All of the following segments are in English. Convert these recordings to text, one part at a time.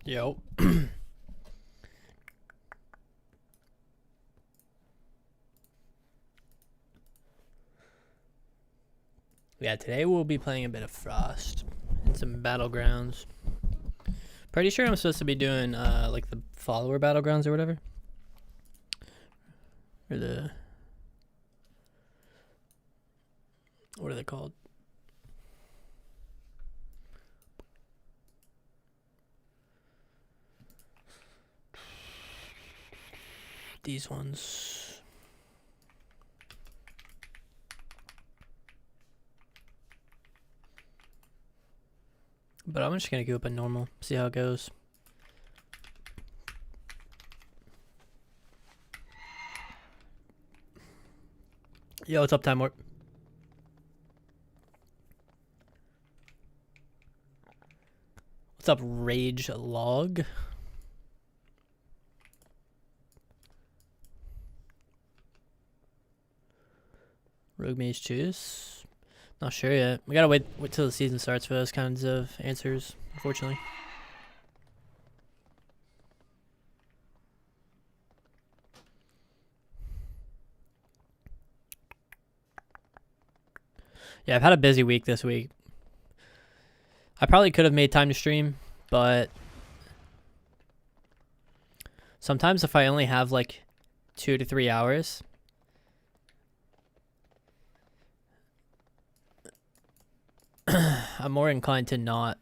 Yo. Yeah, today we'll be playing a bit of Frost and some Battlegrounds. Pretty sure I'm supposed to be doing like the follower Battlegrounds or whatever. Or the... what are they called? These ones. But I'm just gonna go up a normal, see how it goes. Yo, what's up, Time Warp? What's up, Rage Log? Rogue Mage choose? Not sure yet. We gotta wait till the season starts for those kinds of answers, unfortunately. Yeah, I've had a busy week this week. I probably could have made time to stream, but sometimes if I only have like 2 to 3 hours, I'm more inclined to not.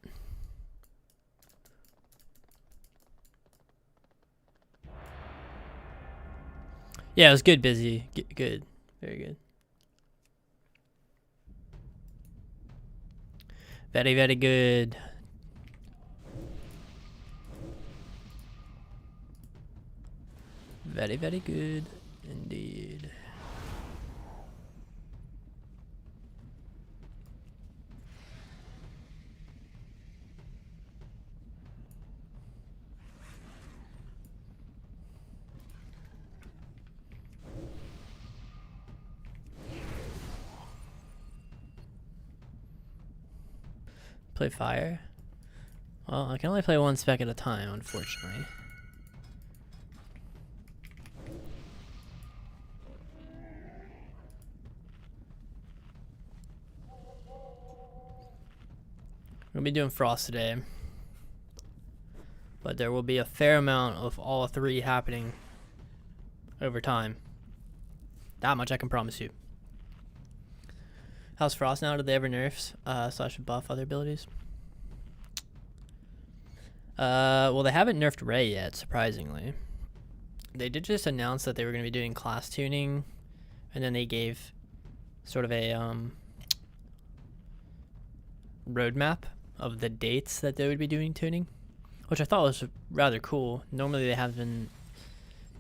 Yeah, it was good, busy. Good. Very good. Very, very good. Very, very good indeed. Play fire? Well, I can only play one spec at a time, unfortunately. We're gonna be doing Frost today, but there will be a fair amount of all three happening over time. That much I can promise you. How's Frost now? Did they ever nerfs slash buff other abilities? Well, they haven't nerfed Ray yet, surprisingly. They did just announce that they were going to be doing class tuning, and then they gave sort of a roadmap of the dates that they would be doing tuning, which I thought was rather cool. Normally they haven't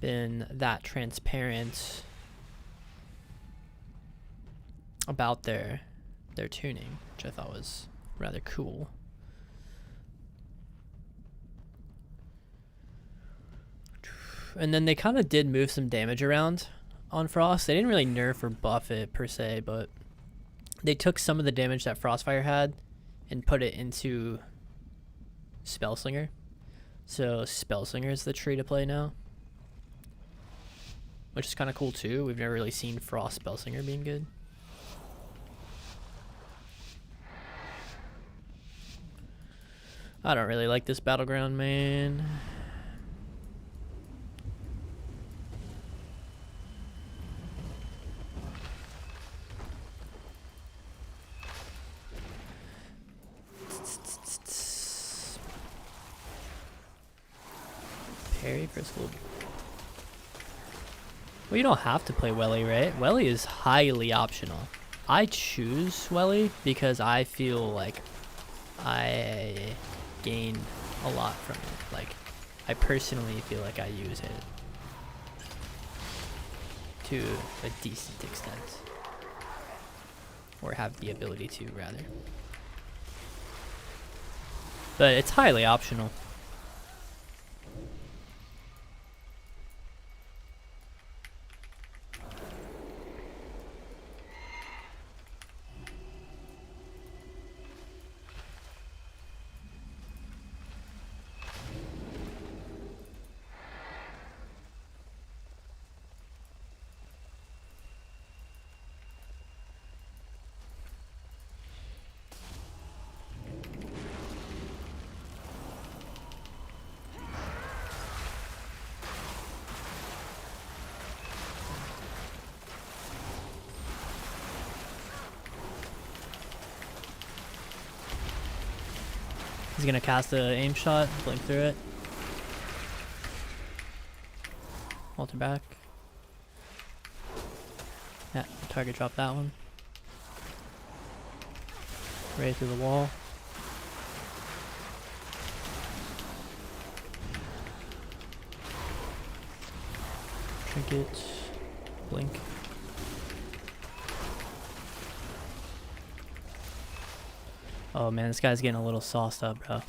been that transparent about their tuning, which I thought was rather cool. And then they kind of did move some damage around on Frost. They didn't really nerf or buff it per se, but they took some of the damage that Frostfire had and put it into Spellslinger. So Spellslinger is the tree to play now, which is kind of cool too. We've never really seen Frost Spellslinger being good. I don't really like this Battleground, man. Parry for school. Well, you don't have to play Welly, right? Welly is highly optional. I choose Welly because I feel like I gain a lot from it. Like, I personally feel like I use it to a decent extent, or have the ability to, rather. But it's highly optional. He's gonna cast a aim shot, blink through it. Alter back. Yeah, target drop that one. Right through the wall. Trinket. Blink. Oh man, this guy's getting a little sauced up, bro.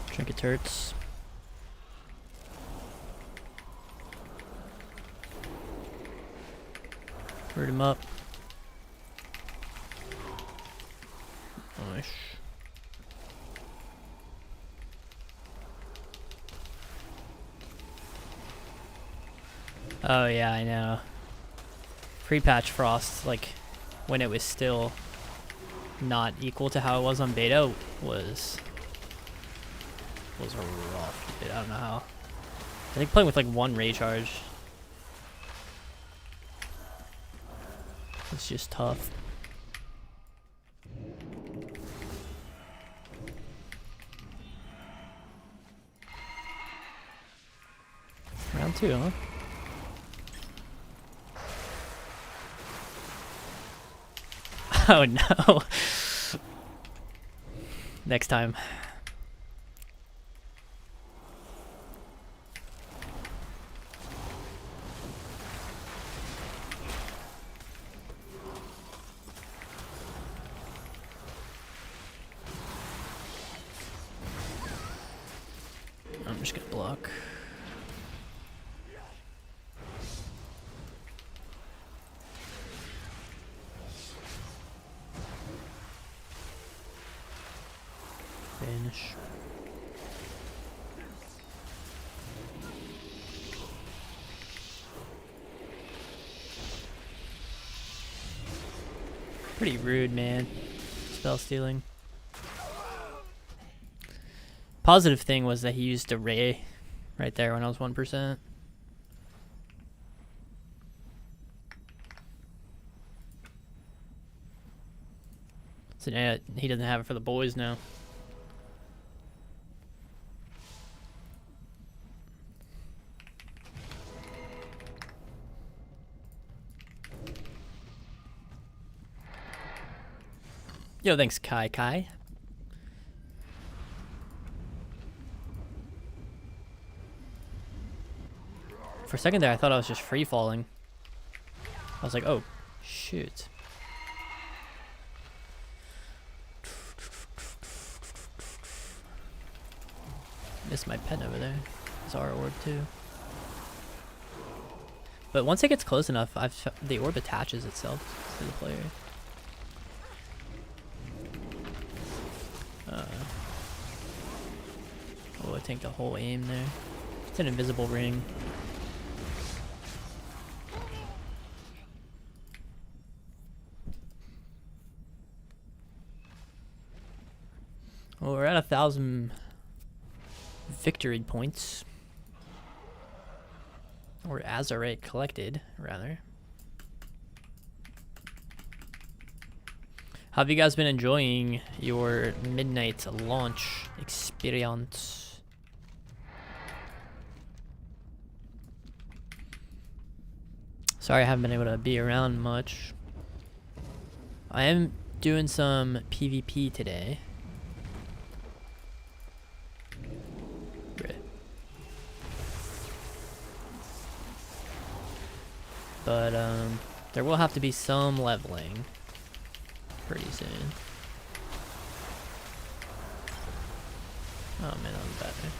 Trinket turrets. Root him up. Nice. Oh yeah, I know. Pre-patch Frost, like when it was still not equal to how it was on beta, was rough. Dude, I don't know how. I think playing with like one ray charge, it's just tough. Round 2, huh? Oh no. Next time. I'm just gonna block. Vanish. Pretty rude, man. Spell stealing. Positive thing was that he used a ray right there when I was 1%. So yeah, he doesn't have it for the boys now. Yo, thanks, Kai. For a second there, I thought I was just free falling. I was like, oh, shoot. Missed my pen over there. It's our orb too. But once it gets close enough, the orb attaches itself to the player. Oh, I take the whole aim there. It's an invisible ring. Well, we're at 1,000 victory points. Or Azurite collected, rather. How have you guys been enjoying your midnight launch experience? Sorry I haven't been able to be around much. I am doing some PvP today. But there will have to be some leveling pretty soon. Oh man, that was bad there.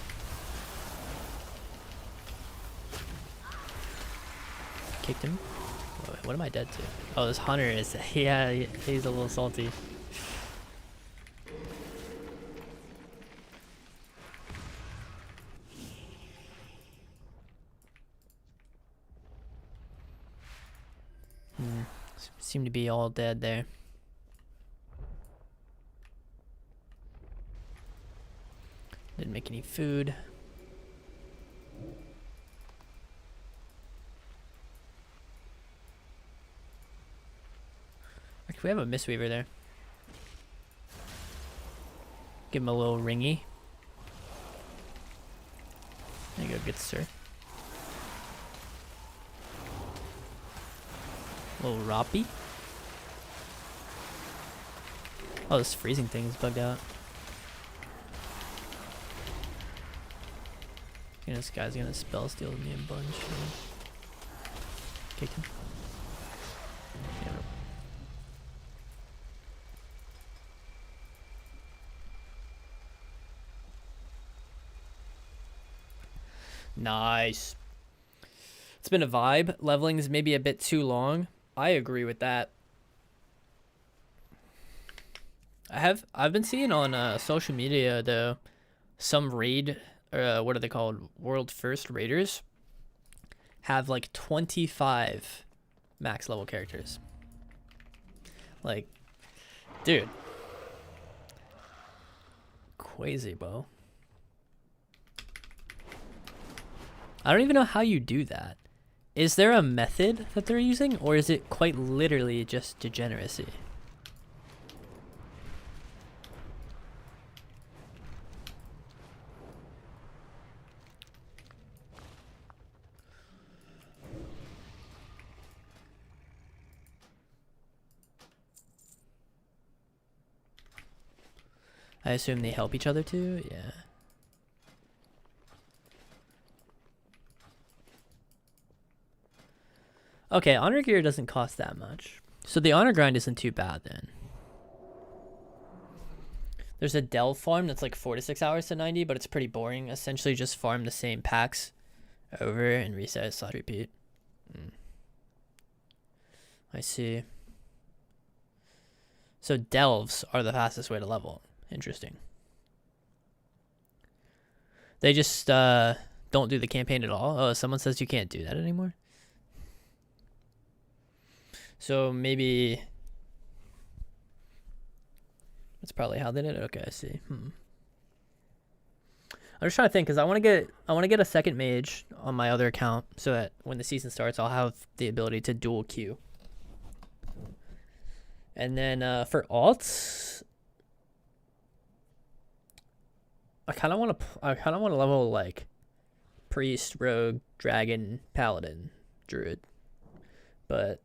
Kicked him. What am I dead to? Oh, this hunter is, yeah, he's a little salty. Seem to be all dead there. Didn't make any food. We have a Mistweaver there. Give him a little ringy. There you go, good sir. A little Roppy. Oh, this freezing thing is bugged out. Yeah, this guy's gonna spell steal me a bunch. Kick him. Yeah. Nice. It's been a vibe. Leveling is maybe a bit too long. I agree with that. I've been seeing on social media though, some raid, what are they called? World first raiders have like 25 max level characters. Like, dude, crazy, bro. I don't even know how you do that. Is there a method that they're using, or is it quite literally just degeneracy? I assume they help each other too? Yeah. Okay, honor gear doesn't cost that much. So the honor grind isn't too bad then. There's a delve farm that's like 4 to 6 hours to 90, but it's pretty boring. Essentially just farm the same packs over and reset / repeat. I see. So delves are the fastest way to level. Interesting. They just don't do the campaign at all. Oh, someone says you can't do that anymore. So maybe that's probably how they did it. Okay, I see. I'm just trying to think because I want to get a second mage on my other account so that when the season starts, I'll have the ability to dual queue. And then for alts, I kind of want to level like priest, rogue, dragon, paladin, druid, but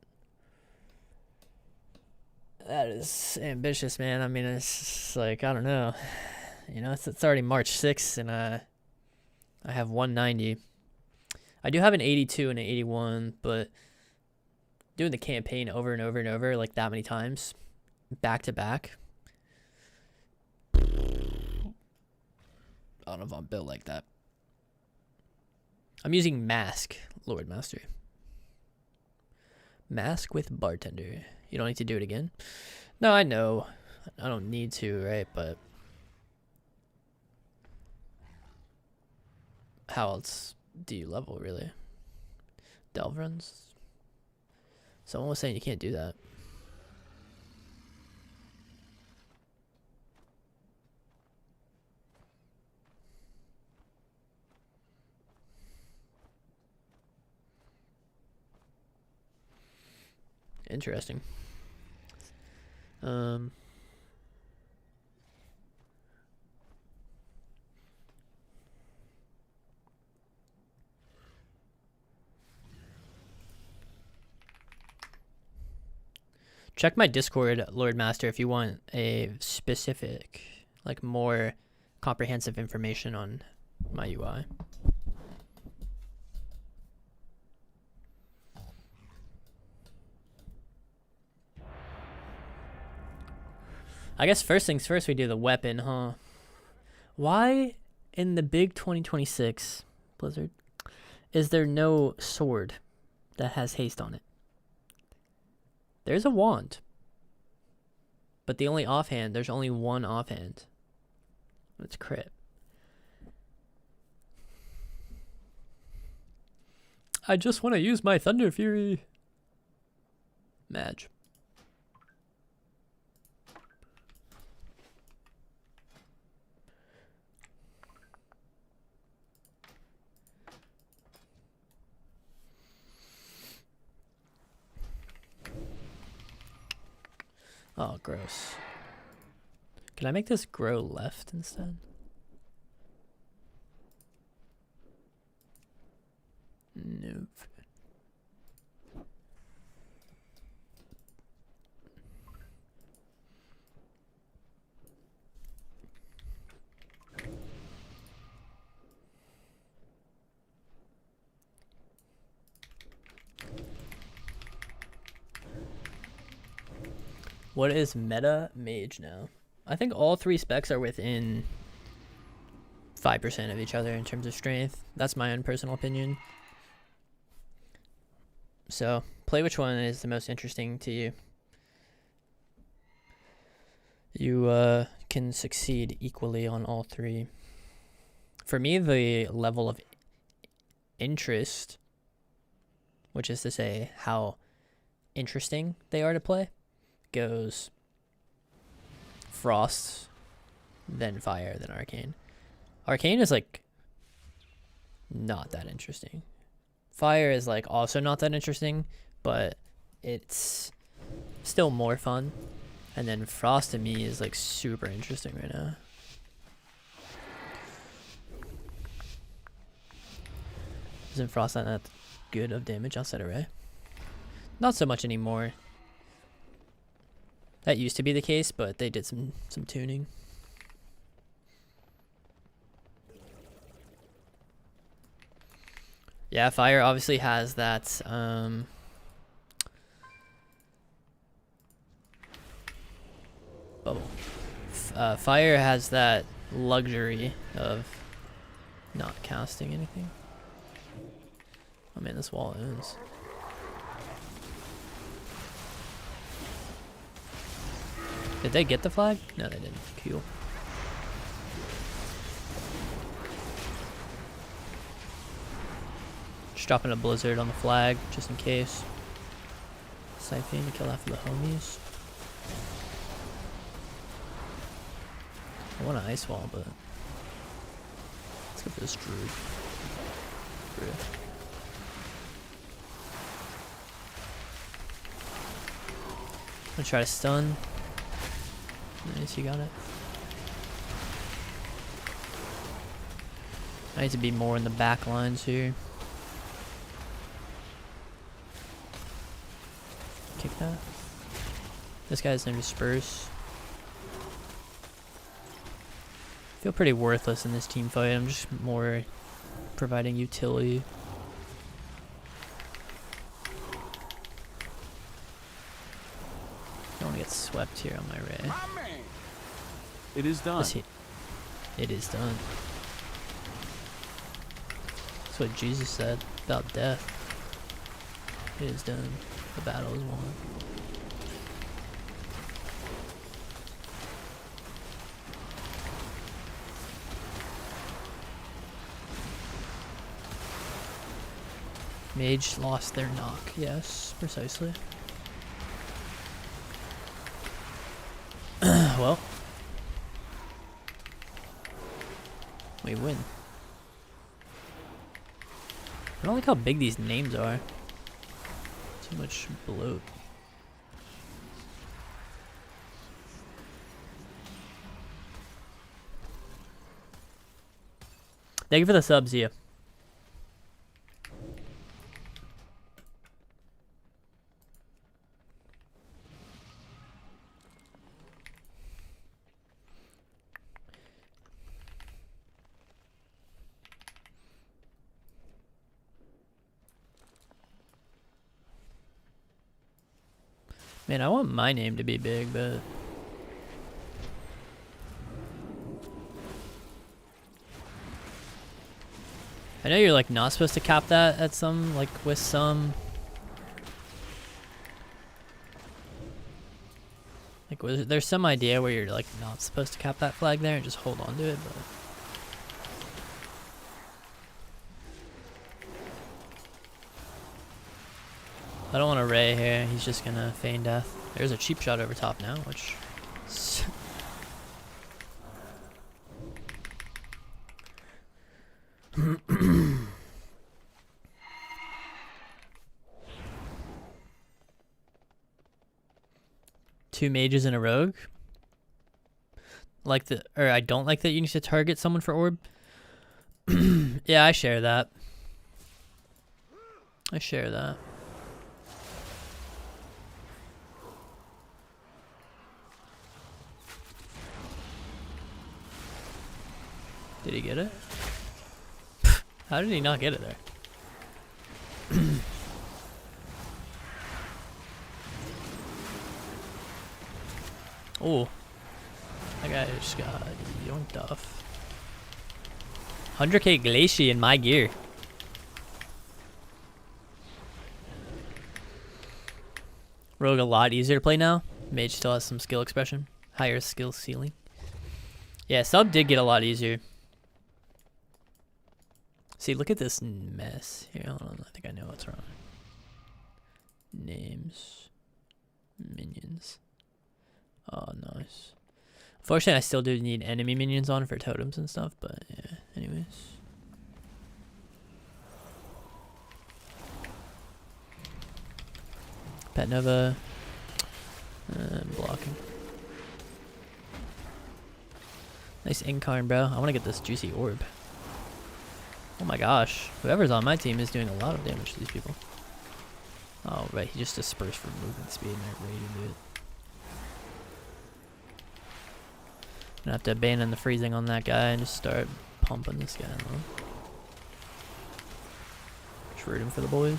that is ambitious, man. I mean, it's just like, I don't know. You know, it's already March 6th, and I have 190. I do have an 82 and an 81, but doing the campaign over and over and over, like that many times, back to back, I don't know if I'm built like that. I'm using Mask, Lord Master. Mask with Bartender. You don't need to do it again? No, I know. I don't need to, right? But how else do you level, really? Delve runs? Someone was saying you can't do that. Interesting. Check my Discord, Lord Master, if you want a specific, like more comprehensive information on my UI. I guess first things first, we do the weapon, huh? Why in the big 2026 Blizzard is there no sword that has haste on it? There's a wand, but the only offhand, there's only one offhand. It's crit. I just want to use my Thunder Fury. Mage. Oh, gross. Can I make this grow left instead? Nope. What is meta Mage now? I think all 3 specs are within 5% of each other in terms of strength. That's my own personal opinion. So play which one is the most interesting to you. You can succeed equally on all 3. For me, the level of interest, which is to say how interesting they are to play, goes Frost, then Fire, then Arcane. Arcane is like not that interesting. Fire is like also not that interesting, but it's still more fun. And then Frost to me is like super interesting right now. Isn't Frost not that good of damage outside array? Not so much anymore. That used to be the case, but they did some tuning. Yeah, Fire obviously has that bubble. Fire has that luxury of not casting anything. Oh man, this wall owns. Did they get the flag? No, they didn't. Cool. Just dropping a blizzard on the flag, just in case. Siphon to kill half of the homies. I want an ice wall, but let's go for this druid. I'm gonna try to stun. Nice, you got it. I need to be more in the back lines here. Kick that. This guy's name is Spurs. Feel pretty worthless in this team fight. I'm just more providing utility. Don't want to get swept here on my ray. It is done. It is done. That's what Jesus said about death. It is done. The battle is won. Mage lost their knock. Yes, precisely. Well, we win. I don't like how big these names are. Too much bloat. Thank you for the subs, Zia. Man, I want my name to be big, but I know you're like not supposed to cap that at some, like with some, like there's some idea where you're like not supposed to cap that flag there and just hold on to it, but I don't want to Ray here. He's just gonna feign death. There's a cheap shot over top now, which 2 mages and a rogue. I don't like that you need to target someone for orb. Yeah, I share that. I share that. Did he get it? How did he not get it there? Oh, that guy just got yoinked off. 100k Glacier in my gear. Rogue a lot easier to play now. Mage still has some skill expression. Higher skill ceiling. Yeah, sub did get a lot easier. See, look at this mess. Here, hold on. I think I know what's wrong. Names. Minions. Oh, nice. Unfortunately, I still do need enemy minions on for totems and stuff, but yeah, anyways. Pet Nova. Blocking. Nice Incarn, bro. I want to get this juicy orb. Oh my gosh. Whoever's on my team is doing a lot of damage to these people. Oh, right. He just dispersed for movement speed and they're ready to do it. Gonna have to abandon the freezing on that guy and just start pumping this guy along. Just rooting for the boys.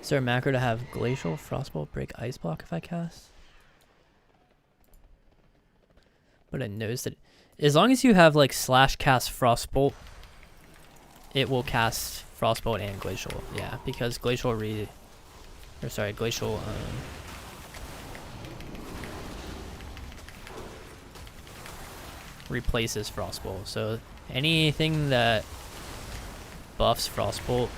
Is there a macro to have Glacial, Frostbolt, break Ice Block if I cast? But it knows that as long as you have like / cast Frostbolt, it will cast Frostbolt and Glacial. Yeah, because Glacial Glacial replaces Frostbolt. So anything that buffs Frostbolt,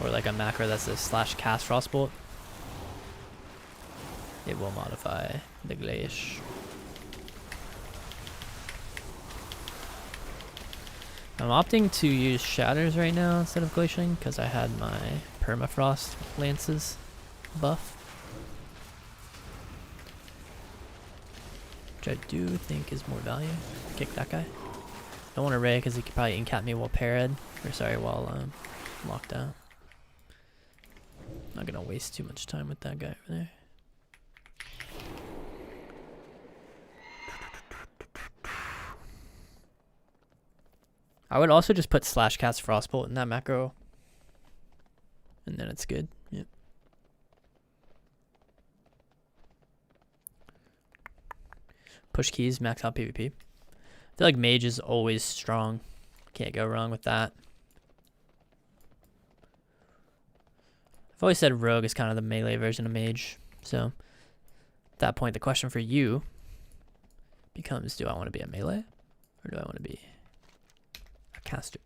or like a macro that's a / cast Frostbolt, it will modify the Glacial. I'm opting to use Shatters right now instead of Glacialing because I had my Permafrost Lances buff, which I do think is more value. Kick that guy. Don't want to Ray because he could probably incap me while while locked out. Not gonna waste too much time with that guy over there. I would also just put / cast Frostbolt in that macro, and then it's good. Yep. Push keys, max out PvP. I feel like Mage is always strong. Can't go wrong with that. I've always said Rogue is kind of the melee version of Mage. So at that point, the question for you becomes, do I want to be a melee or do I want to be a caster?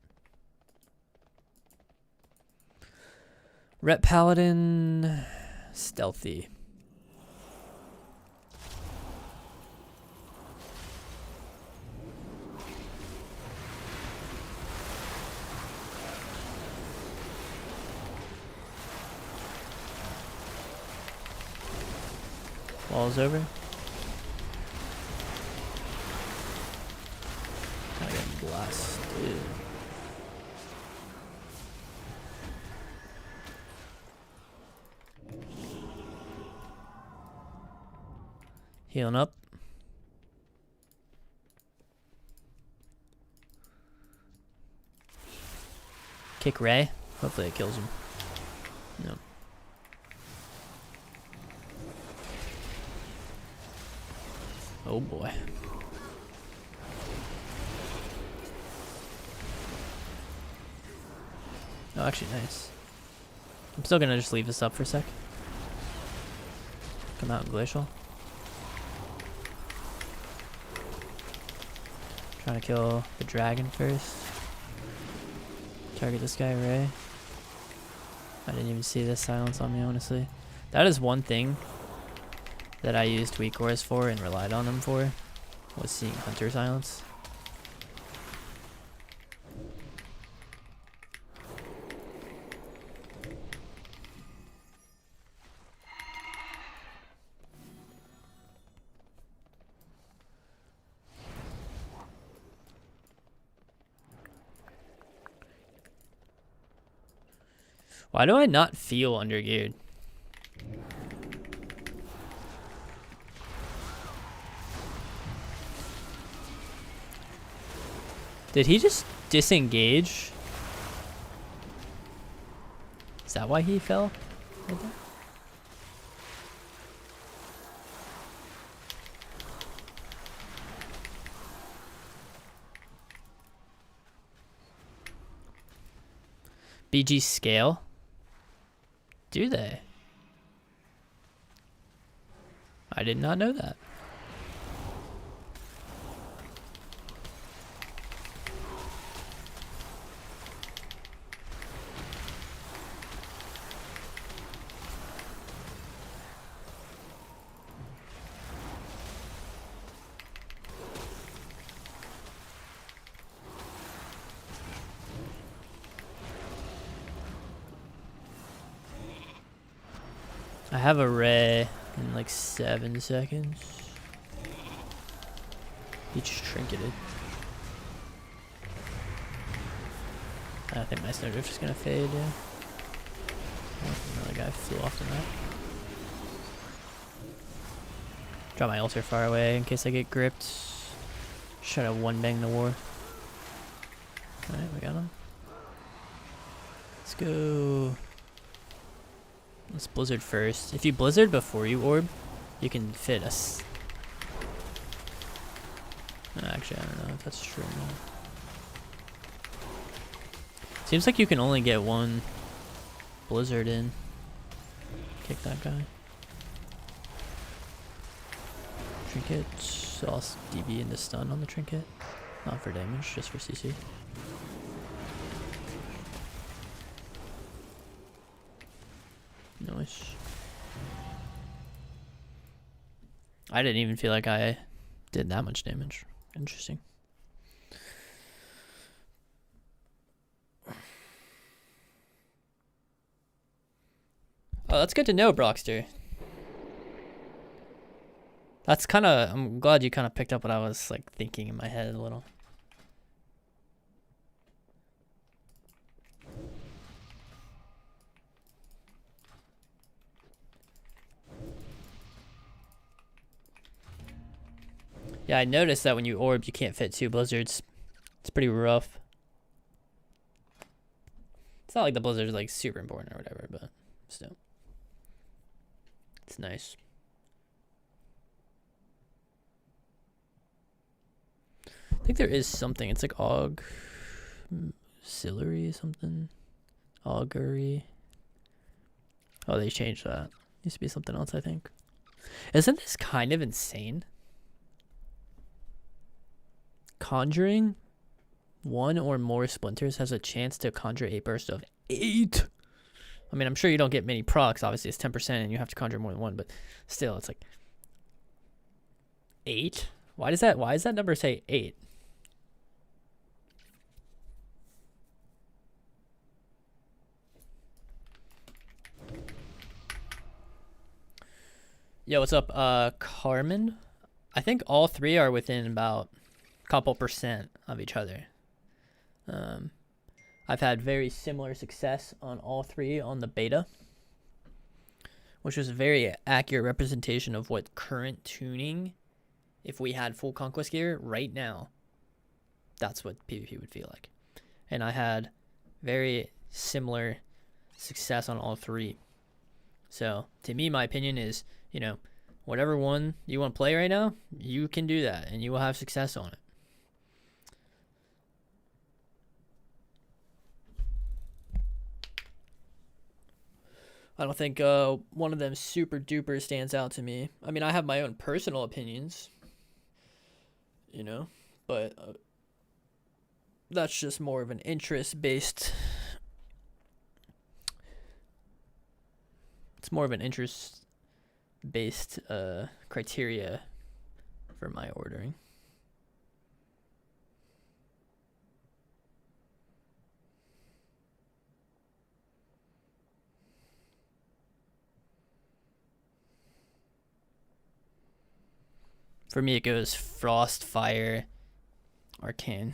Ret Paladin, stealthy. Wall's over. I got blasted. Healing up. Kick Ray. Hopefully it kills him. No. Oh boy. Oh, actually, nice. I'm still gonna just leave this up for a sec. Come out in Glacial. Trying to kill the dragon first. Target this guy, Ray. I didn't even see this silence on me, honestly. That is one thing that I used weak auras for and relied on them for, was seeing Hunter silence. Why do I not feel undergeared? Did he just disengage? Is that why he fell? Right there? BG scale? Do they? I did not know that. I have a ray in like 7 seconds. He just trinketed. I think my snowdrift is gonna fade, yeah. Oh, another guy flew off the map. Drop my ulcer far away in case I get gripped. Try to one bang the war. Alright, we got him. Let's go. Let's blizzard first. If you blizzard before you orb, you can fit us. Actually, I don't know if that's true or not. Seems like you can only get one blizzard in. Kick that guy. Trinket. So I'll DB into stun on the trinket. Not for damage, just for CC. Nice. I didn't even feel like I did that much damage. Interesting. Oh, that's good to know, Brockster. That's kind of, I'm glad you kind of picked up what I was like thinking in my head a little. Yeah, I noticed that when you orb, you can't fit 2 blizzards. It's pretty rough. It's not like the blizzard is like super important or whatever, but still. It's nice. I think there is something. It's like auxiliary something. Augury. Oh, they changed that. Used to be something else, I think. Isn't this kind of insane? Conjuring 1 or more splinters has a chance to conjure a burst of 8. I mean, I'm sure you don't get many procs. Obviously, it's 10% and you have to conjure more than 1, but still, it's like 8. Why does that number say 8? Yo, what's up, Carmen? I think all 3 are within about couple % of each other. I've had very similar success on all 3 on the beta, which was a very accurate representation of what current tuning, if we had full conquest gear right now, that's what PvP would feel like. And I had very similar success on all 3. So to me, my opinion is, you know, whatever one you want to play right now, you can do that and you will have success on it. I don't think one of them super duper stands out to me. I mean, I have my own personal opinions, you know, but that's just more of an interest-based. It's more of an interest-based criteria for my ordering. For me, it goes Frost, Fire, Arcane.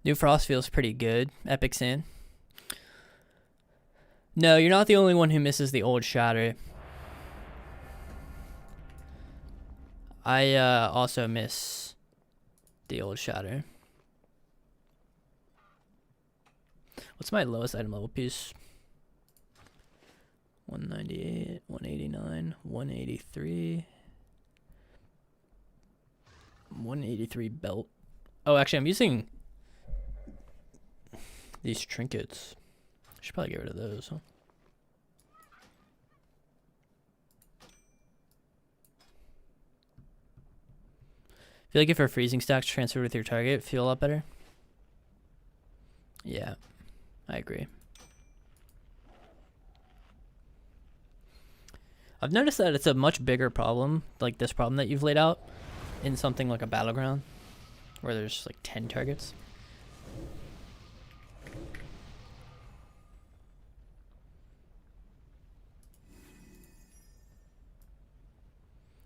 New Frost feels pretty good. Epic Sand. No, you're not the only one who misses the old Shatter. I also miss the old Shatter. What's my lowest item level piece? 198, 189, 183. 183 belt. Oh, actually, I'm using these trinkets. I should probably get rid of those, huh? Feel like if our freezing stacks transferred with your target, feel a lot better. Yeah, I agree. I've noticed that it's a much bigger problem, like this problem that you've laid out, in something like a Battleground, where there's like 10 targets.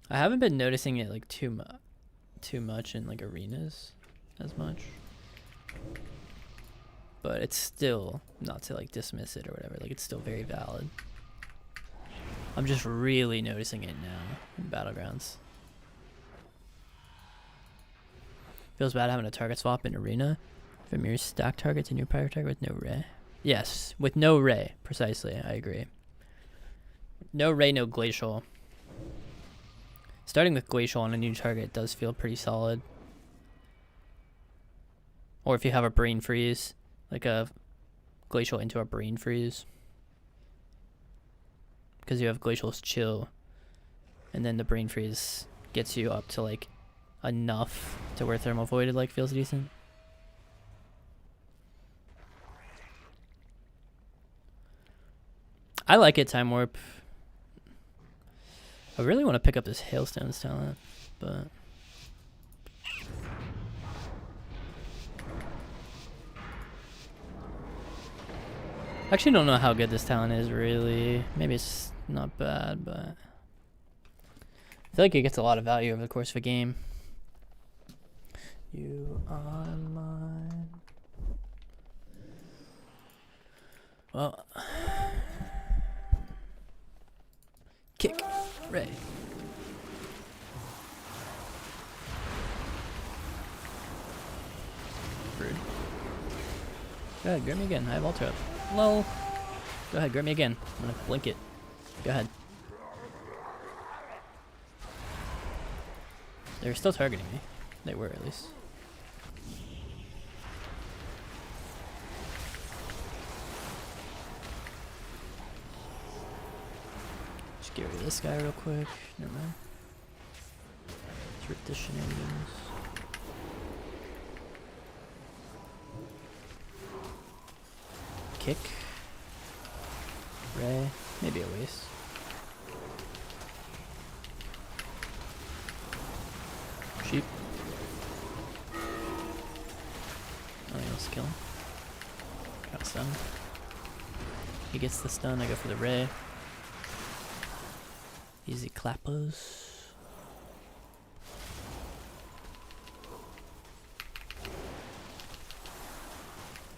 I haven't been noticing it like too much in like arenas as much, but it's still, not to like dismiss it or whatever, like it's still very valid. I'm just really noticing it now in Battlegrounds. Feels bad having a target swap in arena. From your stack target to new prior target with no ray. Yes, with no ray, precisely, I agree. No ray, no glacial. Starting with glacial on a new target does feel pretty solid. Or if you have a brain freeze, like a glacial into a brain freeze. Because you have glacial's chill, and then the brain freeze gets you up to like enough to where thermal voided like feels decent. I like it, Time Warp. I really want to pick up this Hailstone's talent, but I actually don't know how good this talent is, really. Maybe it's not bad, but I feel like it gets a lot of value over the course of a game. You are mine. Well, kick, Ray. Rude. Go ahead, grab me again. I have Ultra up. Lol. Go ahead, grab me again. I'm gonna blink it. Go ahead. They're still targeting me. They were, at least. Just get rid of this guy real quick. Never mind. Let's rip the shenanigans. Kick. Ray. Maybe a waste. Sheep. Nothing else to kill him. Got stun. He gets the stun, I go for the Ray. Easy clappers.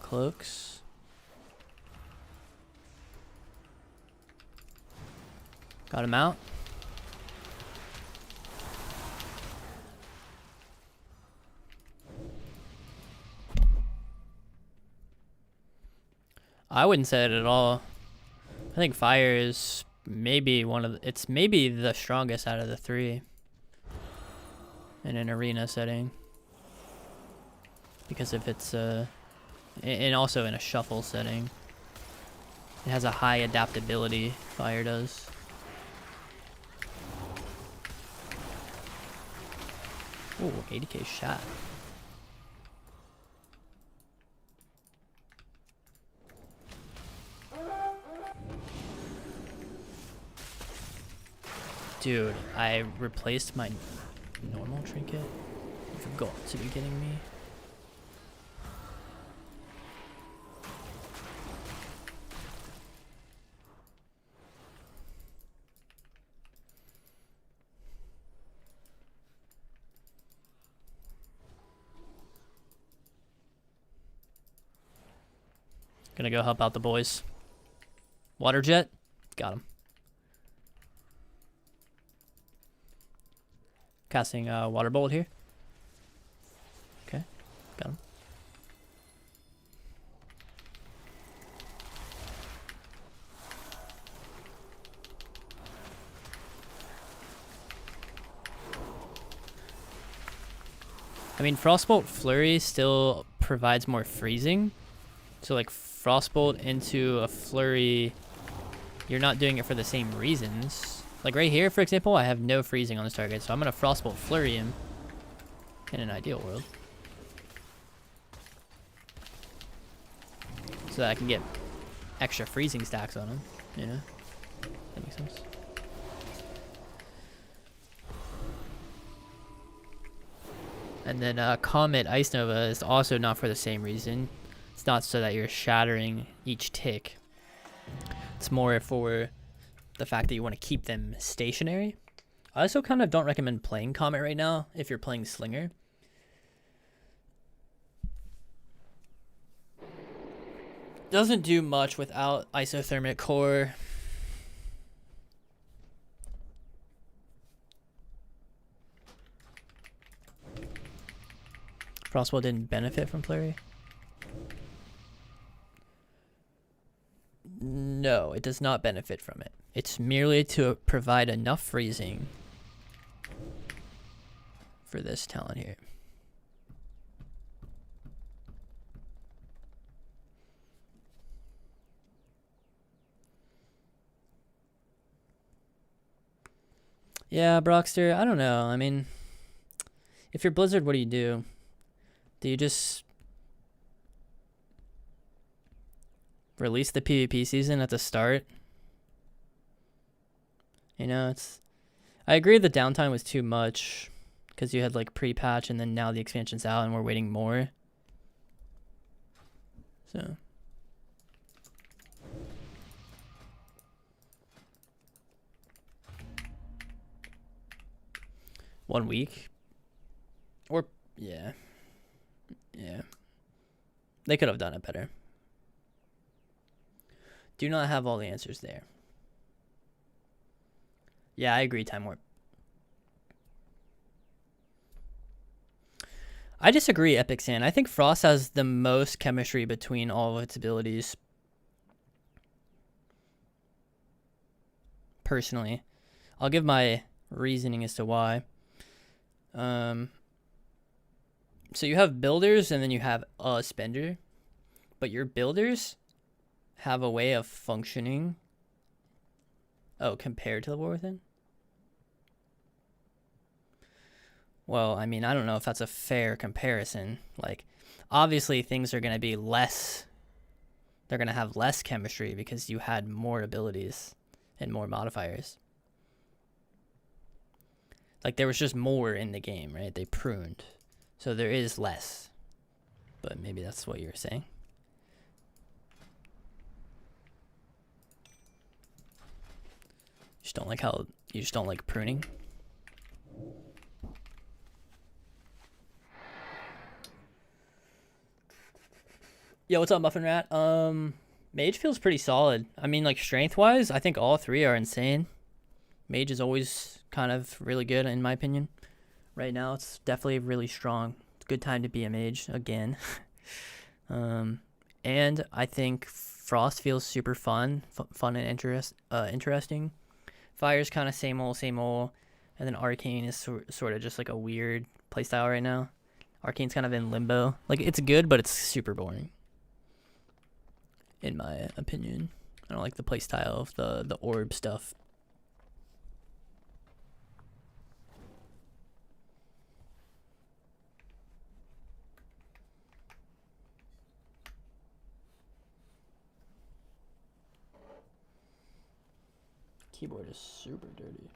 Cloaks. Got him out. I wouldn't say it at all. I think fire is maybe one of the, it's maybe the strongest out of the three in an arena setting. Because if it's and also in a shuffle setting. It has a high adaptability, fire does. Ooh, 80k shot. Dude, I replaced my normal trinket. You've got to be kidding me. Gonna go help out the boys. Water jet. Got him. Casting water bolt here. Okay. Got him. I mean, Frostbolt Flurry still provides more freezing. So like Frostbolt into a Flurry, you're not doing it for the same reasons. Like right here, for example, I have no freezing on this target, so I'm going to Frostbolt Flurry him in an ideal world. So that I can get extra freezing stacks on him, you know? That makes sense. And then Comet Ice Nova is also not for the same reason. It's not so that you're shattering each tick. It's more for the fact that you want to keep them stationary. I also kind of don't recommend playing Comet right now if you're playing Slinger. Doesn't do much without Isothermic Core. Frostbolt didn't benefit from Flurry. No, it does not benefit from it. It's merely to provide enough freezing for this talent here. Yeah, Brockster, I don't know. I mean, if you're Blizzard, what do you do? Do you just release the PvP season at the start? You know, I agree the downtime was too much because you had like pre-patch and then now the expansion's out and we're waiting more. So. One week? Or, yeah. Yeah. They could have done it better. Do not have all the answers there. Yeah, I agree, Time Warp. I disagree, Epic Sand. I think Frost has the most chemistry between all of its abilities. Personally. I'll give my reasoning as to why. So you have builders and then you have a spender. But your builders have a way of functioning. Oh, compared to the War Within? Well, I mean, I don't know if that's a fair comparison. Like, obviously things are going to be less. They're going to have less chemistry because you had more abilities and more modifiers. Like, there was just more in the game, right? They pruned. So there is less. But maybe that's what you were saying. You just don't like pruning? Yo, what's up, Muffin Rat? Mage feels pretty solid. I mean, like, strength-wise, I think all three are insane. Mage is always kind of really good, in my opinion. Right now, it's definitely really strong. It's a good time to be a mage, again. And I think Frost feels super fun and interesting. Fire's kind of same old. And then Arcane is sort of just like a weird playstyle right now. Arcane's kind of in limbo. Like, it's good, but it's super boring. In my opinion. I don't like the playstyle of the orb stuff. Keyboard is super dirty.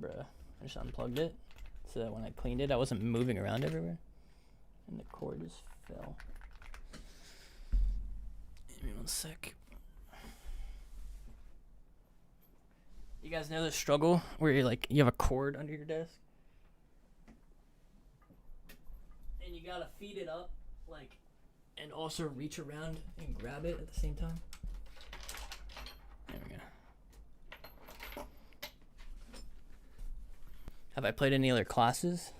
Bruh, I just unplugged it so that when I cleaned it, I wasn't moving around everywhere. And the cord just fell. Give me one sec. You guys know the struggle where you're like, you have a cord under your desk? And you gotta feed it up, like, and also reach around and grab it at the same time. There we go. Have I played any other classes?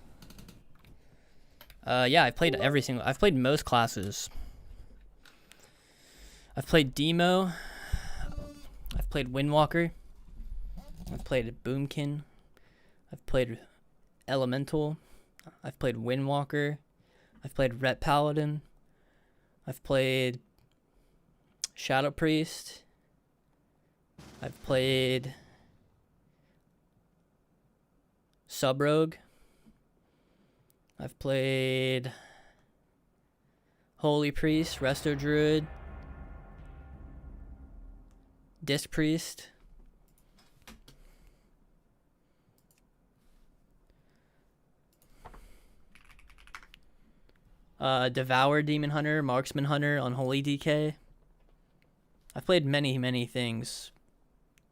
Yeah, I've played I've played most classes. I've played Demo. I've played Windwalker. I've played Boomkin. I've played Elemental. I've played Windwalker. I've played Ret Paladin. I've played Shadow Priest. I've played Sub-Rogue. I've played Holy Priest, Resto Druid, Disc Priest. Devour Demon Hunter, Marksman Hunter, Unholy DK. I've played many, many things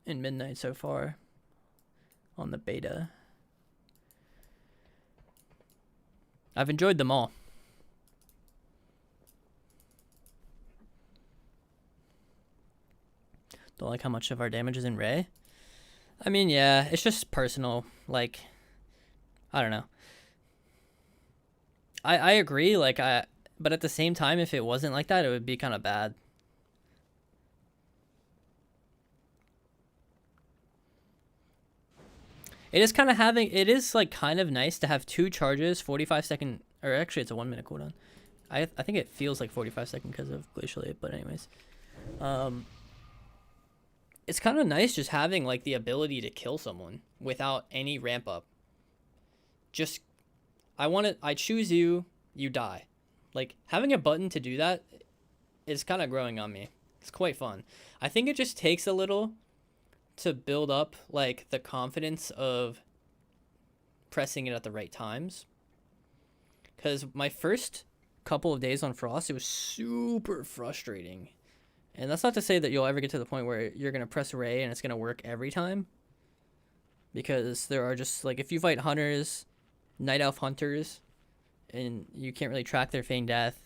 in Midnight so far on the beta. I've enjoyed them all. Don't like how much of our damage is in Ray. I mean, yeah, it's just personal. Like, I don't know. I agree, like, but at the same time, if it wasn't like that, it would be kind of bad. It is kind of nice to have 2 charges, 45-second, or actually it's a 1-minute cooldown. I think it feels like 45-second because of Glacial Ape, but anyways. It's kind of nice just having, like, the ability to kill someone without any ramp up. Just, I choose you, you die. Like, having a button to do that is kind of growing on me. It's quite fun. I think it just takes a little to build up, like, the confidence of pressing it at the right times. Because my first couple of days on Frost, it was super frustrating. And that's not to say that you'll ever get to the point where you're going to press Ray and it's going to work every time. Because there are just, like, if you fight hunters, Night Elf hunters, and you can't really track their Feign Death,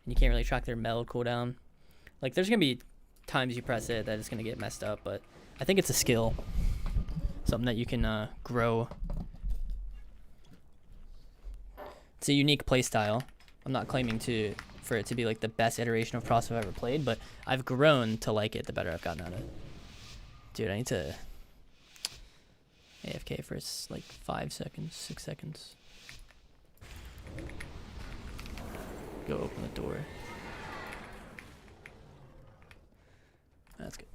and you can't really track their meld cooldown, like, there's going to be times you press it that it's going to get messed up, but I think it's a skill. Something that you can grow. It's a unique playstyle. I'm not claiming for it to be like the best iteration of Frost I've ever played, but I've grown to like it the better I've gotten at it. Dude, I need to AFK for like 5 seconds, 6 seconds. Go open the door. That's good.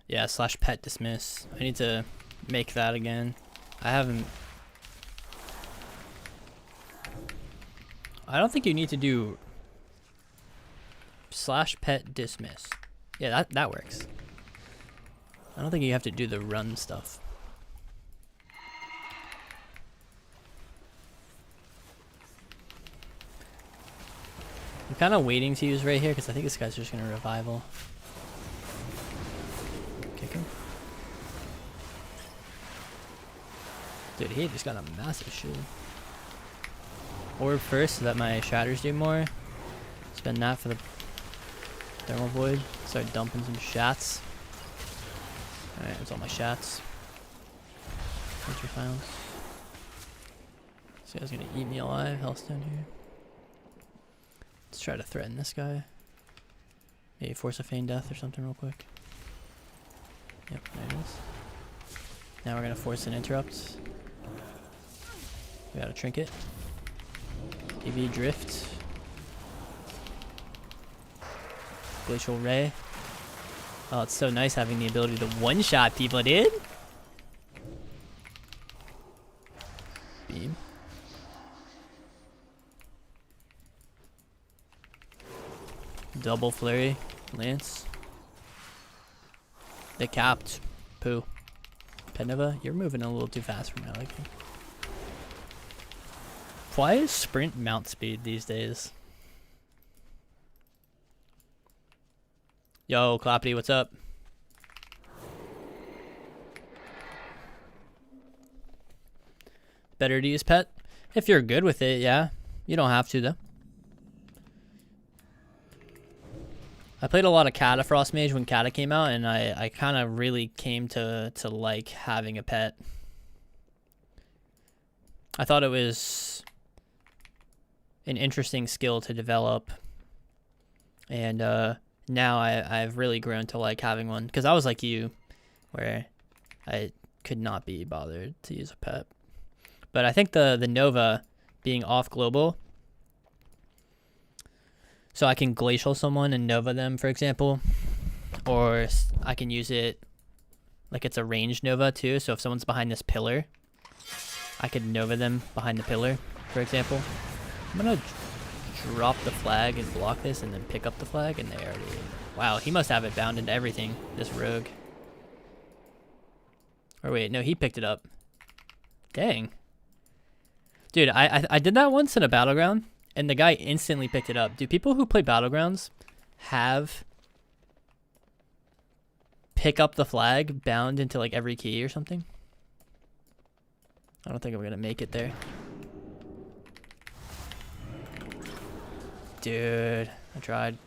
Yeah, /pet dismiss. I need to make that again. I haven't. I don't think you need to do /pet dismiss. Yeah, that works. I don't think you have to do the run stuff. I'm kind of waiting to use right here because I think this guy's just gonna revival. Kick him. Dude, he just got a massive shield. Orb first so that my shatters do more. Spend that for the thermal void. Start dumping some shats. Alright, that's all my shats. Future finals. This guy's gonna eat me alive. Hellstone here. Let's try to threaten this guy. Maybe force a Feign Death or something real quick. Yep, there it is. Now we're gonna force an interrupt. We got a trinket. EV drift. Glacial Ray. Oh, it's so nice having the ability to one-shot people, dude. beam. Double flurry, lance. They capped. Poo. Penova, you're moving a little too fast for my liking. Why is sprint mount speed these days? Yo, Clappity, what's up? Better to use pet? If you're good with it, yeah. You don't have to, though. I played a lot of Catafrost Mage when Cata came out, and I kind of really came to like having a pet. I thought it was an interesting skill to develop, and now I've really grown to like having one, because I was like you, where I could not be bothered to use a pet. But I think the Nova being off global, so I can glacial someone and Nova them, for example, or I can use it like it's a ranged Nova too. So if someone's behind this pillar, I could Nova them behind the pillar, for example. I'm gonna drop the flag and block this and then pick up the flag, and they already... Wow, he must have it bound into everything, this rogue. Or wait, no, he picked it up. Dang. Dude, I did that once in a Battleground, and the guy instantly picked it up. Do people who play Battlegrounds have pick up the flag bound into like every key or something? I don't think I'm gonna make it there. Dude, I tried.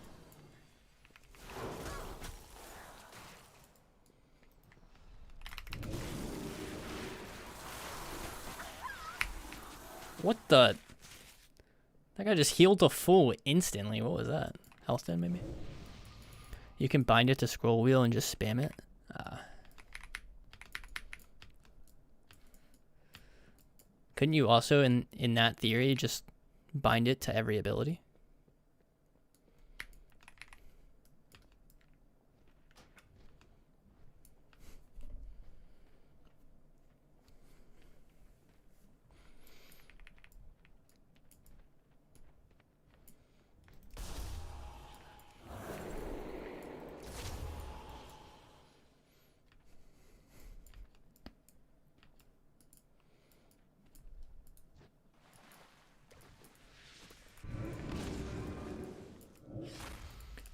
What the? That guy just healed to full instantly. What was that? Health den, maybe? You can bind it to scroll wheel and just spam it. Couldn't you also, in that theory, just bind it to every ability?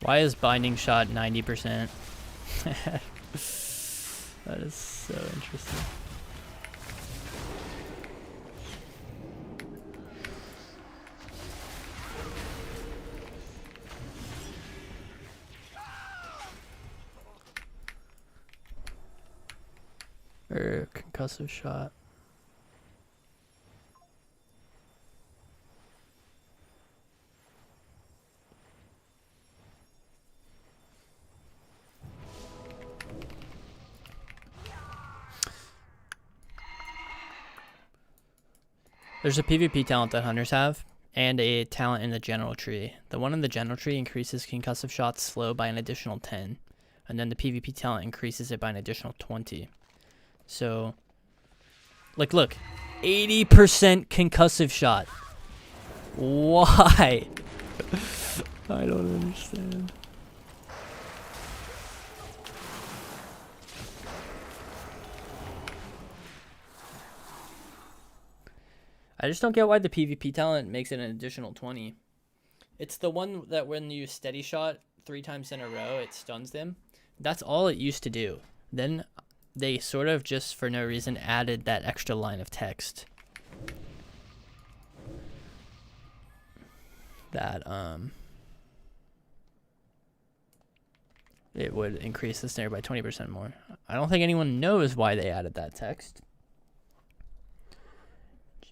Why is binding shot 90%? That is so interesting. Or concussive shot. There's a PvP talent that hunters have, and a talent in the general tree. The one in the general tree increases concussive shots slow by an additional 10, and then the PvP talent increases it by an additional 20. So, like, look, 80% concussive shot. Why? I don't understand. I just don't get why the PvP talent makes it an additional 20. It's the one that when you steady shot 3 times in a row, it stuns them. That's all it used to do. Then they sort of just for no reason added that extra line of text. That it would increase the snare by 20% more. I don't think anyone knows why they added that text.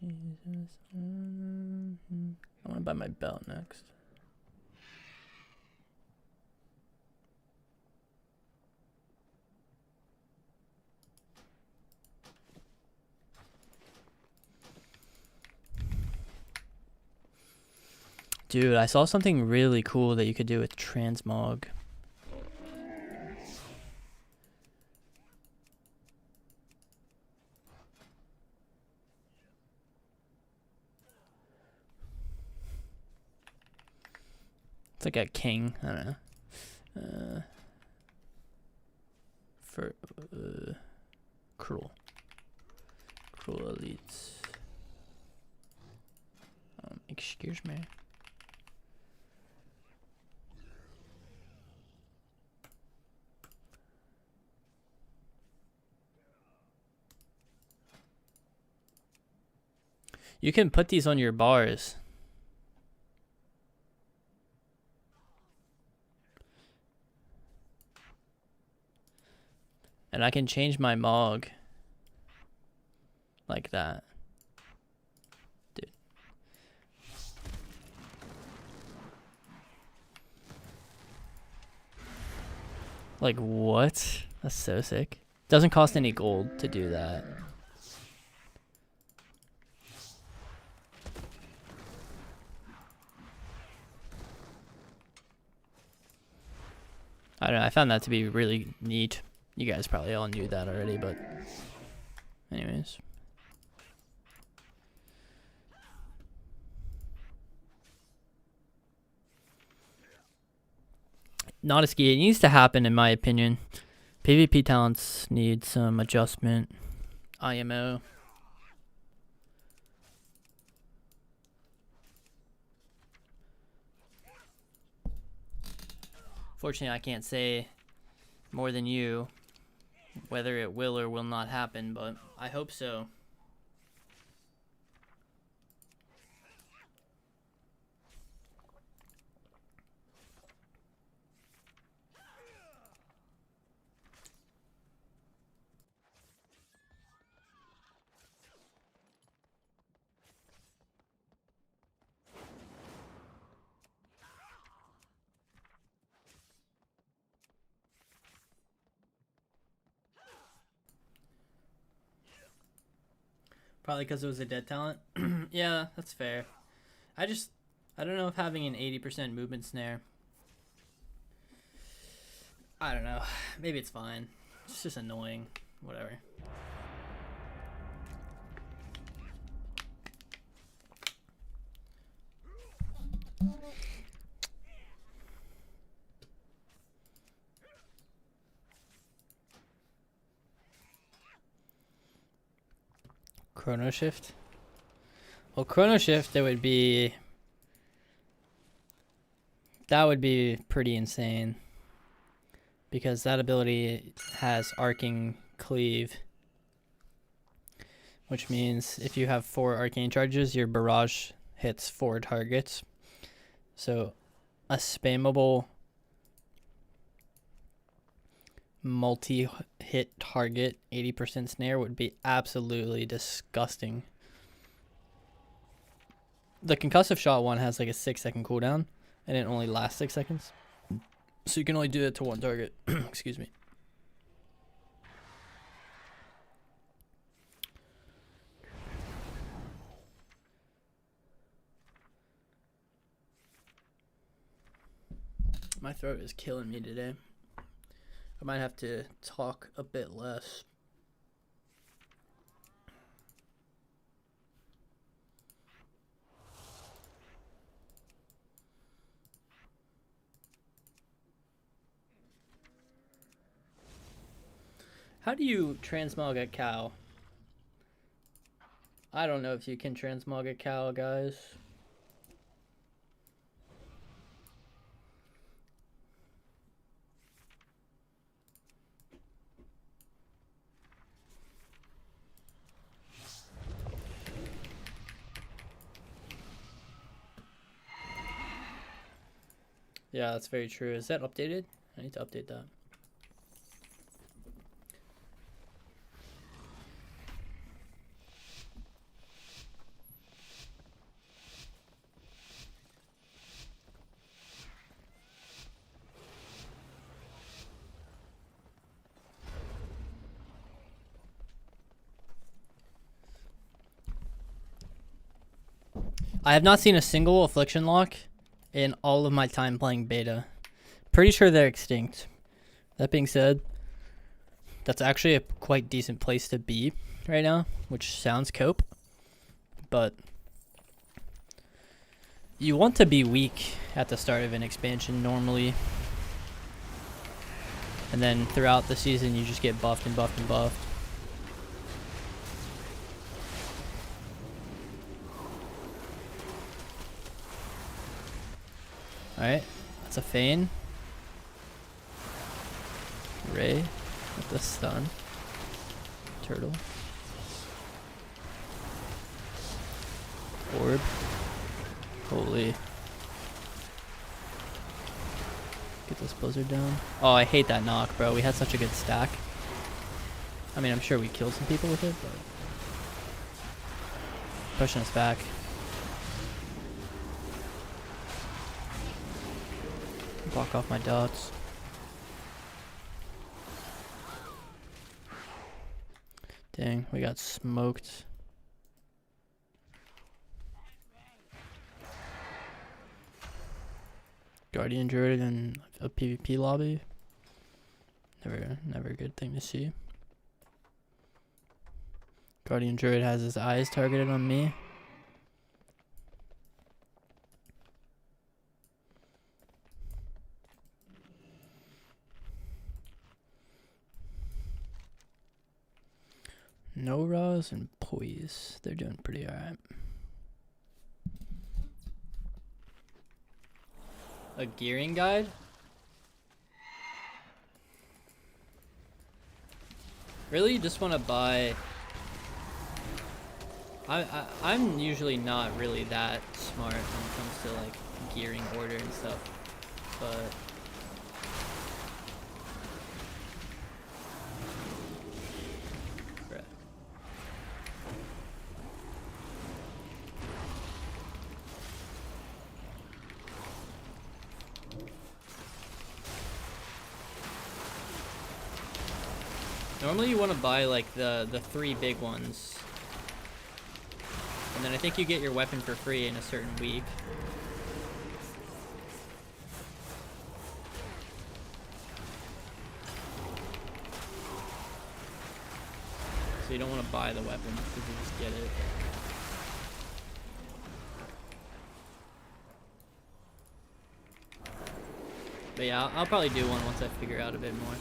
Jesus. I want to buy my belt next. Dude, I saw something really cool that you could do with transmog. It's like a king. I don't know. For cruel elites. Excuse me. You can put these on your bars. And I can change my Mog like that. Dude. Like what? That's so sick. Doesn't cost any gold to do that. I don't know, I found that to be really neat. You guys probably all knew that already, but anyways. Not a ski. It needs to happen, in my opinion. PvP talents need some adjustment. IMO. Fortunately, I can't say more than you whether it will or will not happen, but I hope so. Probably because it was a dead talent. Yeah, that's fair. I don't know if having an 80% movement snare. I don't know. Maybe it's fine. It's just annoying. Whatever. Chrono Shift? Well, Chrono Shift, that would be pretty insane. Because that ability has arcing cleave. Which means if you have 4 arcane charges, your barrage hits 4 targets. So a spammable multi-hit target 80% snare would be absolutely disgusting. The concussive shot one has like a 6-second cooldown, and it only lasts 6 seconds. So you can only do it to one target. Excuse me. My throat is killing me today. I might have to talk a bit less. How do you transmog a cow? I don't know if you can transmog a cow, guys. Yeah, that's very true. Is that updated? I need to update that. I have not seen a single affliction lock in all of my time playing beta. Pretty sure they're extinct. That being said, that's actually a quite decent place to be right now, which sounds cope. But you want to be weak at the start of an expansion normally. And then throughout the season, you just get buffed and buffed and buffed. Alright, that's a Feign. Ray with the stun. Turtle. Orb. Holy. Get this blizzard down. Oh, I hate that knock, bro. We had such a good stack. I mean, I'm sure we killed some people with it, but pushing us back. Block off my dots. Dang, we got smoked. Guardian Druid in a PvP lobby. Never a good thing to see. Guardian Druid has his eyes targeted on me. No Raws and Poise. They're doing pretty alright. A gearing guide? Really? You just want to buy... I'm usually not really that smart when it comes to like gearing order and stuff, but normally you want to buy like the 3 big ones. And then I think you get your weapon for free in a certain week. So you don't want to buy the weapon because you just get it. But yeah, I'll probably do one once I figure out a bit more.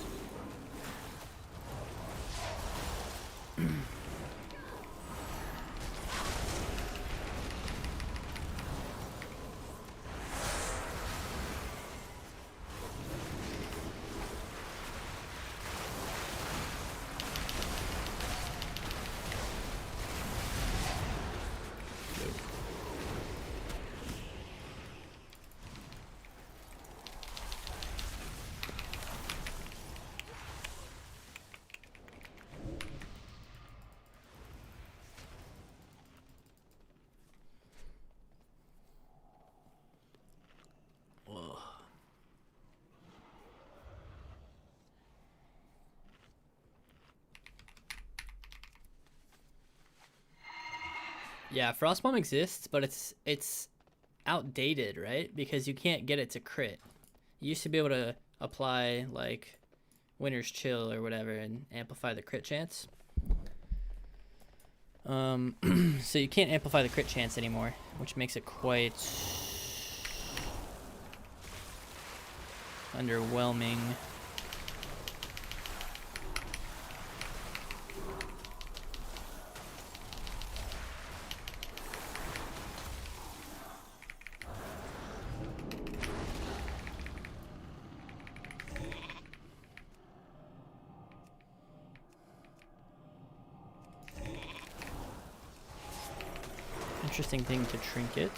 Yeah, Frostbomb exists, but it's outdated, right? Because you can't get it to crit. You used to be able to apply like Winter's Chill or whatever and amplify the crit chance. So you can't amplify the crit chance anymore, which makes it quite underwhelming. Interesting thing to trinket.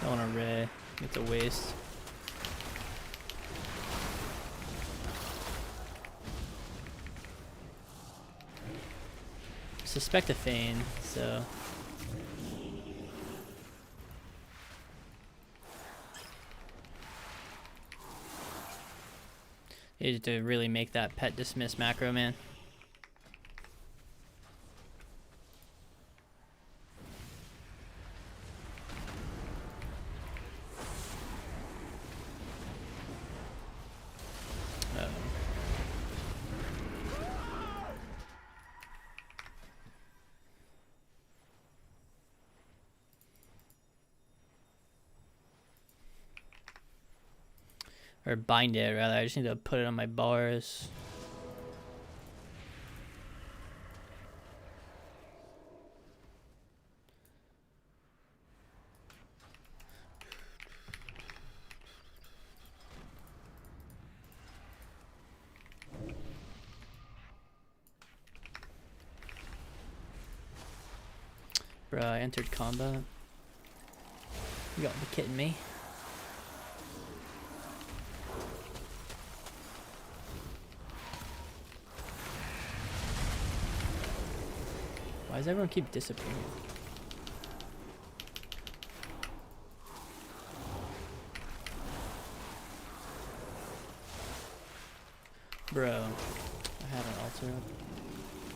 Don't want to ray. It's a waste. Suspect a feign, so. You need to really make that pet dismiss macro, man. Or bind it, rather. I just need to put it on my bars. Bruh, I entered combat. You gotta be kidding me. Why does everyone keep disappearing? Bro, I had an altar up.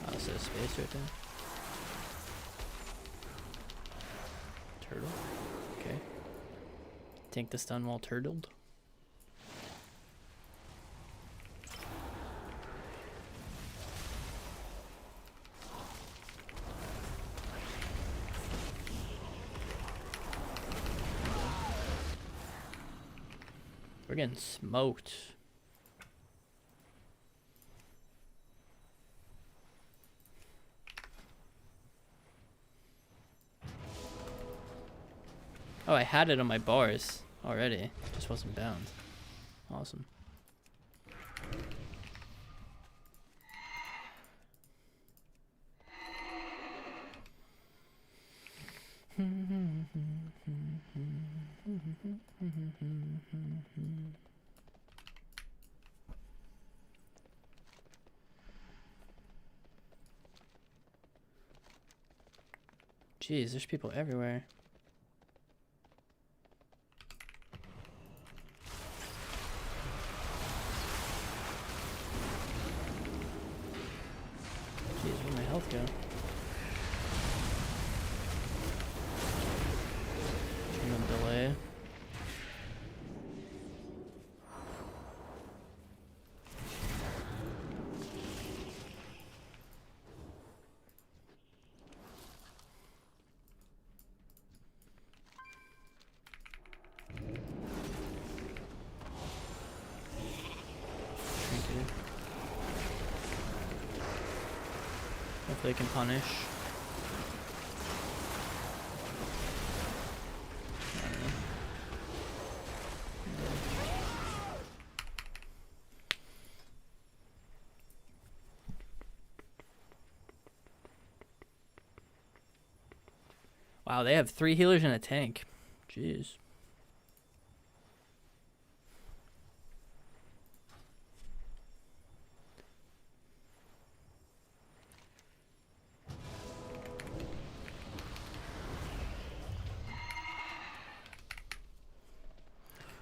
Oh, this is space right there. Turtle? Okay. Tank the stun while turtled. We're getting smoked. Oh, I had it on my bars already. Just wasn't bound. Awesome. Jeez, there's people everywhere. Jeez, where'd my health go? Delay. Hopefully I can punish. Wow, they have 3 healers and a tank. Jeez.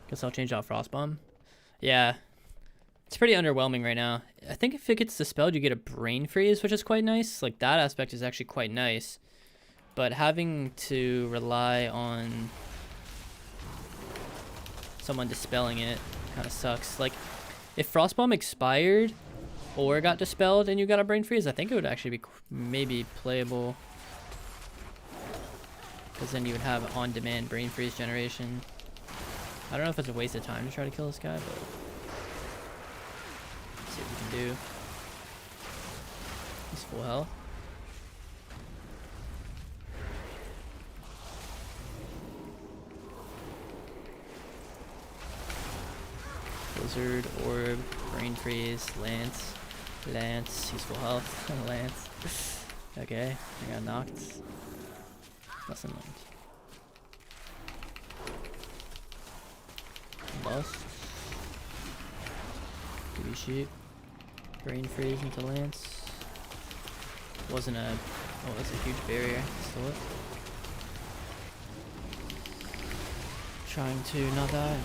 Guess I'll change out Frostbomb. Yeah. It's pretty underwhelming right now. I think if it gets dispelled, you get a brain freeze, which is quite nice. Like, that aspect is actually quite nice. But having to rely on someone dispelling it kind of sucks. Like, if Frostbomb expired or got dispelled and you got a brain freeze, I think it would actually be maybe playable. Because then you would have on-demand brain freeze generation. I don't know if it's a waste of time to try to kill this guy, but let's see what we can do. He's full health. Blizzard, Orb, Brain Freeze, Lance, he's full health, Lance. Okay, I got knocked. Lesson learned. bust. Do we shoot? Brain freeze into lance. Wasn't a... Oh, that's a huge barrier. Still it. Trying to not die.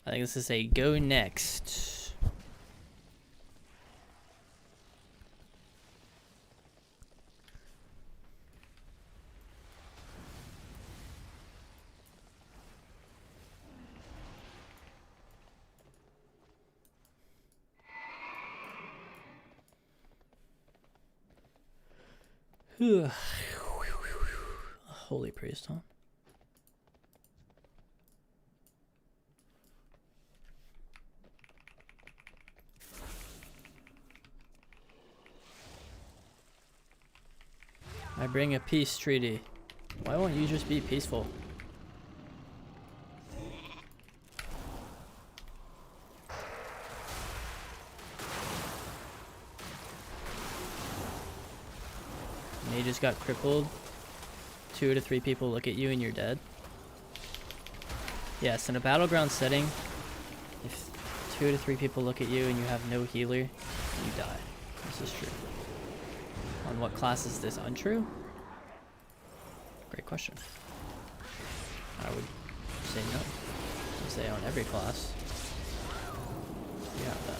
I think this is a go next. Holy priest, huh? I bring a peace treaty. Why won't you just be peaceful? Mage just got crippled. 2 to 3 people look at you and you're dead. Yes, in a battleground setting, if 2 to 3 people look at you and you have no healer, you die. This is true. On what class is this untrue? Great question. I would say no. I would say on every class, you have that.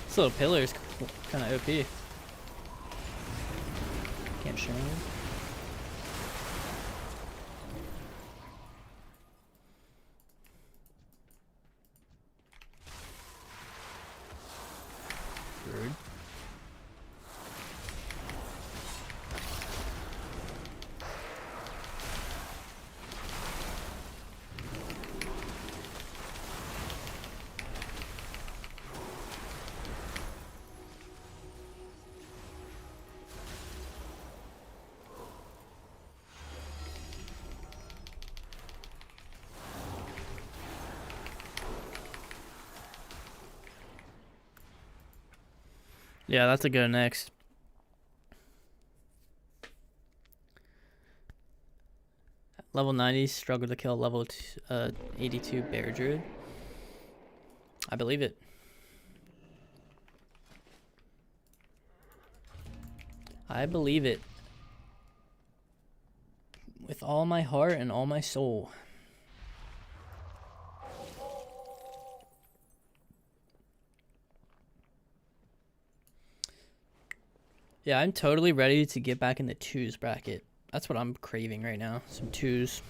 This little pillar is kind of OP. Can't show him. Rude. Yeah, that's a go next. Level 90, struggle to kill level 82 Bear Druid. I believe it. I believe it. With all my heart and all my soul. Yeah, I'm totally ready to get back in the 2s bracket. That's what I'm craving right now. Some 2s.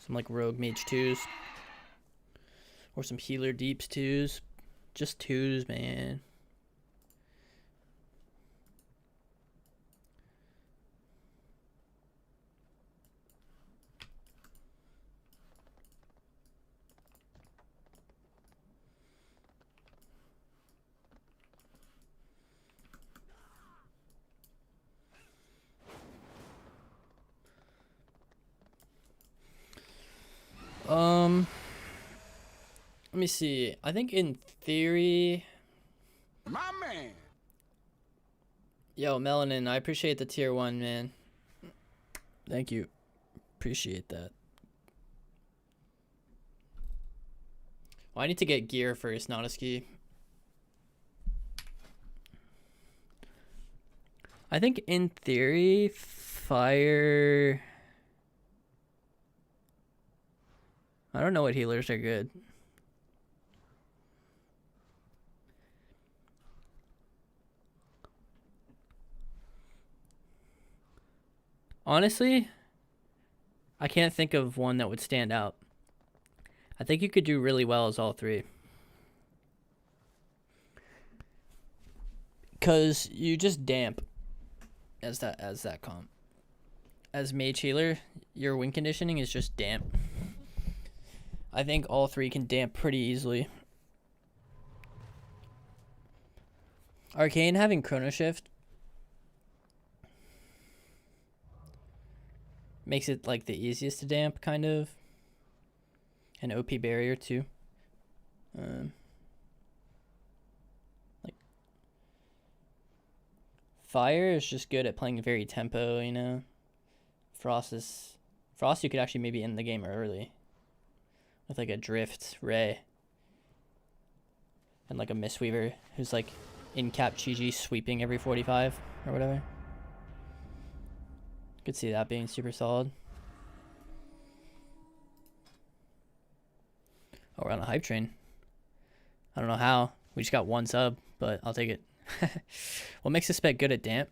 Some like rogue mage 2s. Or some healer deeps 2s. Just 2s, man. Let me see. I think in theory... My man! Yo, Melanin, I appreciate the tier 1, man. Thank you. Appreciate that. Well, I need to get gear first, not a ski. I think in theory, fire... I don't know what healers are good. Honestly, I can't think of one that would stand out. I think you could do really well as all three. Because you just damp as that comp. As Mage Healer, your win conditioning is just damp. I think all three can damp pretty easily. Arcane having Chrono Shift makes it like the easiest to damp, kind of. An OP barrier too. Like Fire is just good at playing very tempo, you know. Frost you could actually maybe end the game early with like a Drift Ray and like a Mistweaver who's like in cap GG sweeping every 45 or whatever. Could see that being super solid. Oh, we're on a hype train. I don't know how. We just got one sub, but I'll take it. What makes this spec good at damp?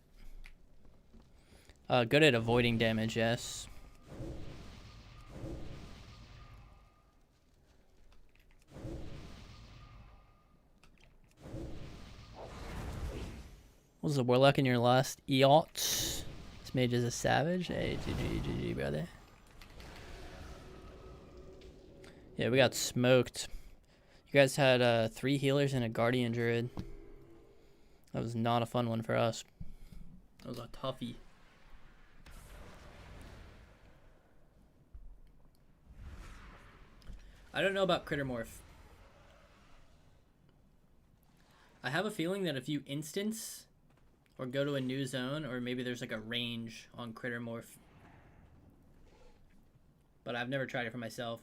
Good at avoiding damage, yes. Was the Warlock in your last EOT? This Mage is a savage. Hey, GG, brother. Yeah, we got smoked. You guys had 3 healers and a Guardian Druid. That was not a fun one for us. That was a toughie. I don't know about Crittermorph. I have a feeling that if you instance or go to a new zone, or maybe there's like a range on Crittermorph. But I've never tried it for myself.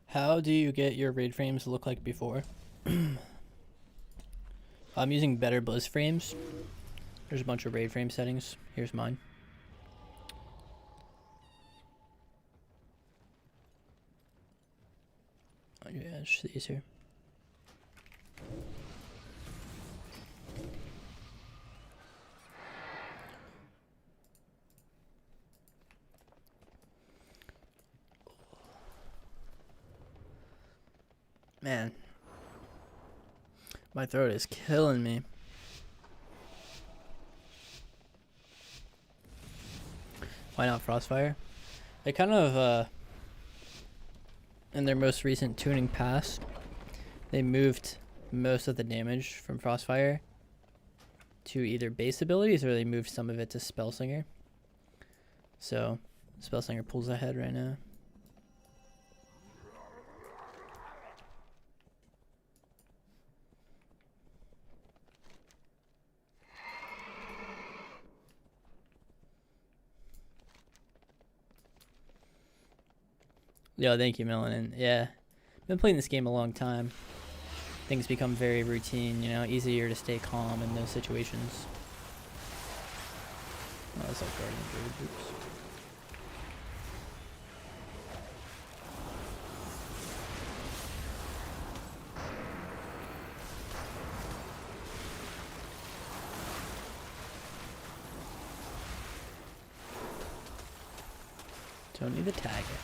How do you get your raid frames to look like before? I'm using better Blizz frames. There's a bunch of raid frame settings. Here's mine. Oh, yeah, it's just these here. Man, my throat is killing me. Why not Frostfire? They kind of, in their most recent tuning pass, they moved most of the damage from Frostfire to either base abilities, or they moved some of it to Spellslinger. So, Spellslinger pulls ahead right now. Yo, thank you, Melanin. Yeah, been playing this game a long time. Things become very routine, you know, easier to stay calm in those situations. Oh, that's like Guardian Druid. Oops. Don't need to tag it.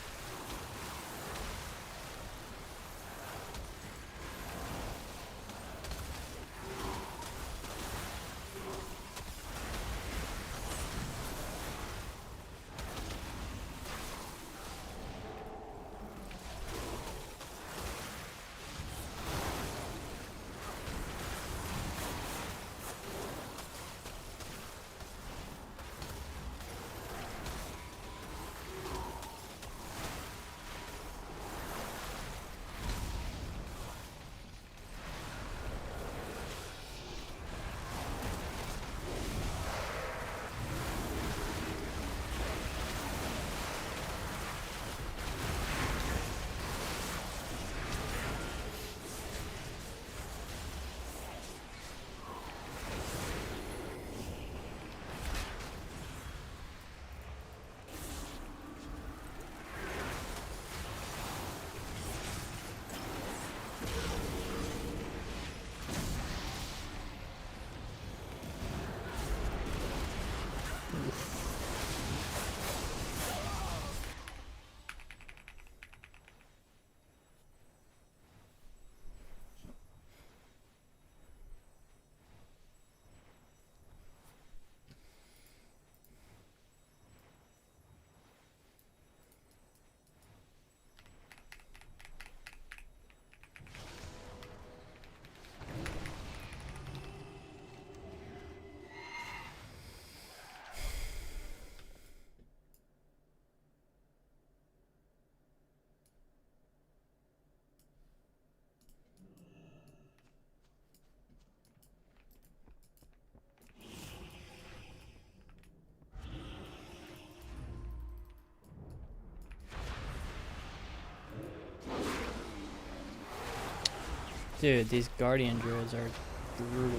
Dude, these guardian druids are brutal.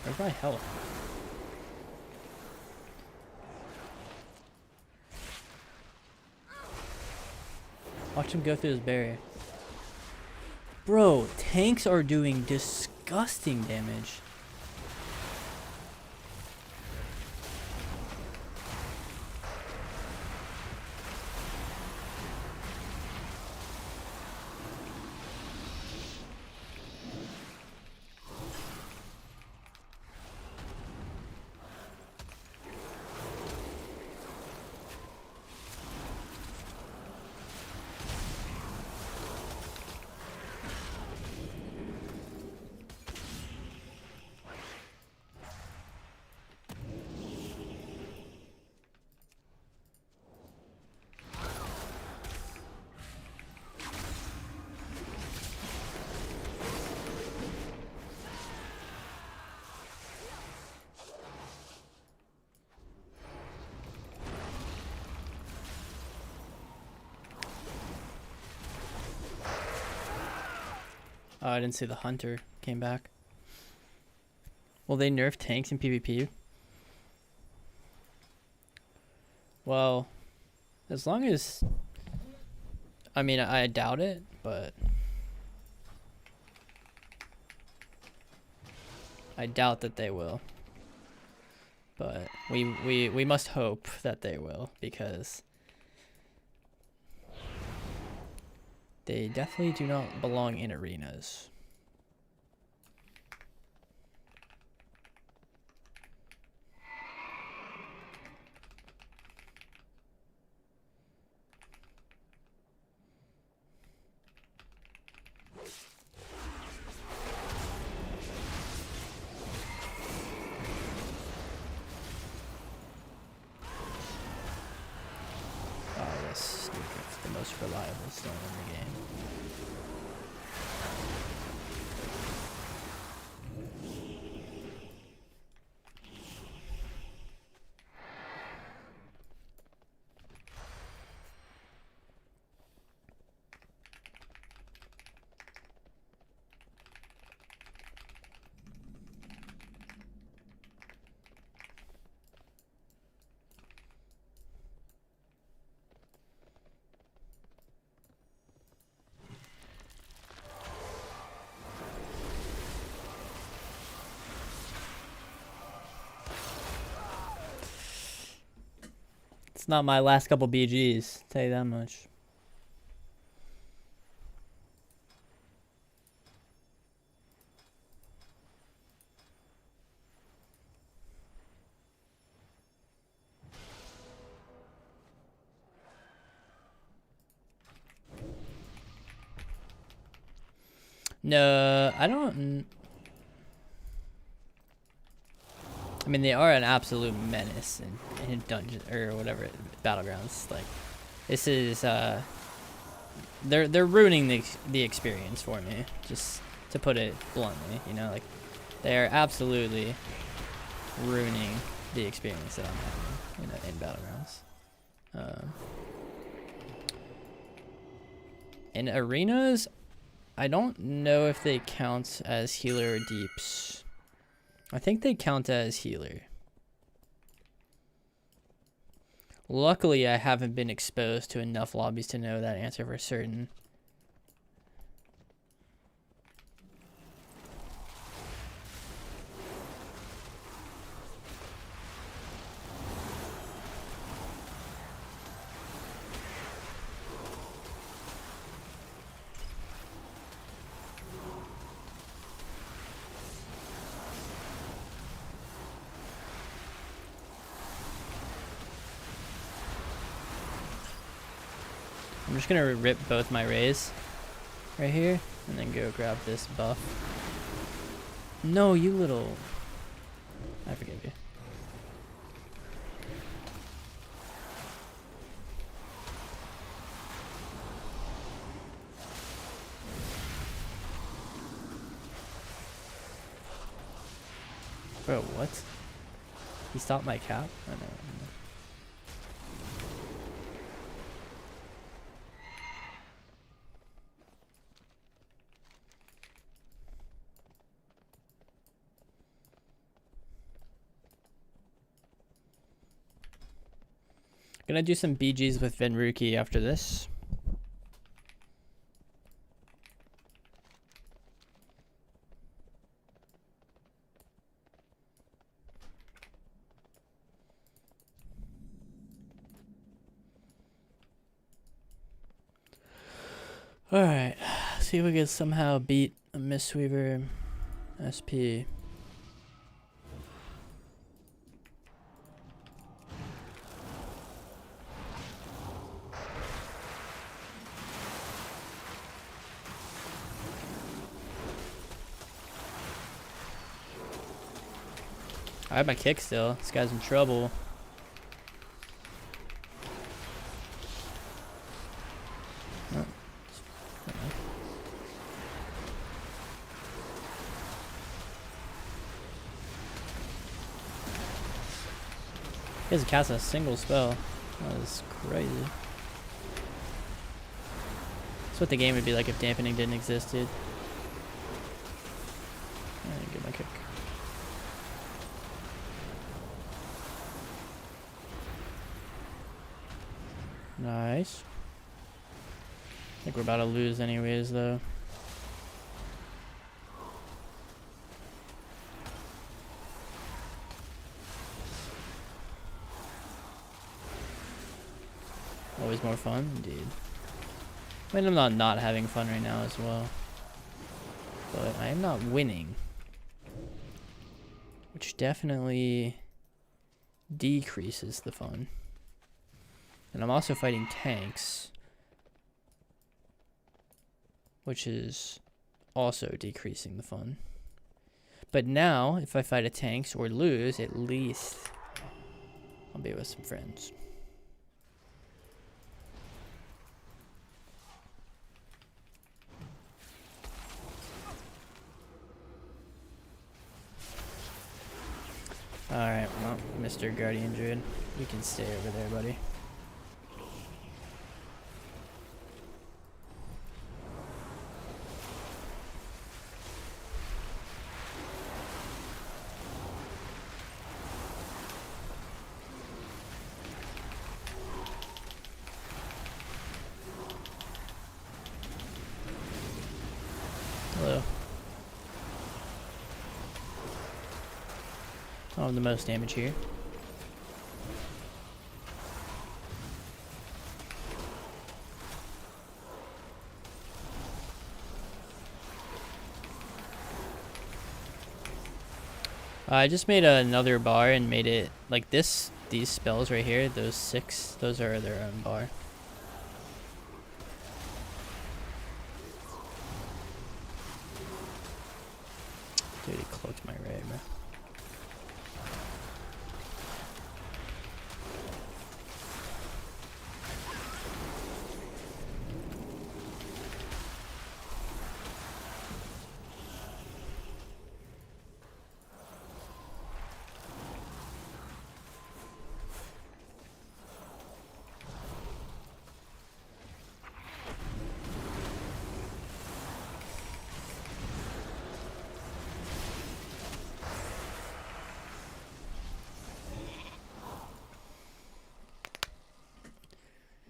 Where's my health? Watch him go through his barrier. Bro, tanks are doing disgusting damage. Oh, I didn't see the hunter came back. Will they nerf tanks in PvP? Well, as long as... I mean, I doubt it, but... I doubt that they will. But we must hope that they will, because... they definitely do not belong in arenas. Oh, this is the most reliable stone in the game. It's not my last couple BGs, tell you that much. No, I don't... I mean, they are an absolute menace in dungeon or whatever, Battlegrounds. Like, this is they're ruining the experience for me, just to put it bluntly. You know, like they are absolutely ruining the experience that I'm having in Battlegrounds. In arenas, I don't know if they count as healer or deeps. I think they count as healer. Luckily, I haven't been exposed to enough lobbies to know that answer for certain. just gonna rip both my rays right here, and then go grab this buff. No, you little... I forgive you. Bro, what? He stopped my cap? I know. Gonna do some BGs with Venruki after this. Alright, see if we can somehow beat a Mistweaver SP. I have my kick still. This guy's in trouble. Oh. He hasn't cast a single spell. That is crazy. That's what the game would be like if dampening didn't exist, dude. I didn't get my kick. Nice. I think we're about to lose anyways, though. Always more fun, indeed. I mean, I'm not having fun right now as well, but I am not winning, which definitely decreases the fun. And I'm also fighting tanks, which is also decreasing the fun. But now, if I fight a tanks or lose, at least I'll be with some friends. Alright, well, Mr. Guardian Druid, you can stay over there, buddy. Hello. I have the most damage here. I just made another bar and made it like this. These spells right here, those 6, those are their own bar. Dude, he cloaked my ray, bro.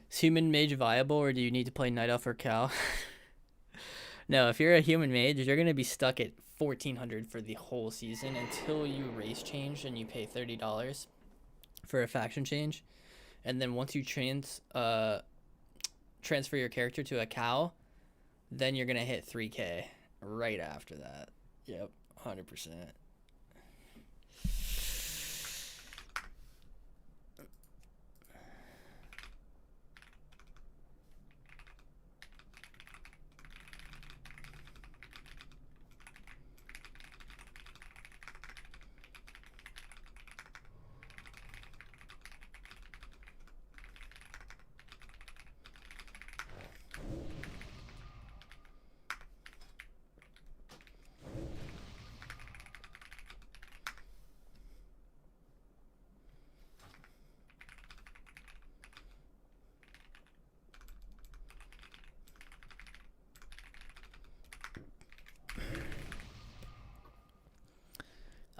Is human mage viable, or do you need to play night elf or cow? No, if you're a human mage, you're gonna be stuck at 1400 for the whole season until you race change and you pay $30 for a faction change, and then once you transfer your character to a cow, then you're gonna hit 3K right after that. Yep, 100%.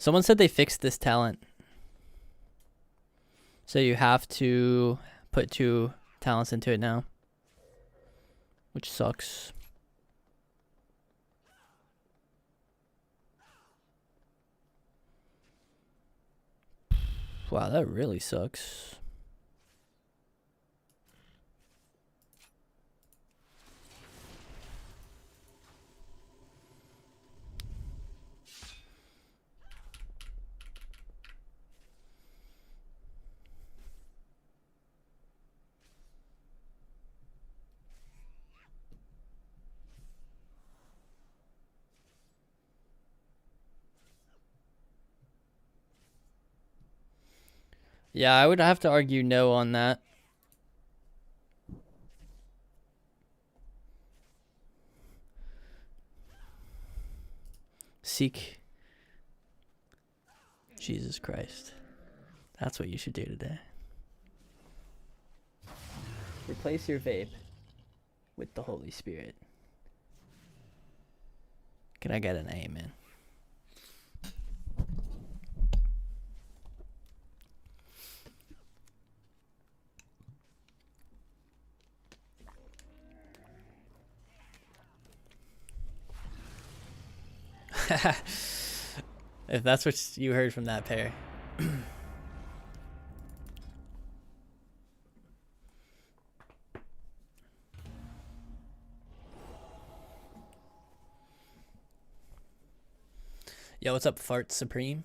Someone said they fixed this talent. So you have to put 2 talents into it now. Which sucks. Wow, that really sucks. Yeah, I would have to argue no on that. Seek. Jesus Christ. That's what you should do today. Replace your vape with the Holy Spirit. Can I get an amen? If that's what you heard from that pair. Yo, what's up, Fart Supreme?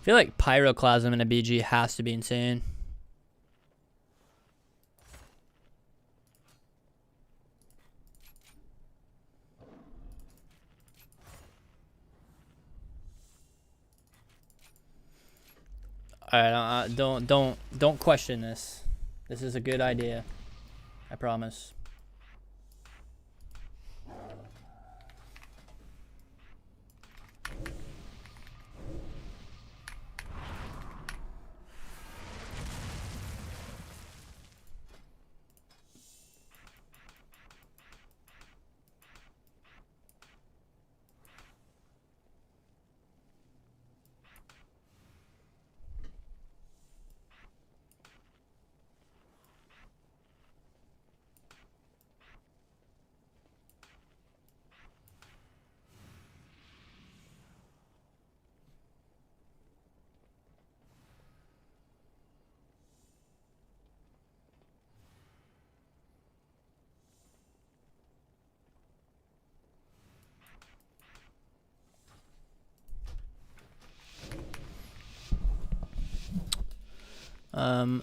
I feel like Pyroclasm in a BG has to be insane. Alright, don't question this. This is a good idea. I promise.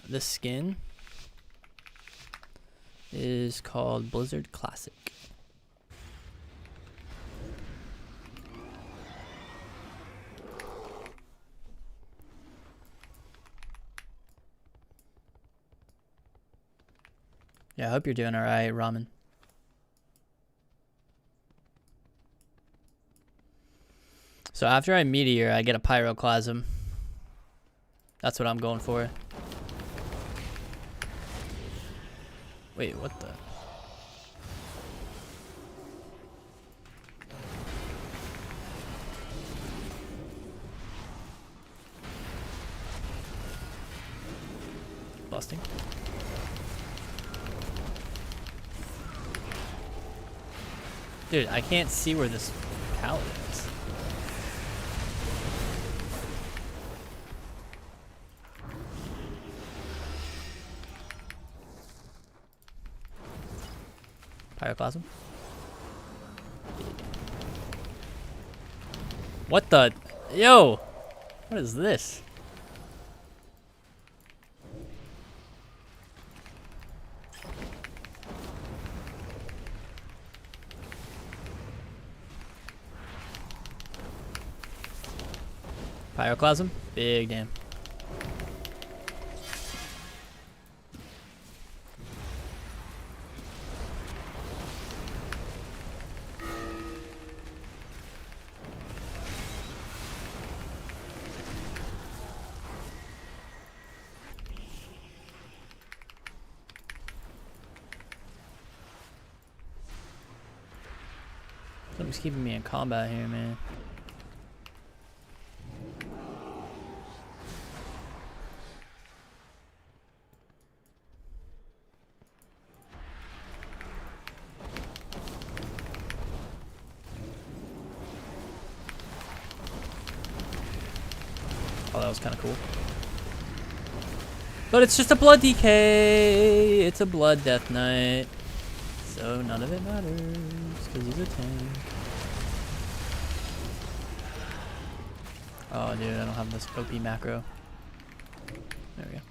The skin is called Blizzard Classic. Yeah, I hope you're doing all right, Ramen. So after I Meteor, I get a Pyroclasm. That's what I'm going for. Wait, what the? Busting. Dude, I can't see where this pallet is. Pyroclasm. What the? Yo! What is this? Pyroclasm? Big damn. Something's keeping me in combat here, man. Oh, that was kind of cool. But it's just a blood DK. It's a blood death knight. So none of it matters because he's a tank. Oh, dude, I don't have this OP macro. There we go.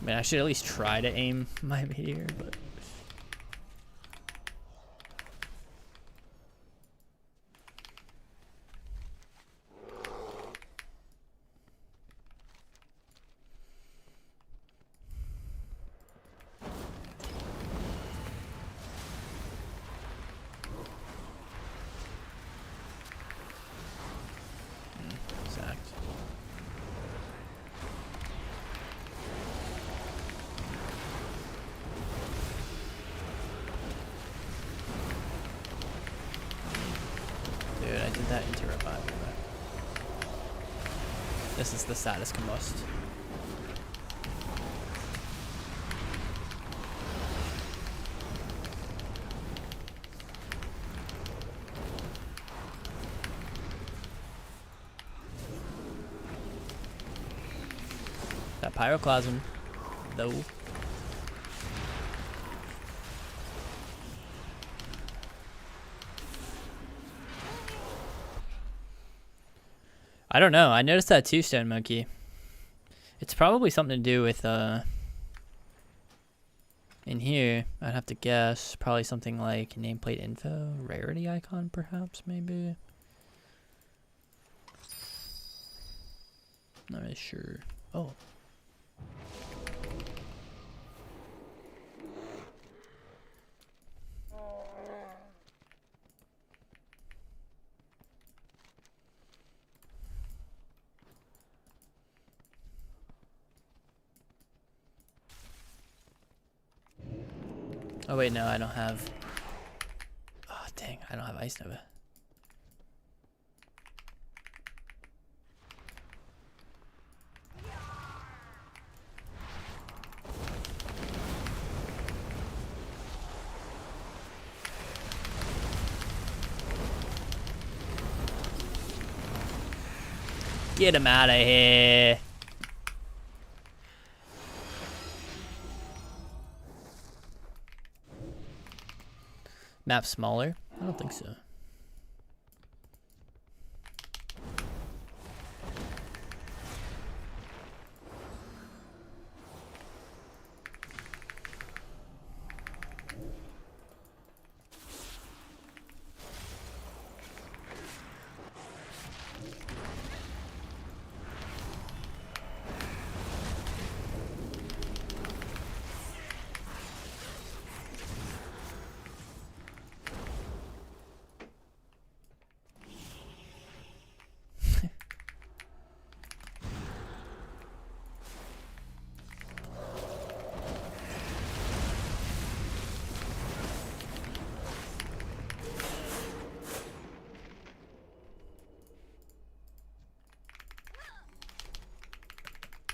I mean, I should at least try to aim my meteor, but... Exact. Dude, I did that into revival. This is the saddest combust. That pyroclasm, though. I don't know. I noticed that too, Stone Monkey. It's probably something to do with in here. I'd have to guess. Probably something like nameplate info, rarity icon, perhaps, maybe. Not really sure. Oh. Oh wait, no, I don't have. Oh dang, I don't have Ice Nova. Get him out of here. Map smaller? I don't think so.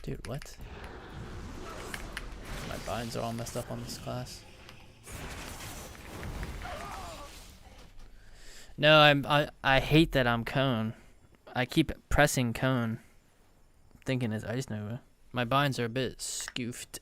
Dude, what? My binds are all messed up on this class. No, I hate that I'm cone. I keep pressing cone, thinking it's Ice Nova. My binds are a bit scoofed.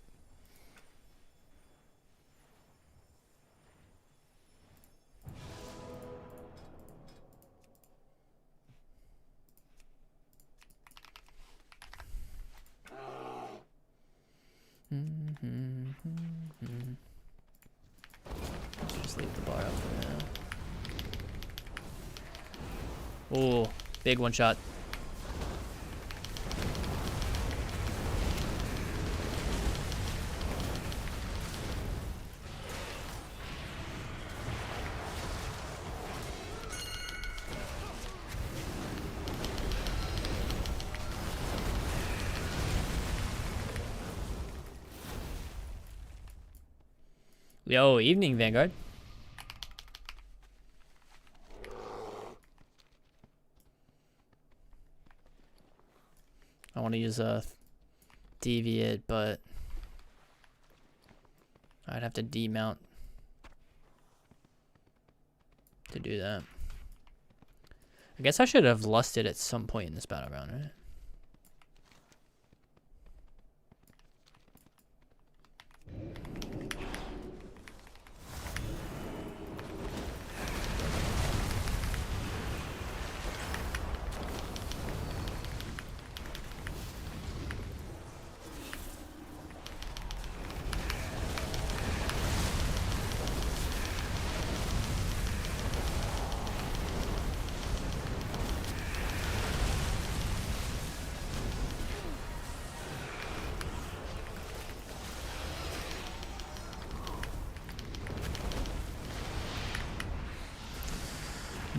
Ooh, big one shot. Yo, evening, Vanguard. I want to use a deviate, but I'd have to demount to do that. I guess I should have lusted at some point in this battleground, right?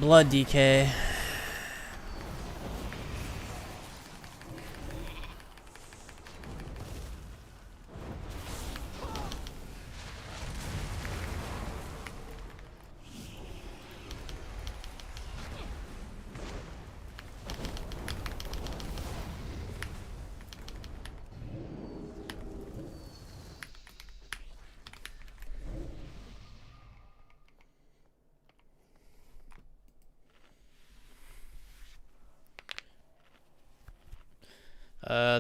Blood DK.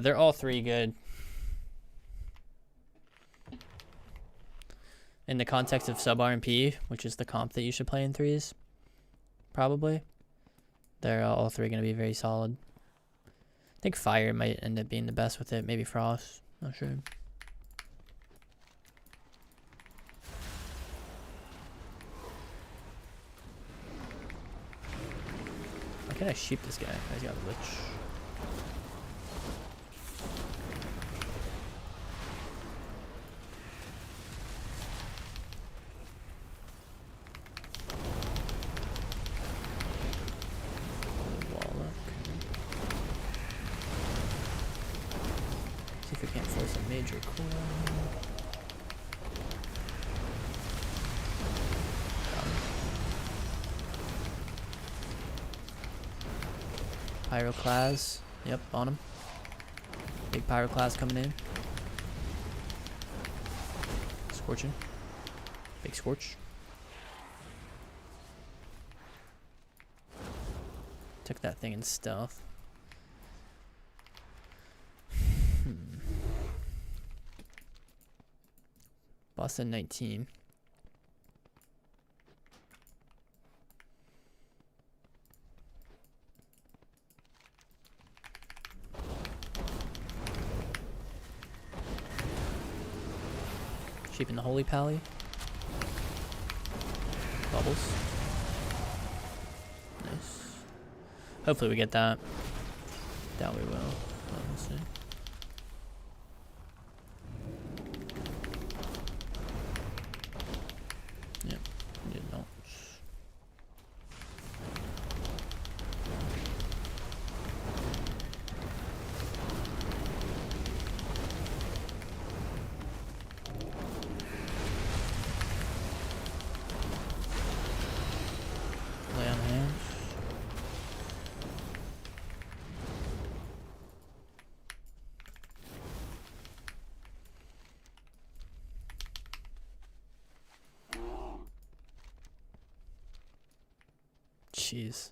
They're all three good. In the context of sub RMP, which is the comp that you should play in threes, probably. They're all three going to be very solid. I think fire might end up being the best with it. Maybe frost. Not sure. Why can't I sheep this guy? He's got a lich. Mage or cool. Pyroclast. Yep, on him. Big Pyroclast coming in. Scorching. Big Scorch. Took that thing in stealth. Boston 19. Sheep in the Holy Pally. Bubbles. Nice. Hopefully we get that. Doubt we will. We'll see. Jeez.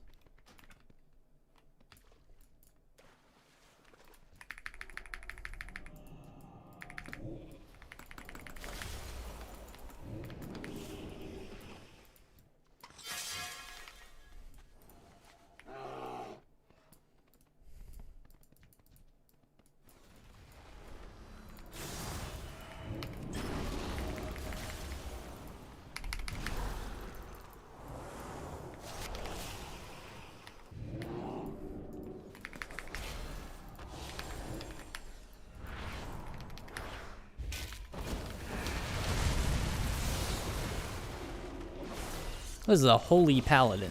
This is a holy paladin.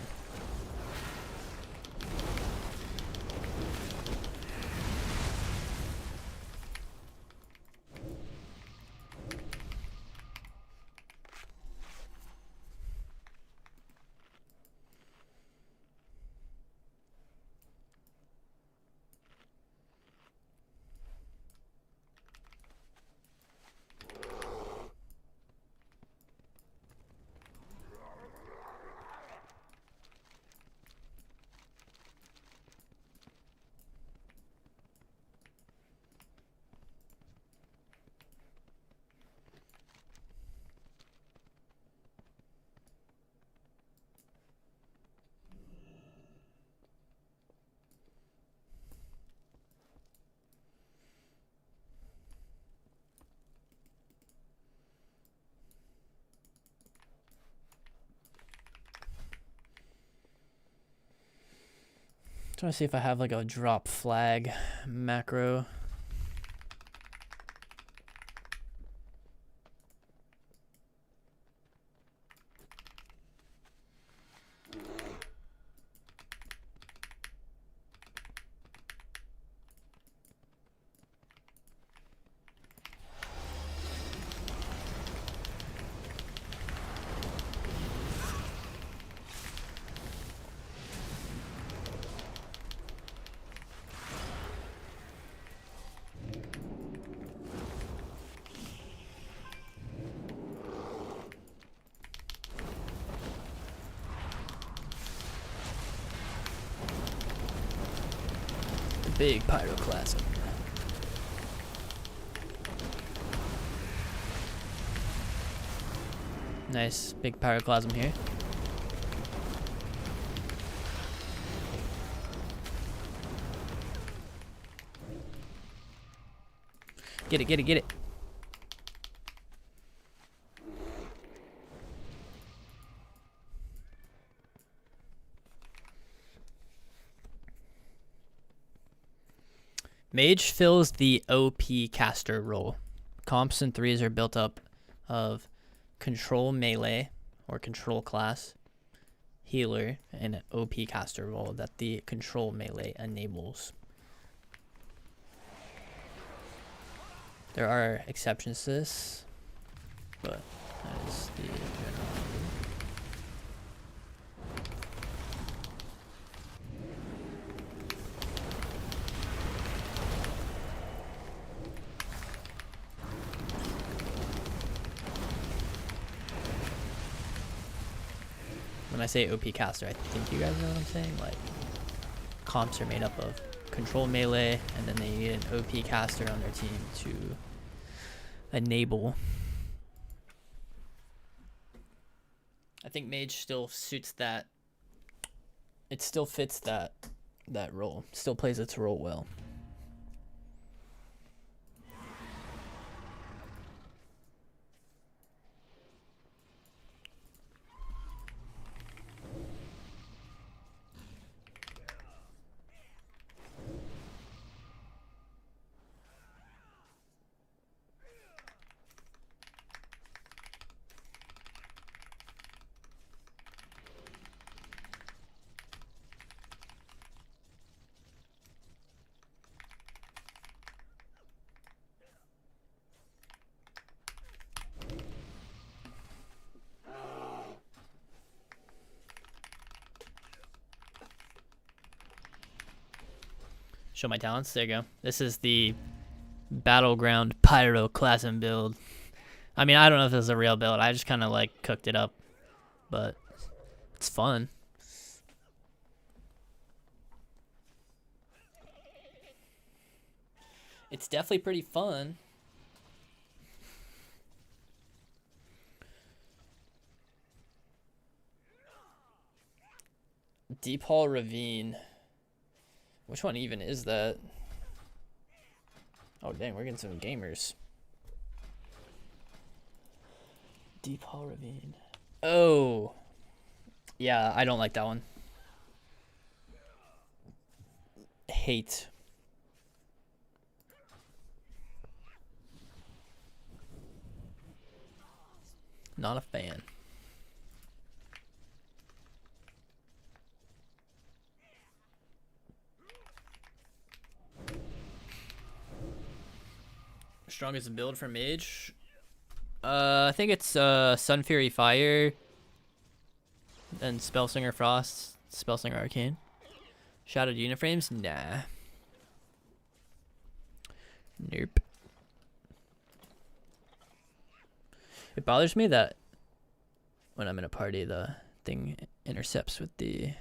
Trying to see if I have like a drop flag macro. Big pyroclasm. Nice, big pyroclasm here. Get it, get it, get it. Mage fills the OP caster role. Comps and 3s are built up of control melee or control class, healer, and an OP caster role that the control melee enables. There are exceptions to this, but that is the general. When I say OP caster, I think you guys know what I'm saying. Like, comps are made up of control melee, and then they need an OP caster on their team to enable. I think Mage still suits that. It still fits that role. Still plays its role well. Show my talents. There you go. This is the Battleground Pyroclasm build. I mean, I don't know if this is a real build. I just kind of like cooked it up, but it's fun. It's definitely pretty fun. Deep Hall Ravine. Which one even is that? Oh, dang, we're getting some gamers. Deep Hall Ravine. Oh. Yeah, I don't like that one. Hate. Not a fan. Strongest build for Mage? I think it's Sun Fury Fire, then Spellslinger Frost, Spellslinger Arcane. Shadowed Uniframes? Nah. Nope. It bothers me that when I'm in a party, the thing intercepts with the...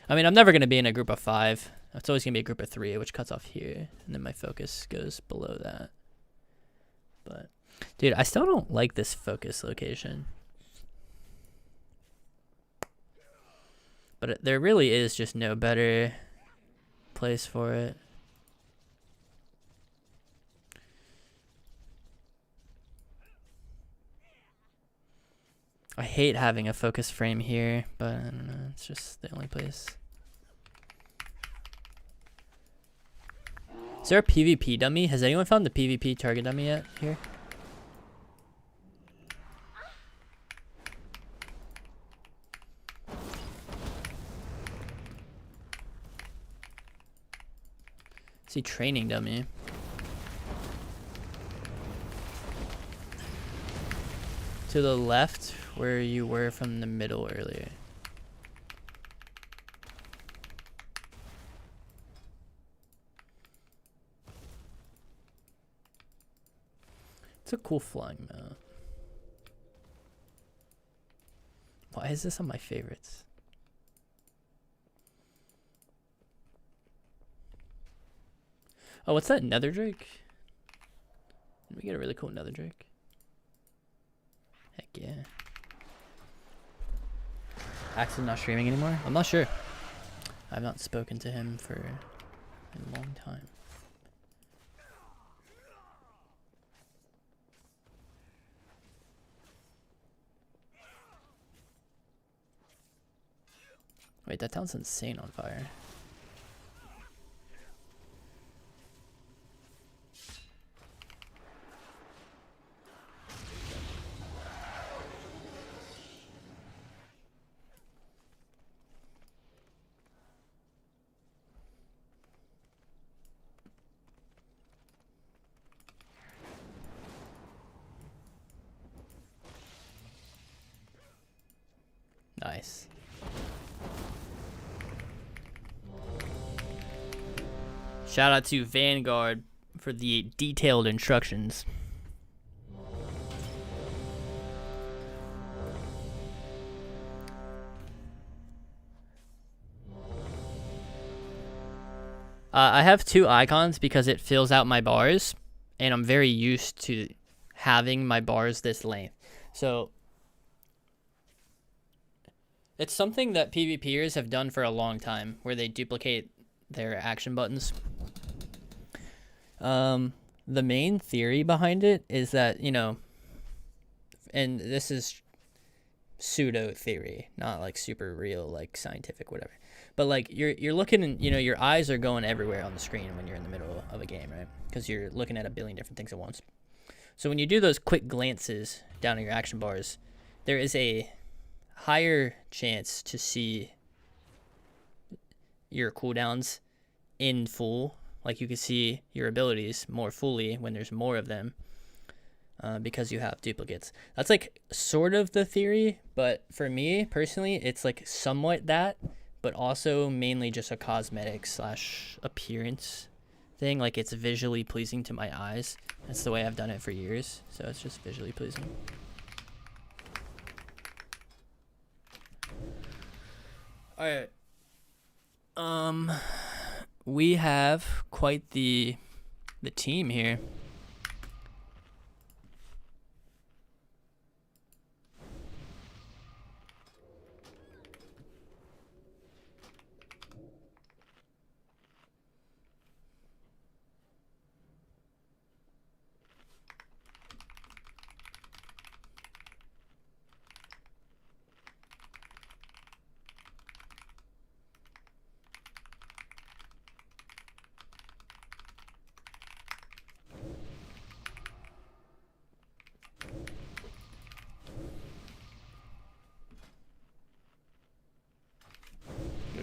I mean, I'm never going to be in a group of 5. It's always going to be a group of 3, which cuts off here. And then my focus goes below that. But, dude, I still don't like this focus location. But there really is just no better place for it. I hate having a focus frame here, but I don't know, it's just the only place. Is there a PvP dummy? Has anyone found the PvP target dummy yet here? See, training dummy. To the left, where you were from the middle earlier. It's a cool flying mount. Why is this on my favorites? Oh, what's that nether drake? Did we get a really cool nether drake? Heck yeah. Axel's not streaming anymore? I'm not sure. I've not spoken to him for a long time. Wait, that town's insane on fire. Nice. Shout out to Vanguard for the detailed instructions. I have 2 icons because it fills out my bars, and I'm very used to having my bars this length. So it's something that PvPers have done for a long time, where they duplicate their action buttons. The main theory behind it is that, you know, and this is pseudo theory, not like super real, like scientific, whatever. But like you're looking and, you know, your eyes are going everywhere on the screen when you're in the middle of a game, right? Because you're looking at a billion different things at once. So when you do those quick glances down in your action bars, there is a higher chance to see your cooldowns in full. Like you can see your abilities more fully when there's more of them, because you have duplicates. That's like sort of the theory, but for me personally, it's like somewhat that, but also mainly just a cosmetic / appearance thing. Like it's visually pleasing to my eyes. That's the way I've done it for years, so it's just visually pleasing. All right. We have quite the team here.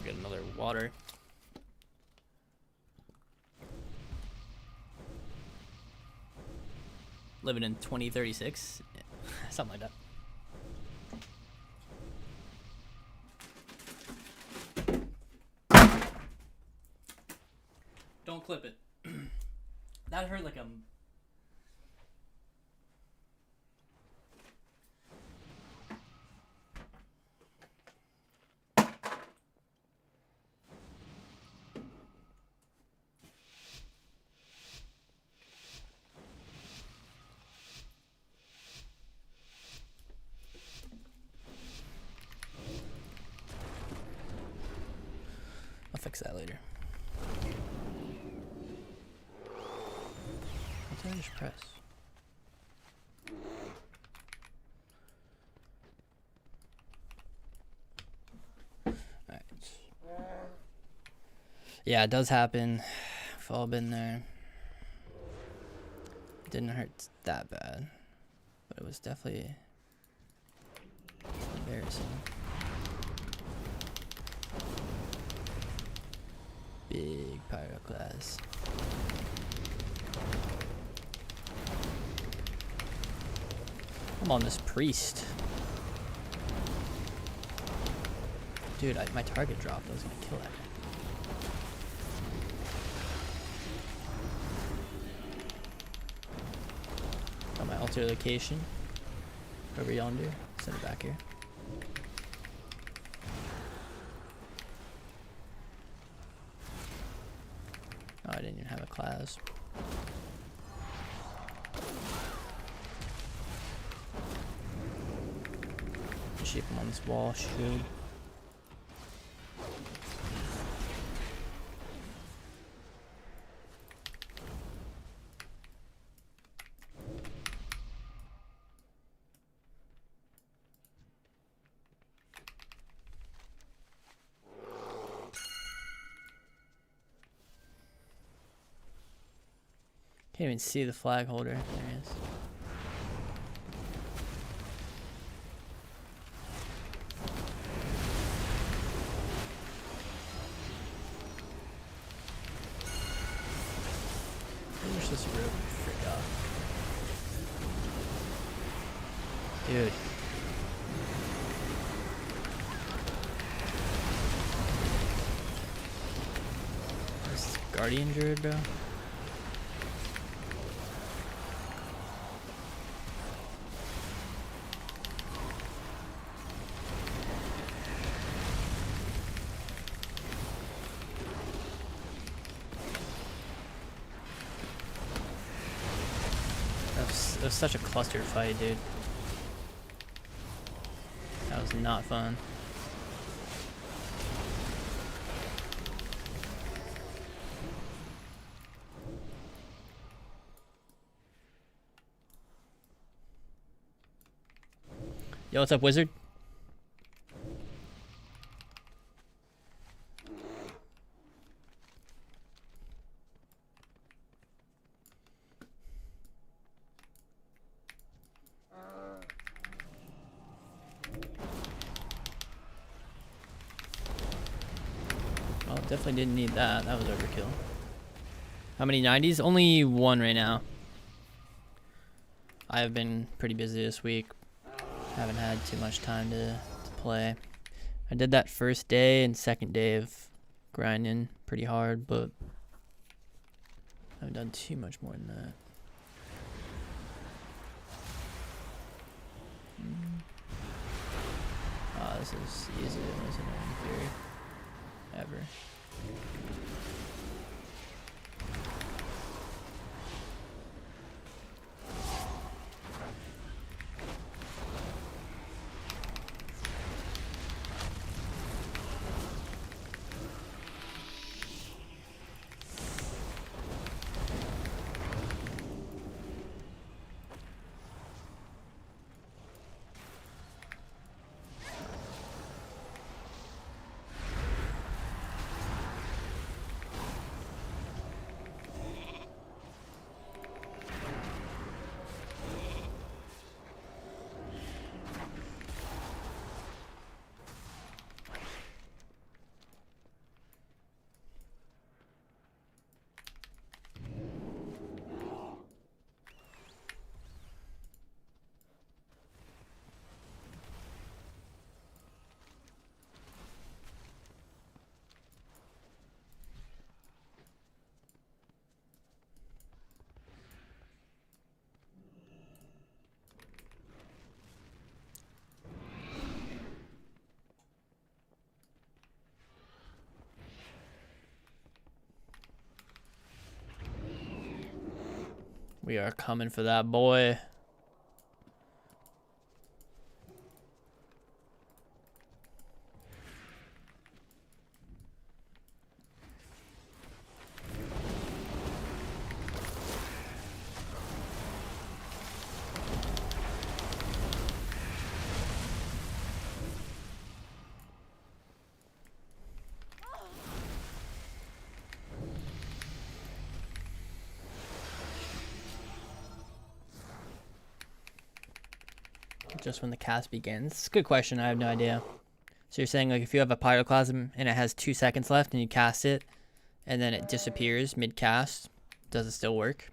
Get another water. living in 2036, something like that. Don't clip it. That hurt like a... I'll fix that later. What did I just press? Alright. Yeah, it does happen. We've all been there. It didn't hurt that bad, but it was definitely embarrassing. Big pyroclast. I'm on this priest. Dude, my target dropped. I was gonna kill that guy. Got my altar location. Over yonder. Send it back here. Oh, I didn't even have a class. Shape him on this wall, shield. Can't even see the flag holder. There he is. Where's this rope? Freak off. Dude. This Guardian Druid, bro. It was such a cluster fight, dude. That was not fun. Yo, what's up, wizard? Well, definitely didn't need that. That was overkill. How many 90s? Only one right now. I have been pretty busy this week. Haven't had too much time to play. I did that first day and second day of grinding pretty hard, but I haven't done too much more than that. Oh, this is easy. There's an theory ever. We are coming for that boy. Just when the cast begins? It's a good question. I have no idea. So you're saying like if you have a pyroclasm and it has 2 seconds left and you cast it and then it disappears mid-cast, does it still work?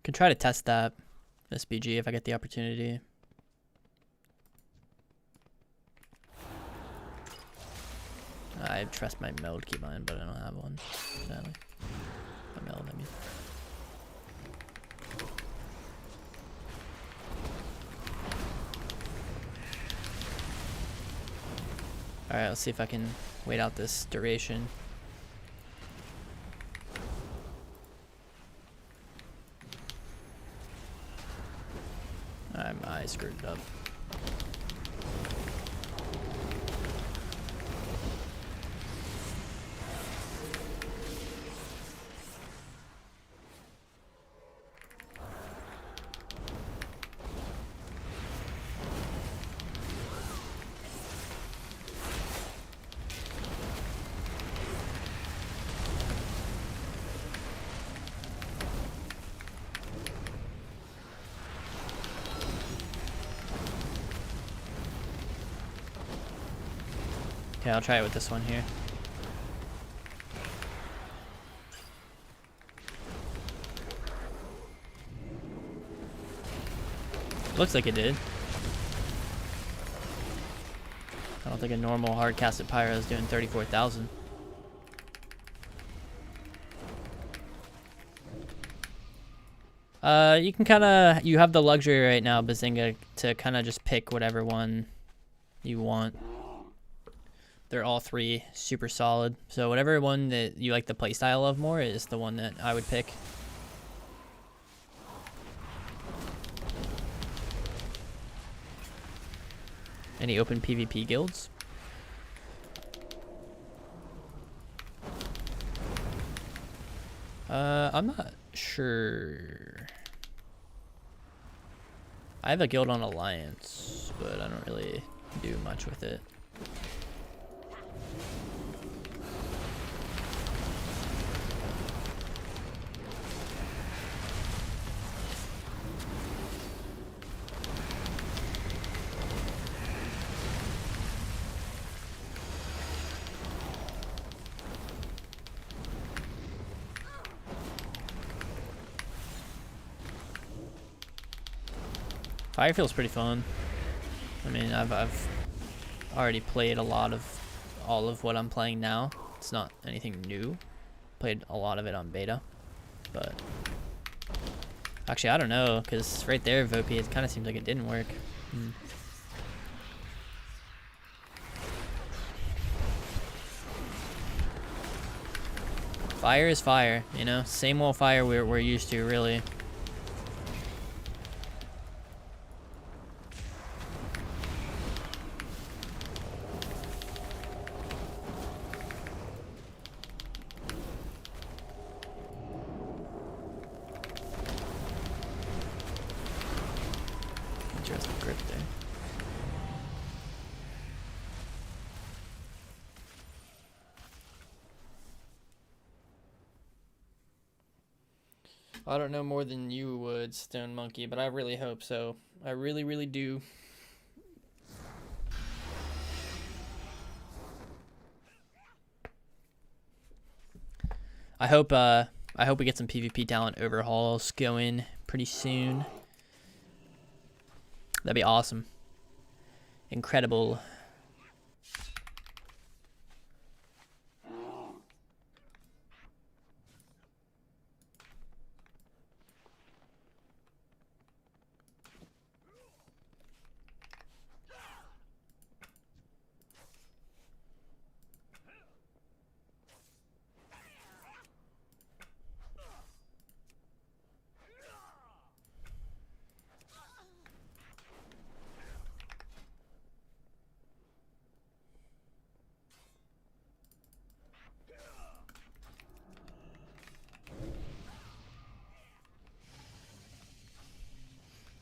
Can try to test that SBG if I get the opportunity. I trust my meld keybind, but I don't have one. Sadly. My meld, I mean. Alright, let's see if I can wait out this duration. I screwed it up. Okay, I'll try it with this one here. Looks like it did. I don't think a normal hard casted pyro is doing 34,000. You can you have the luxury right now, Bazinga, to kind of just pick whatever one you want. They're all three super solid. So whatever one that you like the playstyle of more is the one that I would pick. Any open PvP guilds? I'm not sure. I have a guild on Alliance, but I don't really do much with it. Fire feels pretty fun. I mean, I've already played a lot of all of what I'm playing now. It's not anything new. Played a lot of it on beta, but actually I don't know, because right there, Vopi, it kind of seems like it didn't work. Fire is fire, you know, same old fire we're used to, really. I don't know more than you would, Stone Monkey, but I really hope so. I really, really do. I hope we get some PvP talent overhauls going pretty soon. That'd be awesome. Incredible.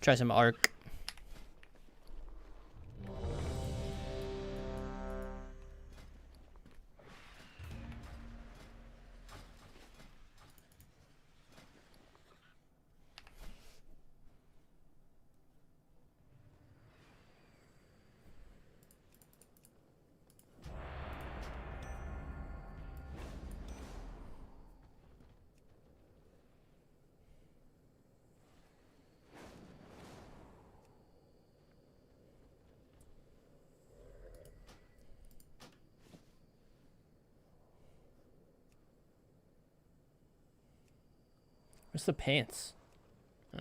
Try some arc. Where's the pants? Oh.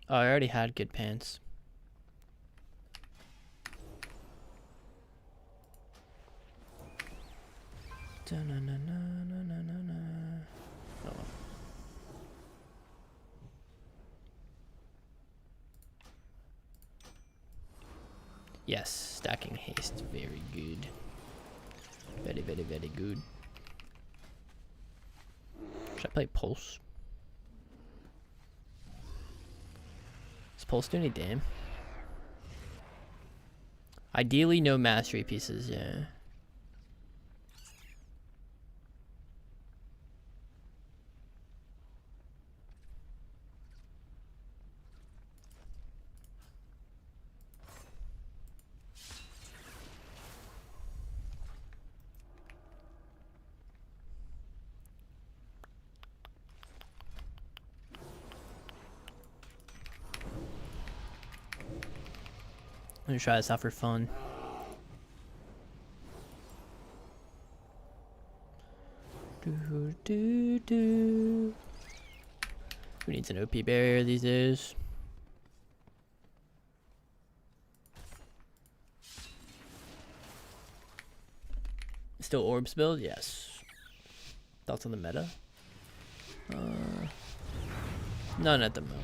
Oh, I already had good pants. Oh. Yes, stacking haste, very good. Very, very, very good. Should I play Pulse? Does Pulse do any damn? Ideally, no mastery pieces, yeah. Let me try this out for fun. Who needs an OP barrier these days? Still orbs build? Yes. Thoughts on the meta? None at the moment.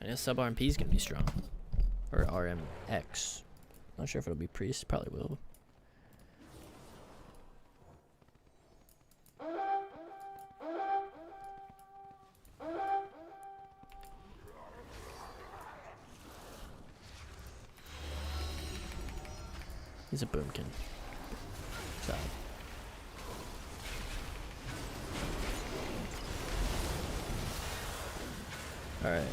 I guess sub RMP is gonna be strong, or RMX. Not sure if it'll be priest. Probably will. He's a boomkin. So. All right.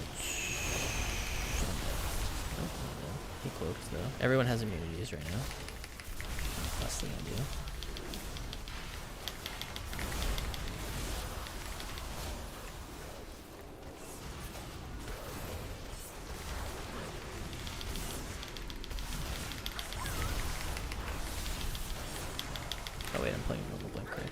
He cloaks though. Everyone has immunities right now. Less than ideal. Oh wait, I'm playing normal blink, right?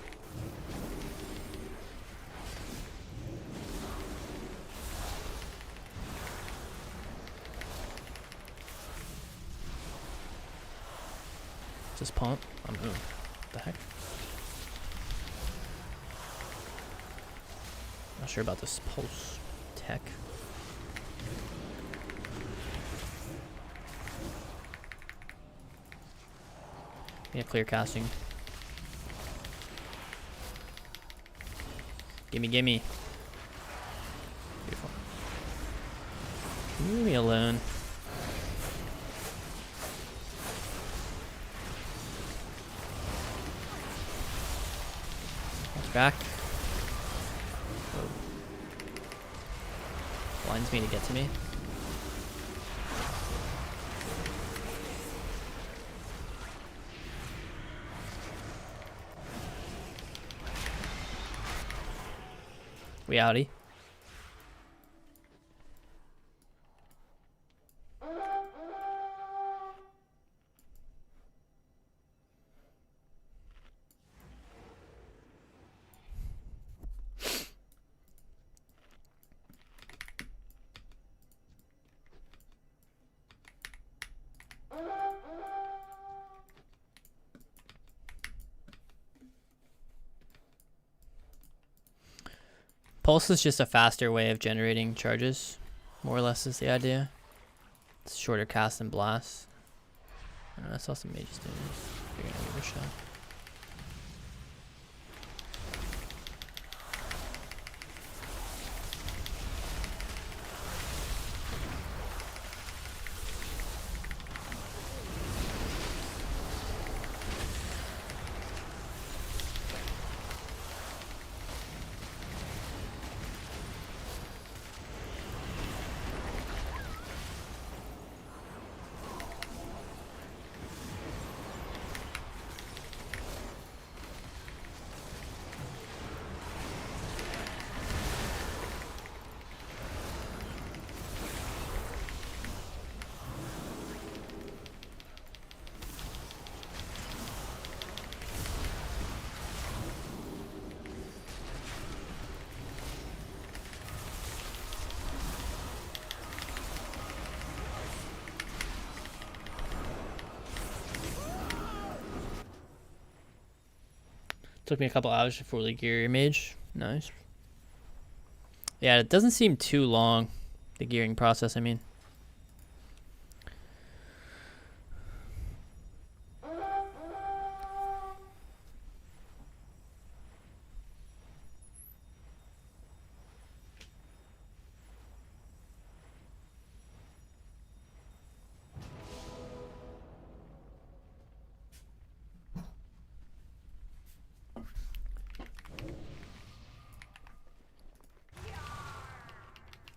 Just pump. I'm what the heck? Not sure about this pulse tech. Yeah, clear casting. Gimme, gimme. Beautiful. Leave me alone. Back. Oh. Blinds me to get to me. We outie. Pulse is just a faster way of generating charges, more or less is the idea. It's shorter cast than blast. I don't know, I saw some mages doing this. Figured I'd give it a shot. Took me a couple hours to fully gear your mage. Nice. Yeah, it doesn't seem too long, the gearing process, I mean.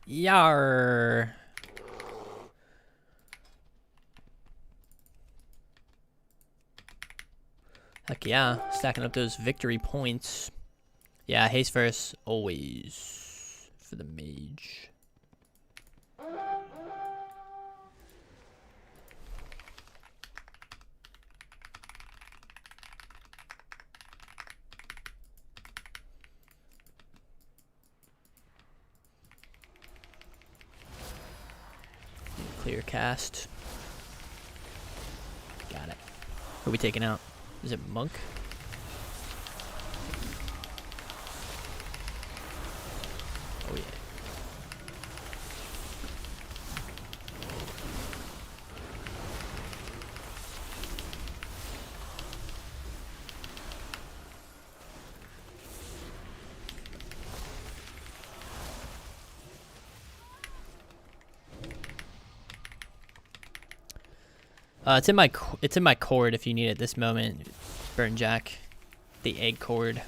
Yar. Heck yeah, stacking up those victory points. Yeah, haste first, always for the mage. Clear cast. Got it. Who are we taking out? Is it Monk? Oh yeah. It's in my cord if you need it this moment. Burn Jack, the egg cord.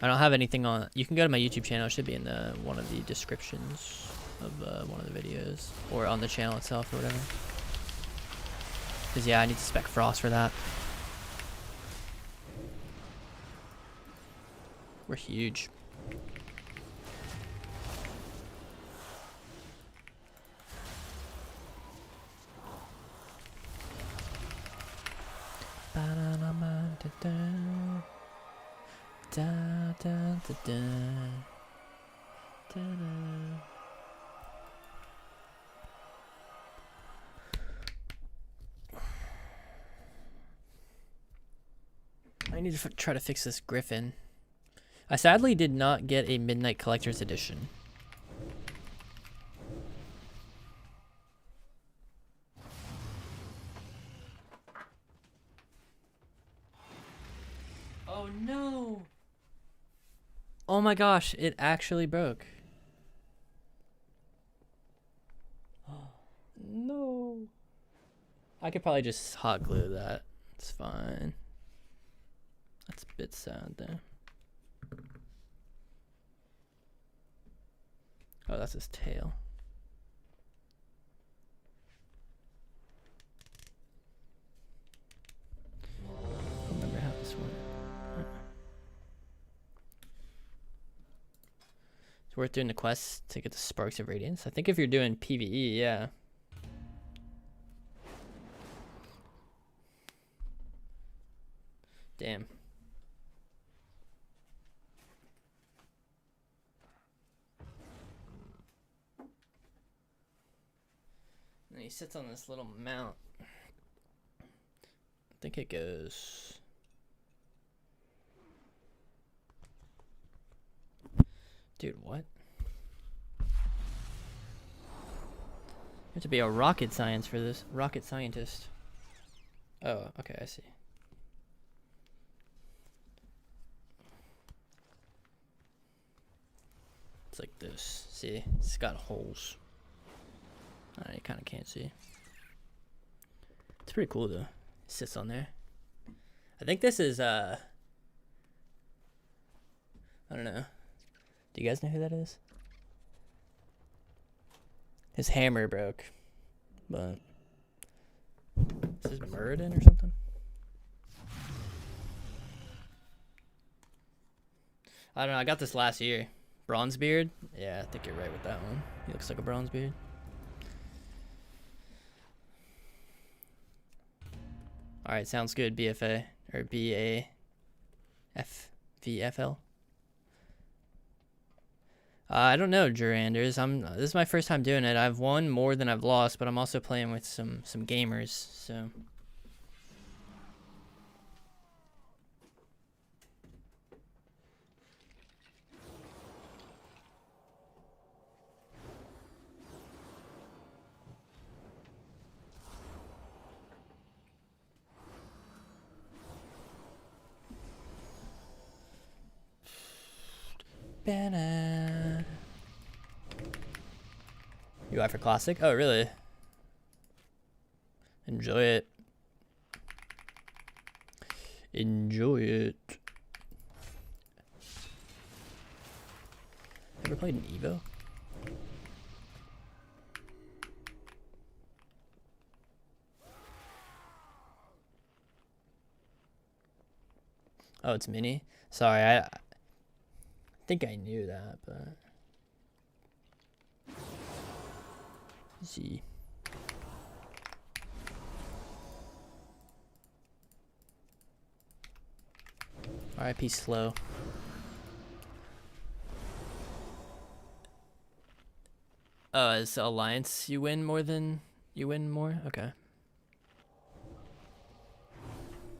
I don't have anything on. You can go to my YouTube channel. It should be in the one of the descriptions of one of the videos, or on the channel itself, or whatever. Cause yeah, I need to spec Frost for that. We're huge. I need to try to fix this Griffin. I sadly did not get a Midnight Collector's Edition. Oh no! Oh my gosh, it actually broke. No. I could probably just hot glue that. It's fine. That's a bit sad there. Oh, that's his tail. I don't remember how this went. It's worth doing the quest to get the Sparks of Radiance. I think if you're doing PvE, yeah. Damn. And he sits on this little mount. I think it goes... Dude, what? You have to be a rocket science for this. Rocket scientist. Oh, okay, I see. It's like this. See? It's got holes. You kind of can't see. It's pretty cool, though. It sits on there. I think this is, I don't know. Do you guys know who that is? His hammer broke, but is this Muradin or something? I don't know. I got this last year. Bronzebeard? Yeah, I think you're right with that one. He looks like a Bronzebeard. All right, sounds good. BFA or BAFVFL. I don't know, Duranders. This is my first time doing it. I've won more than I've lost, but I'm also playing with some gamers, so. Banana. UI for Classic? Oh, really? Enjoy it. Enjoy it. Ever played an Evo? Oh, it's mini? Sorry, I think I knew that, but see. RIP slow. Oh, as Alliance you win more? Okay.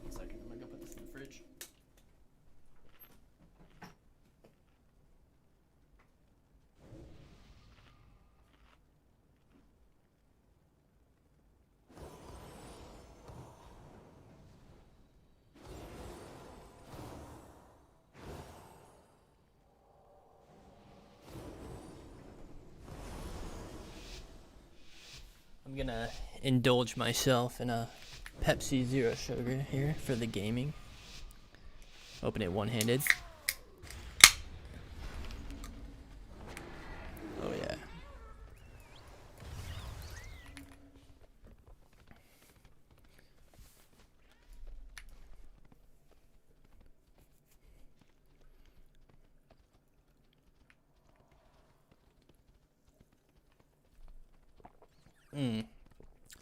One second, I'm gonna go put this in the fridge. I'm gonna indulge myself in a Pepsi Zero Sugar here for the gaming. Open it one-handed. Oh yeah.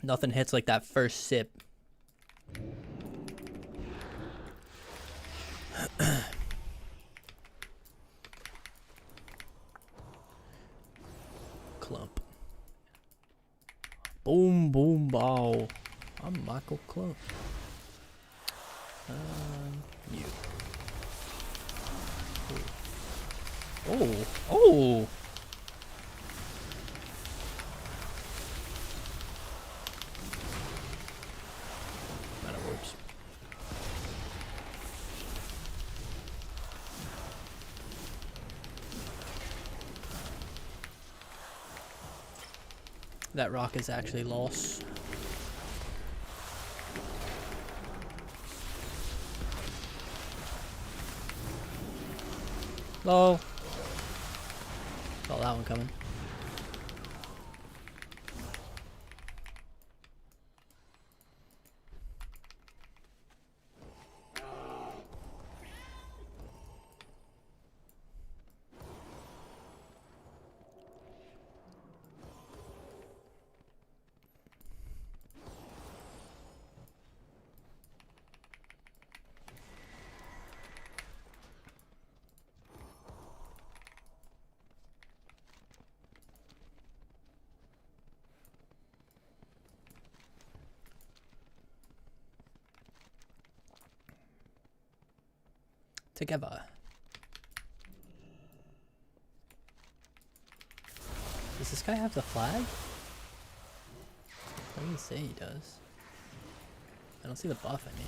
Nothing hits like that first sip. Clump. Boom, boom, bow. I'm Michael Clump. You. Oh, oh. That rock is actually lost. Low. Saw that one coming. Together. Does this guy have the flag? I didn't say he does. I don't see the buff, I mean.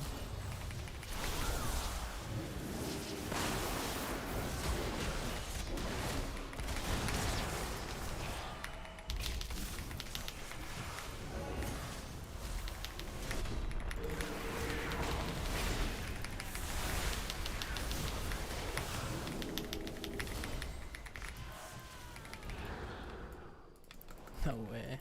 No way.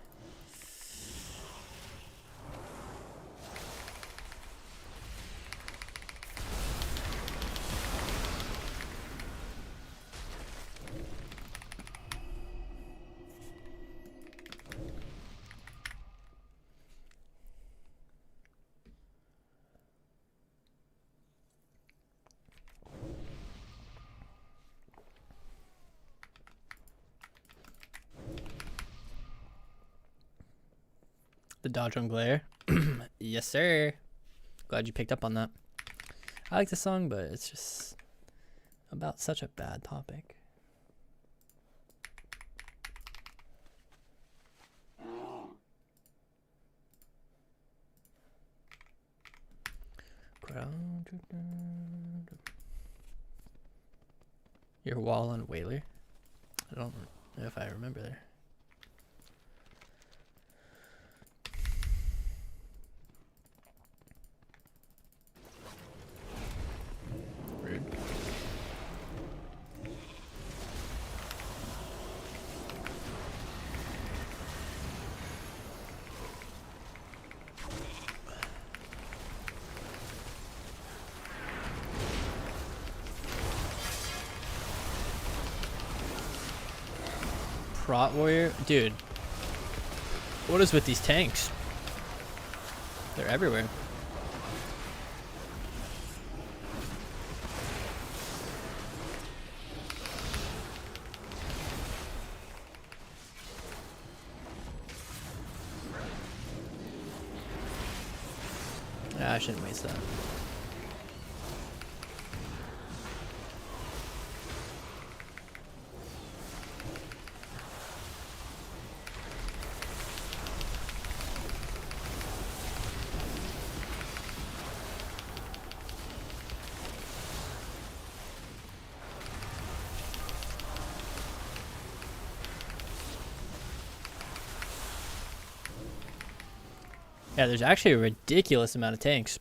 The dodge on glare. Yes, sir. Glad you picked up on that. I like the song, but it's just about such a bad topic. Your wall on Whaler? I don't know if I remember there. Rude. Prot warrior? Dude. What is with these tanks? They're everywhere. Yeah, I shouldn't waste that. Yeah, there's actually a ridiculous amount of tanks.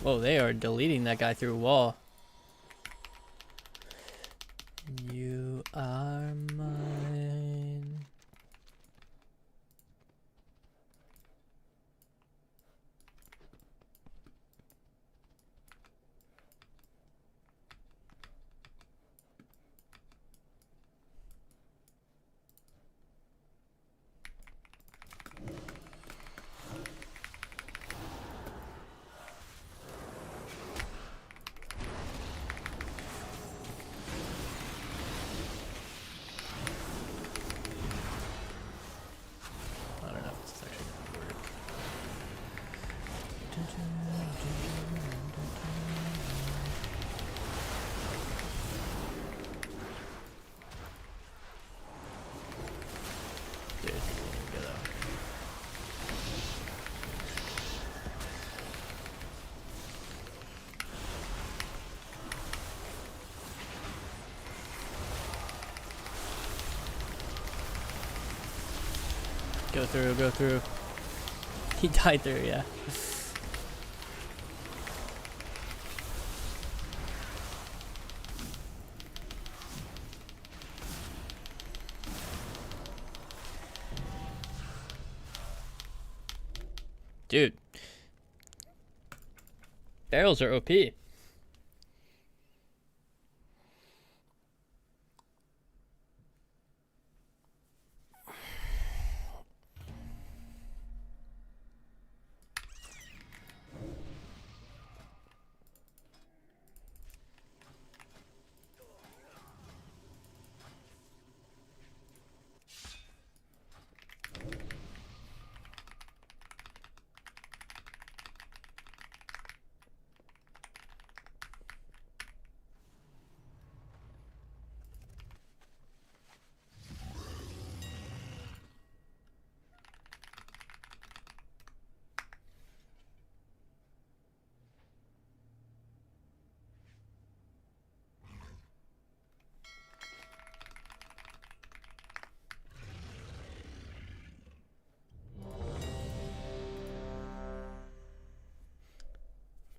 Whoa, they are deleting that guy through a wall. You are mine. I don't know if this is actually gonna work. Dude, you didn't go though. Go through, go through. He died through, yeah. Dude. Barrels are OP.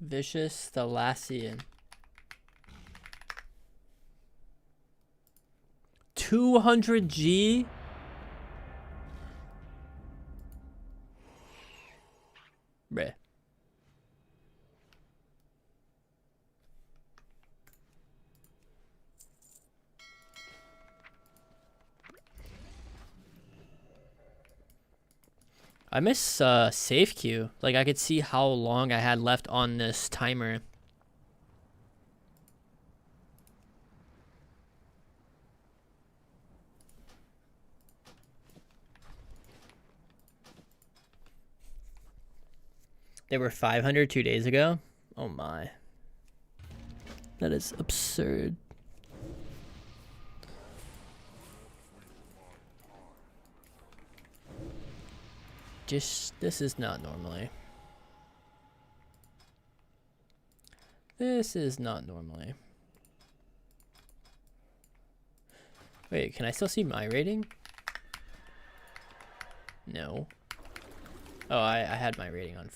Vicious Thalassian. 200G? Bruh. I miss safe queue. Like, I could see how long I had left on this timer. They were 500 2 days ago? Oh my. That is absurd. This is not normally. This is not normally. Wait, can I still see my rating? No. Oh, I had my rating on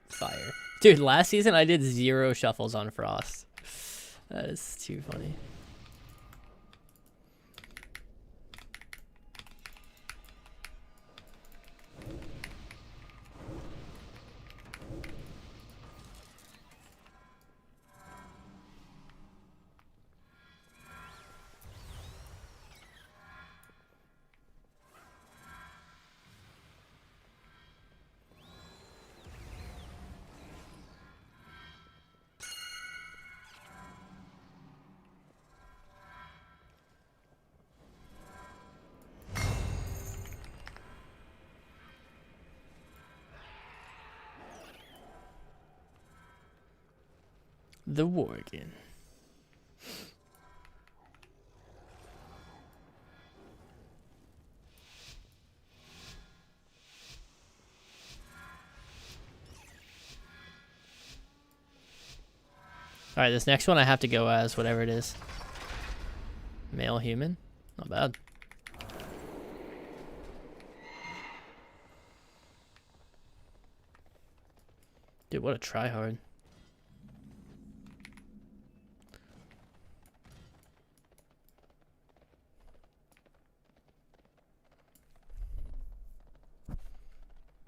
fire. Dude, last season I did 0 shuffles on Frost. That is too funny. The Worgen. Alright, this next one I have to go as whatever it is. Male human? Not bad. Dude, what a tryhard.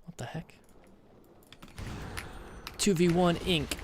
What the heck? 2v1 ink.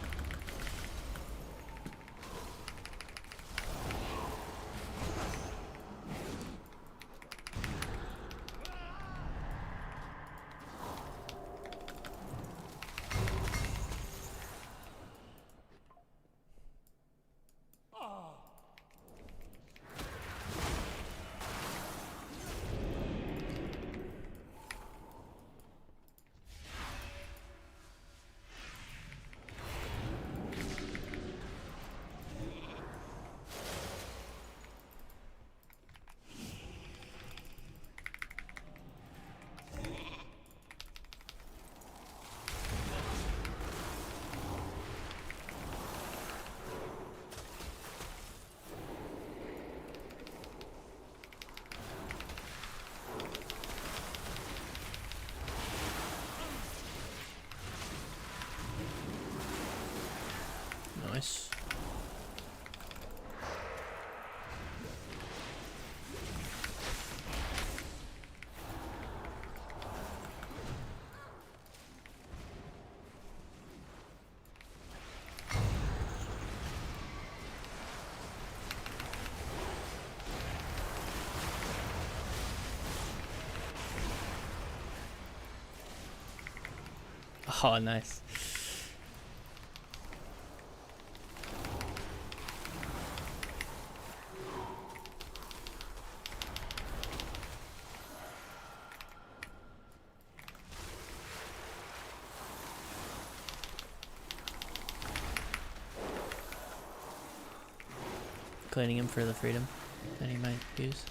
Nice. Oh, nice. Cleaning him for the freedom that he might use.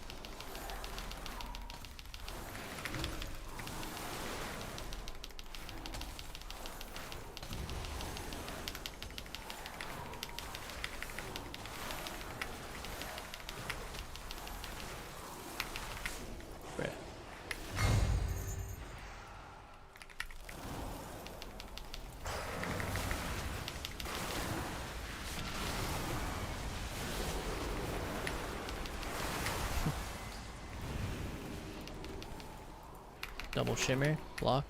Double shimmer, block.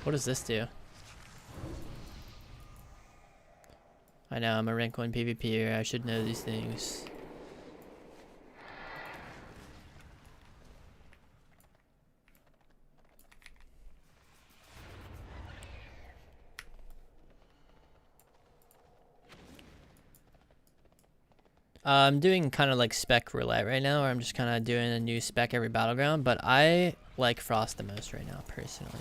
What does this do? I know, I'm a rank 1 PvPer, I should know these things. I'm doing kind of like spec roulette right now, where I'm just kind of doing a new spec every battleground, but I like Frost the most right now, personally.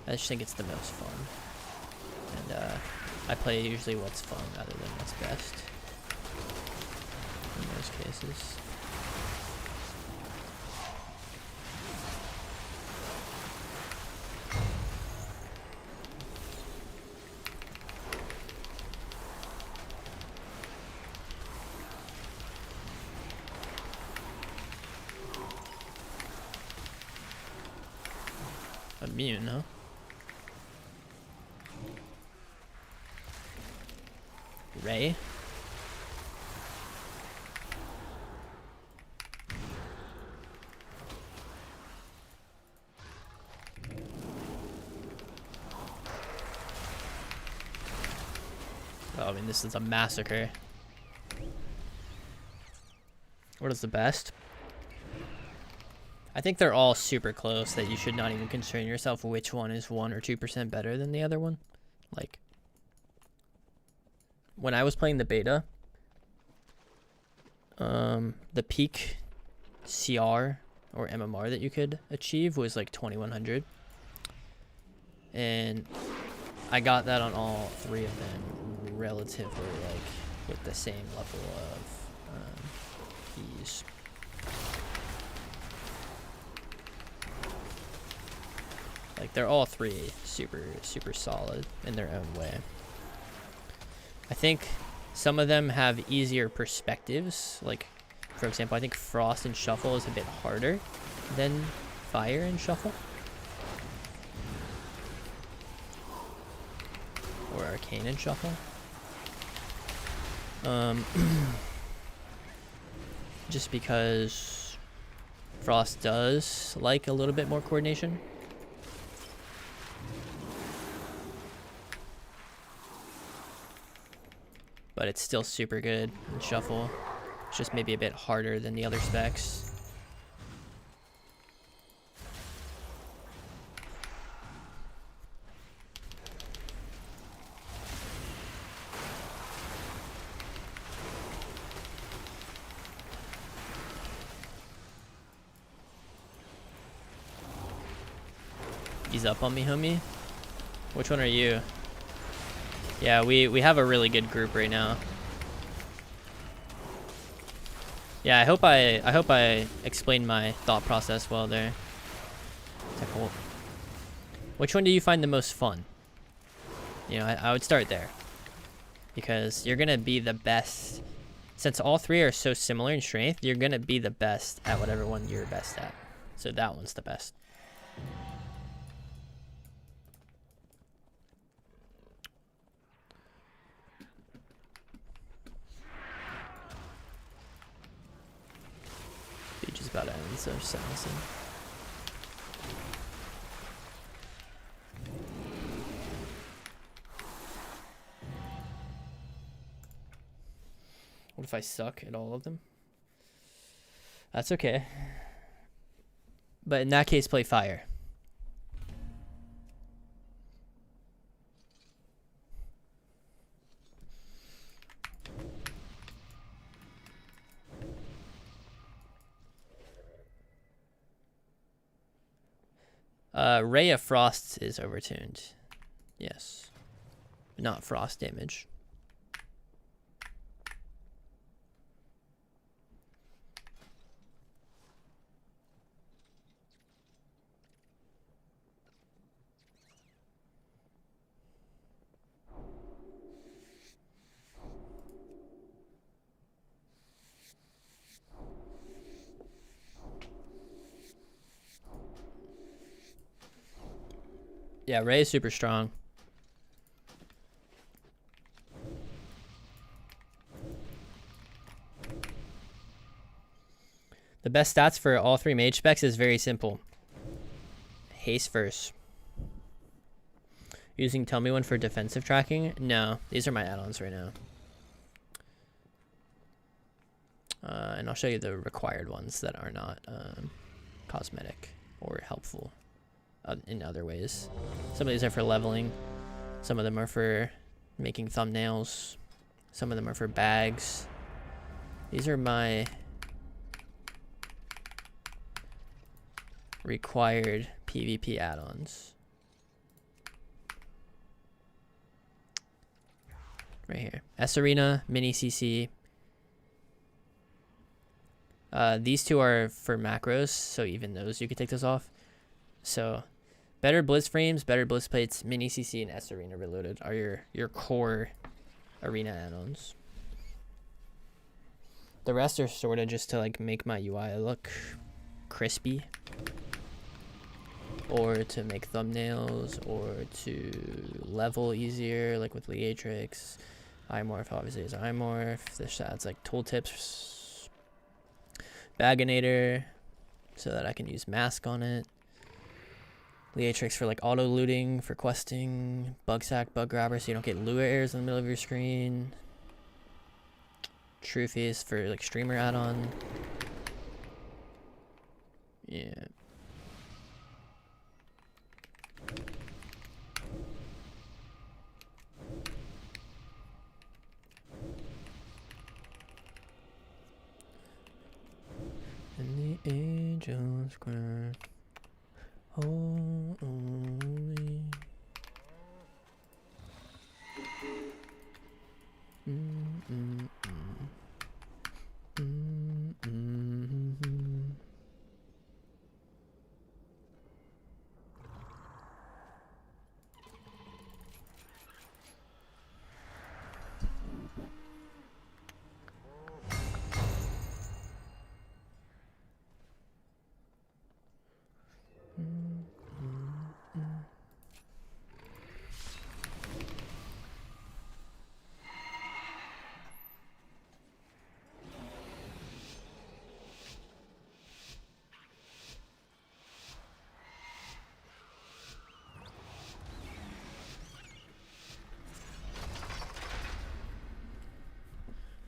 I just think it's the most fun. And I play usually what's fun rather than what's best in most cases. Immune, huh? Ray? Oh, I mean, this is a massacre. What is the best? I think they're all super close, that you should not even concern yourself which one is 1 or 2% better than the other one. Like, when I was playing the beta, the peak CR or MMR that you could achieve was like 2100. And I got that on all 3 of them relatively, like, with the same level of ease. Like, they're all 3 super solid in their own way. I think some of them have easier perspectives. Like, for example, I think Frost and Shuffle is a bit harder than Fire and Shuffle. Or Arcane and Shuffle. Just because Frost does like a little bit more coordination. But it's still super good in Shuffle. It's just maybe a bit harder than the other specs. Ease up on me, homie. Which one are you? Yeah, we have a really good group right now. Yeah, I hope I explained my thought process well there. Which one do you find the most fun? You know, I would start there. Because you're gonna be the best. Since all 3 are so similar in strength, you're gonna be the best at whatever one you're best at. So that one's the best. Beach is about to end, so just listen. What if I suck at all of them? That's okay. But in that case, play Fire. Ray of Frost is overtuned. Yes. Not frost damage. Yeah, Ray is super strong. The best stats for all 3 mage specs is very simple. Haste first. Using Tell Me One for defensive tracking? No, these are my add-ons right now. And I'll show you the required ones that are not cosmetic or helpful in other ways. Some of these are for leveling. Some of them are for making thumbnails. Some of them are for bags. These are my required PvP add-ons. Right here. S Arena, Mini CC. These 2 are for macros, so even those you could take those off. So better Blizz frames, better Blizz plates, Mini CC, and S Arena Reloaded are your core arena add-ons. The rest are sort of just to like make my UI look crispy, or to make thumbnails, or to level easier, like with Leatrix. iMorph obviously is iMorph. This adds like tooltips. Baginator, so that I can use mask on it. Leatrix for like auto looting, for questing. Bug sack, bug grabber, so you don't get lure errors in the middle of your screen. True face for like streamer add-on. Yeah. And the angels cry, holy.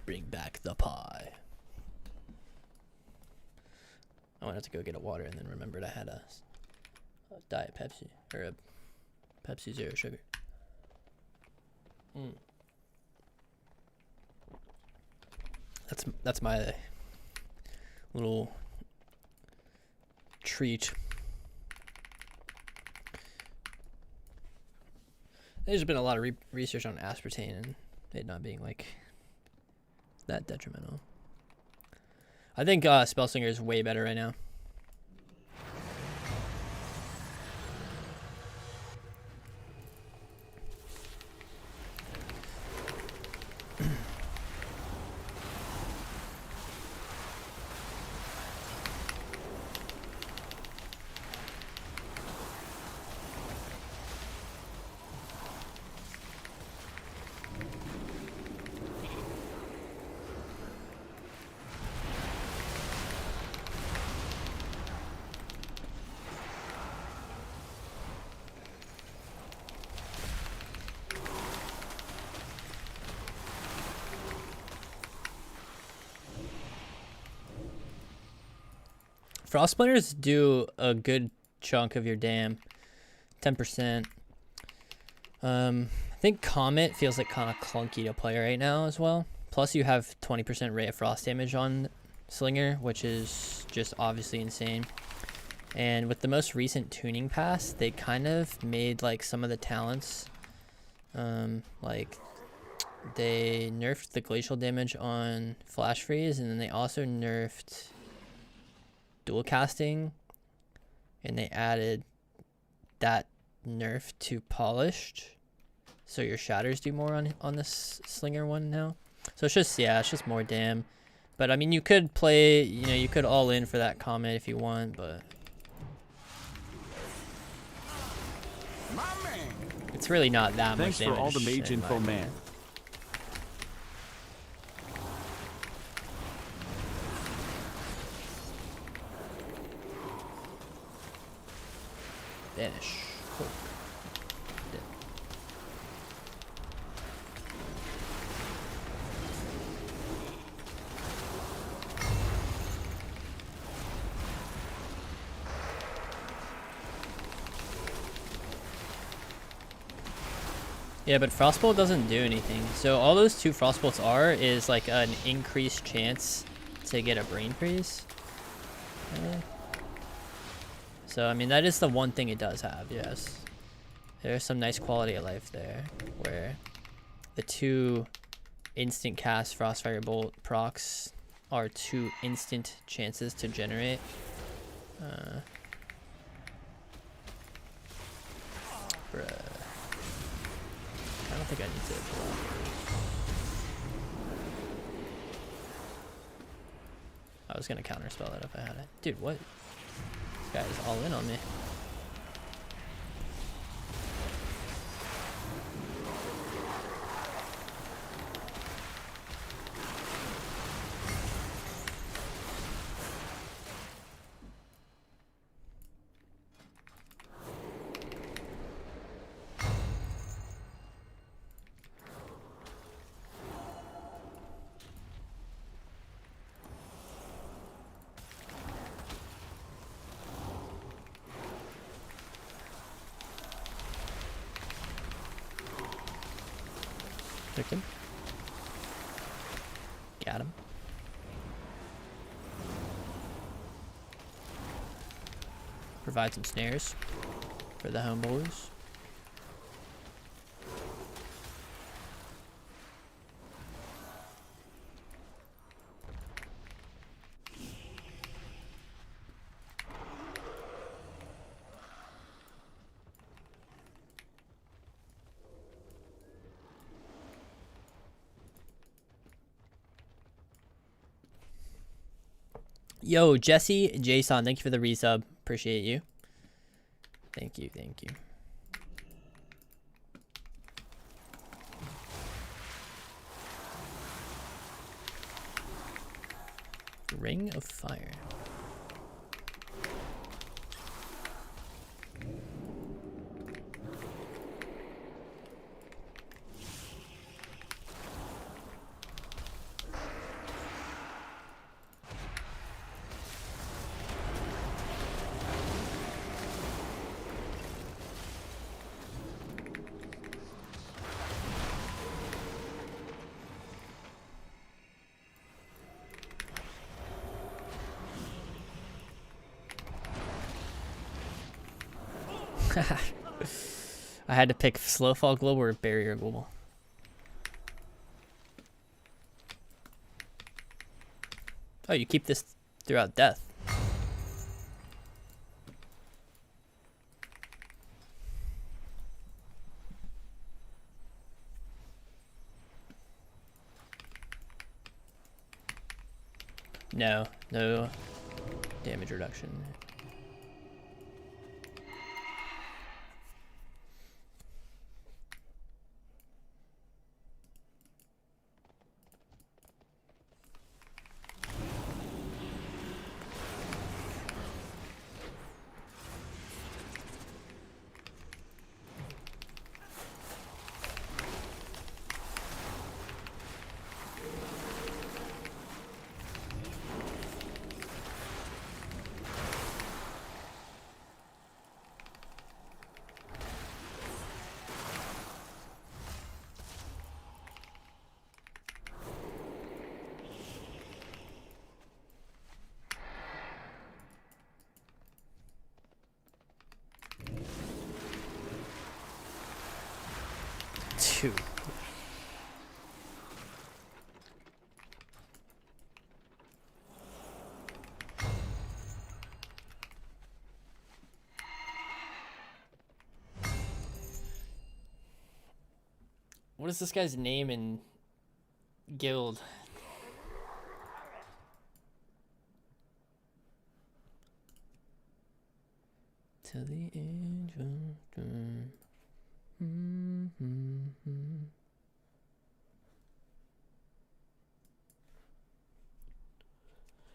Bring back the pie. I wanted to go get a water and then remembered I had a Diet Pepsi, or a Pepsi Zero Sugar. That's my little treat. There's been a lot of research on aspartame and it not being like that detrimental. I think Spellslinger is way better right now. Frost splinters do a good chunk of your dam, 10%. I think Comet feels like kind of clunky to play right now as well. Plus you have 20% rate of frost damage on Slinger, which is just obviously insane. And with the most recent tuning pass, they kind of made like some of the talents, like they nerfed the glacial damage on Flash Freeze, and then they also nerfed dual casting, and they added that nerf to polished, so your shatters do more on this Slinger one now. So it's just, yeah, it's just more dam. But I mean, you could play, you know, you could all in for that Comet if you want, but it's really not that much damage. Thanks for all the Mage info, man. Vanish. Cool. Dead. Yeah, but Frostbolt doesn't do anything. So all those 2 Frostbolts are is like an increased chance to get a Brain Freeze. So, I mean, that is the one thing it does have, yes. There's some nice quality of life there, where the 2 instant cast Frostfire Bolt procs are 2 instant chances to generate. Bruh. I don't think I need to block. I was gonna counterspell that if I had it. Dude, what? This guy is all in on me. Clicked him. Got him. Provide some snares for the homeboys. Yo, Jesse, Jason, thank you for the resub. Appreciate you. Thank you, thank you. Ring of Fire. I had to pick Slow Fall Global or Barrier Global. Oh, you keep this throughout death. No, no damage reduction. Two. What is this guy's name in guild? To the angel.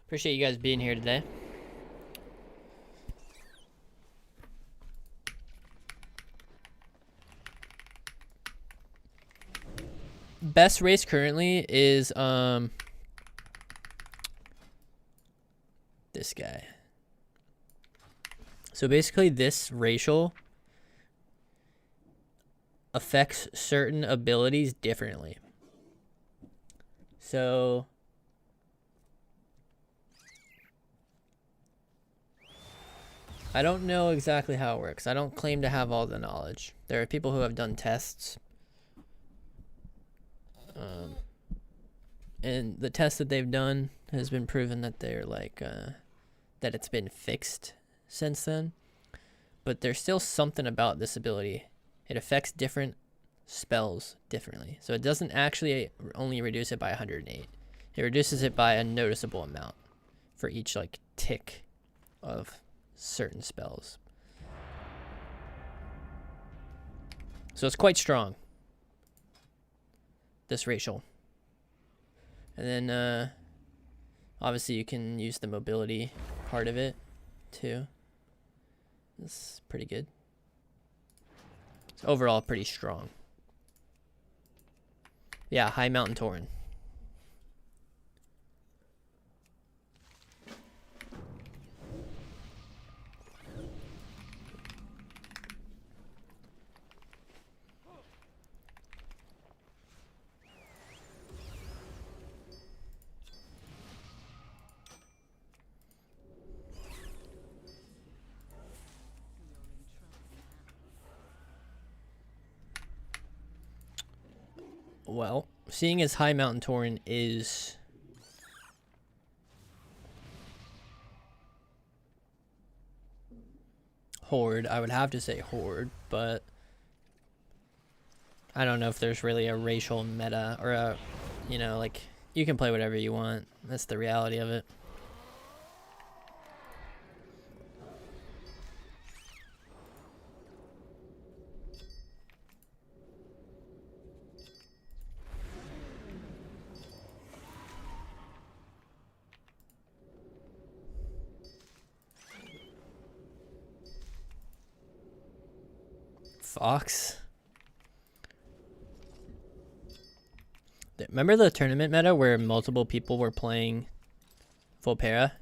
Appreciate you guys being here today. best race currently is this guy. So basically this racial affects certain abilities differently. So I don't know exactly how it works. I don't claim to have all the knowledge. There are people who have done tests. And the test that they've done has been proven that they're like, that it's been fixed since then. But there's still something about this ability. It affects different spells differently. So it doesn't actually only reduce it by 108. It reduces it by a noticeable amount for each like tick of certain spells. So it's quite strong, this racial. And then obviously you can use the mobility part of it too. It's pretty good. It's overall pretty strong. Yeah, High Mountain Tauren. Well, seeing as High Mountain Tauren is Horde, I would have to say Horde, but I don't know if there's really a racial meta or a, you know, like, you can play whatever you want. That's the reality of it. Fox. Remember the tournament meta where multiple people were playing full para?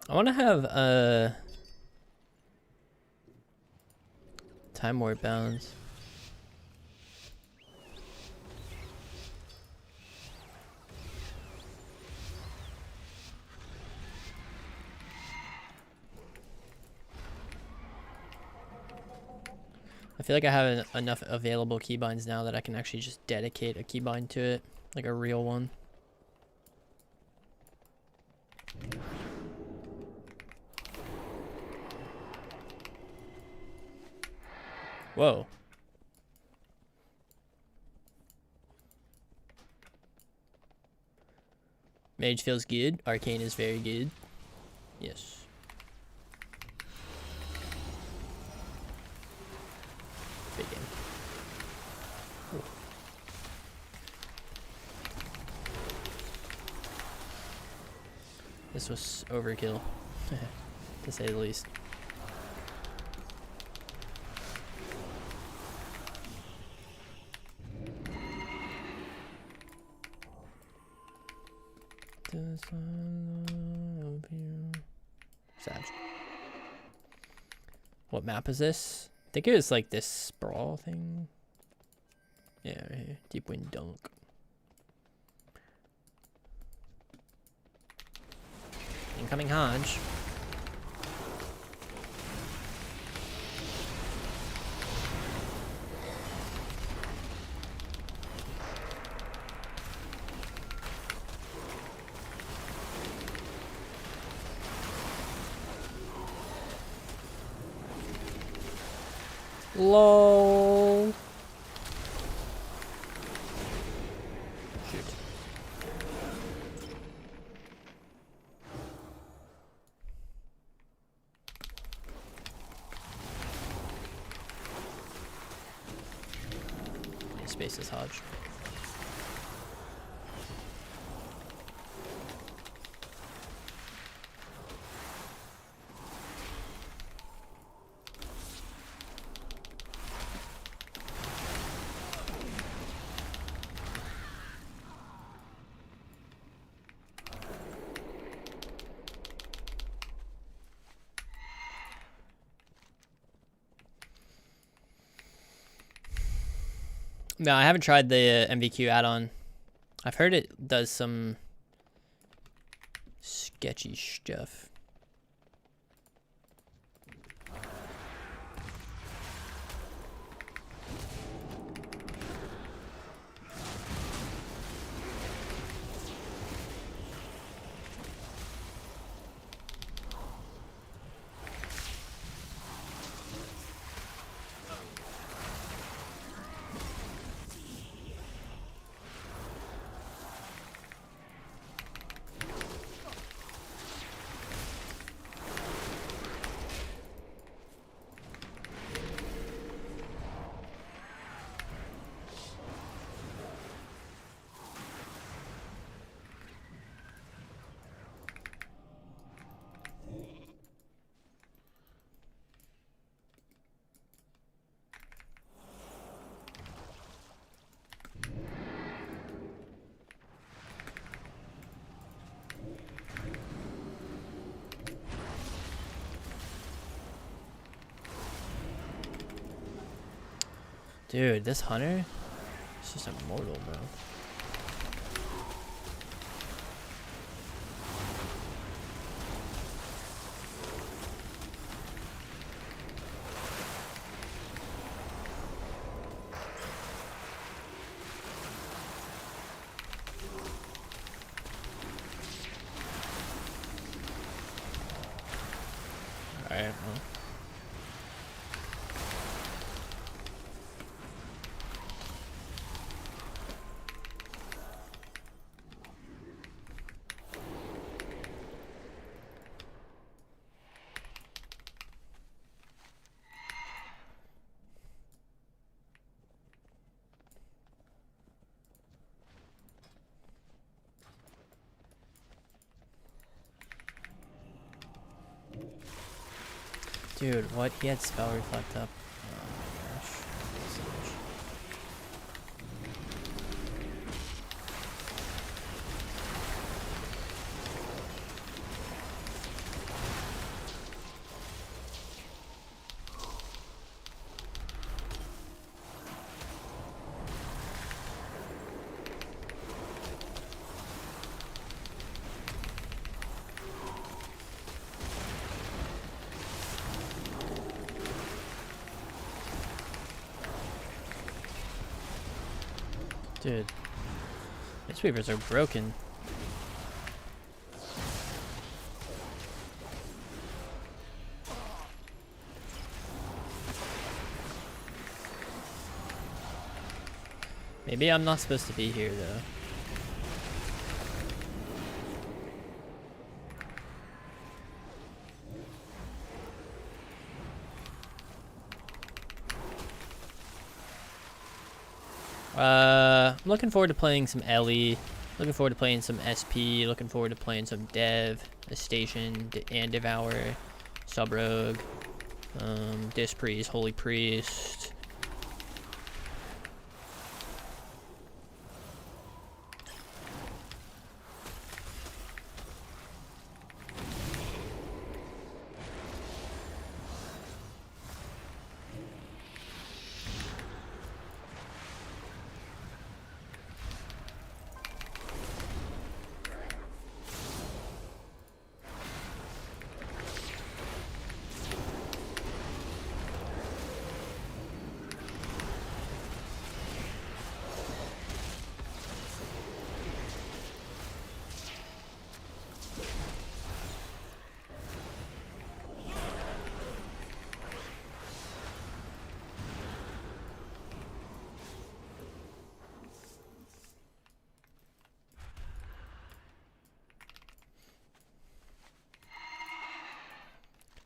I want to have Time Warp Bounds. I feel like I have enough available keybinds now that I can actually just dedicate a keybind to it, like a real one. Whoa. Mage feels good. Arcane is very good. Yes. Big game. Ooh. This was overkill, to say the least. Savage. What map is this? I think it was like this sprawl thing. Yeah, right here. Deep Wind Dunk. Incoming Hodge. LOL. Shoot. Space is Hodge. No, I haven't tried the MVQ add-on. I've heard it does some sketchy stuff. Dude, this hunter is just immortal, bro. Alright, well. Dude, what? He had spell reflect up. Oh my gosh. So much. Dude, these weavers are broken. Maybe I'm not supposed to be here though. I'm looking forward to playing some Ellie, looking forward to playing some SP, looking forward to playing some Dev, a Station, and Devour, Subrogue, Disc Priest, Holy Priest.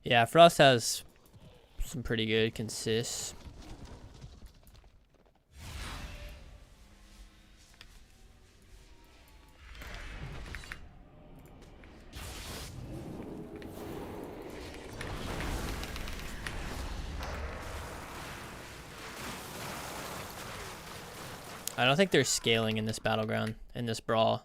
Yeah, Frost has some pretty good consists. I don't think they're scaling in this battleground, in this brawl.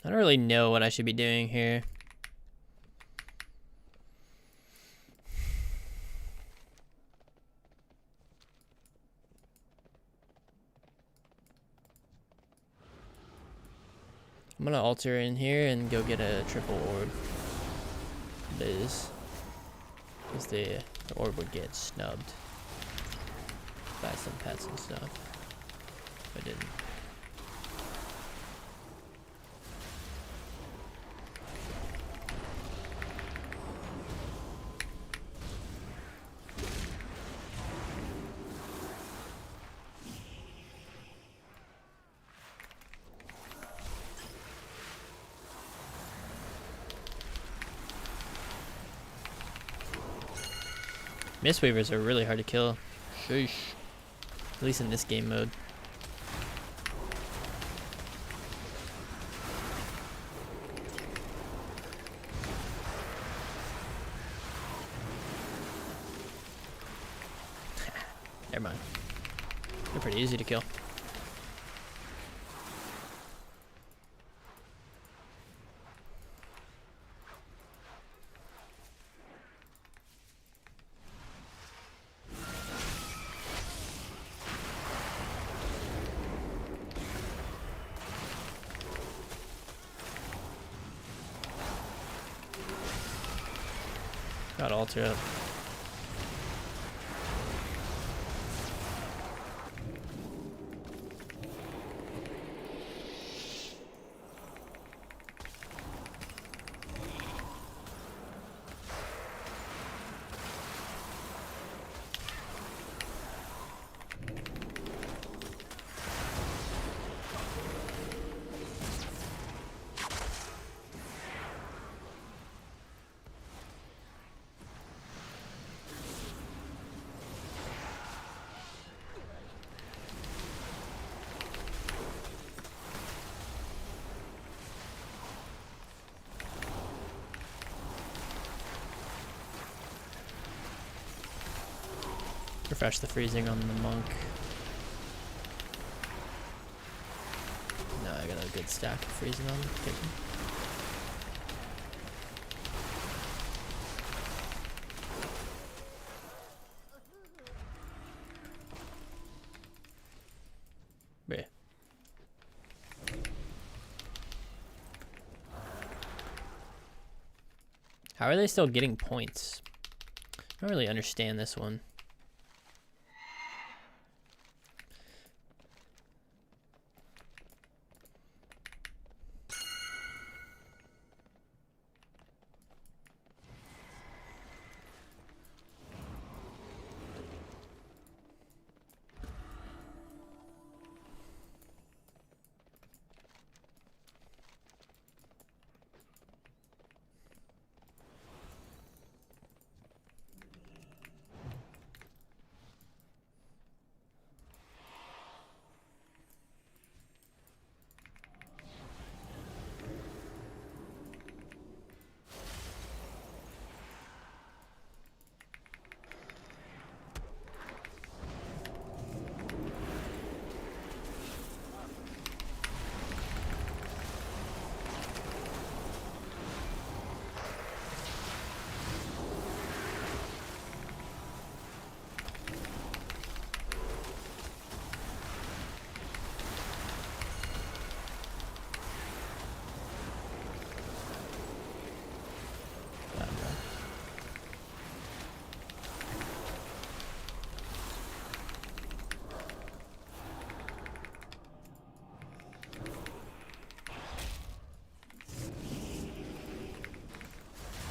I don't really know what I should be doing here. I'm gonna alter in here and go get a triple orb. Because the orb would get snubbed by some pets and stuff. If I didn't. Mistweavers are really hard to kill. Sheesh. At least in this game mode. Never mind. They're pretty easy to kill. Got alter up. Refresh the freezing on the monk. No, I got a good stack of freezing on the yeah. How are they still getting points? I don't really understand this one.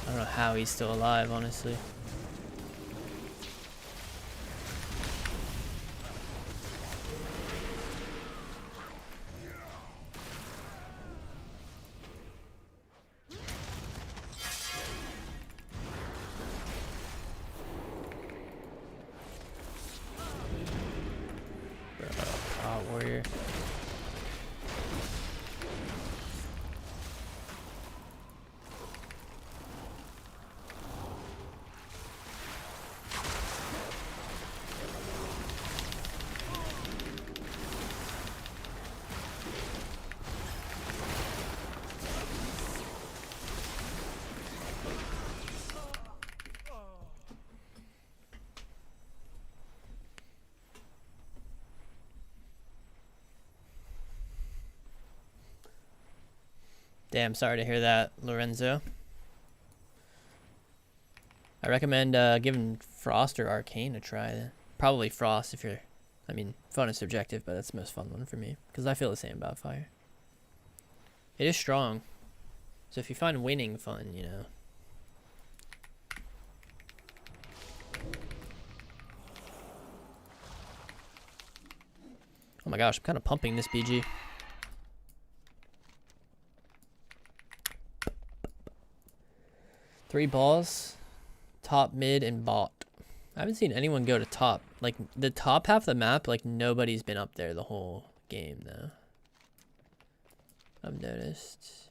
I don't know how he's still alive, honestly. Warrior. Damn, sorry to hear that, Lorenzo. I recommend giving Frost or Arcane a try. Probably Frost if you're... I mean, fun is subjective, but that's the most fun one for me. Because I feel the same about Fire. It is strong. So if you find winning fun, you know... Oh my gosh, I'm kind of pumping this BG. Three balls. Top, mid, and bot. I haven't seen anyone go to top. Like, the top half of the map, like, nobody's been up there the whole game, though. I've noticed.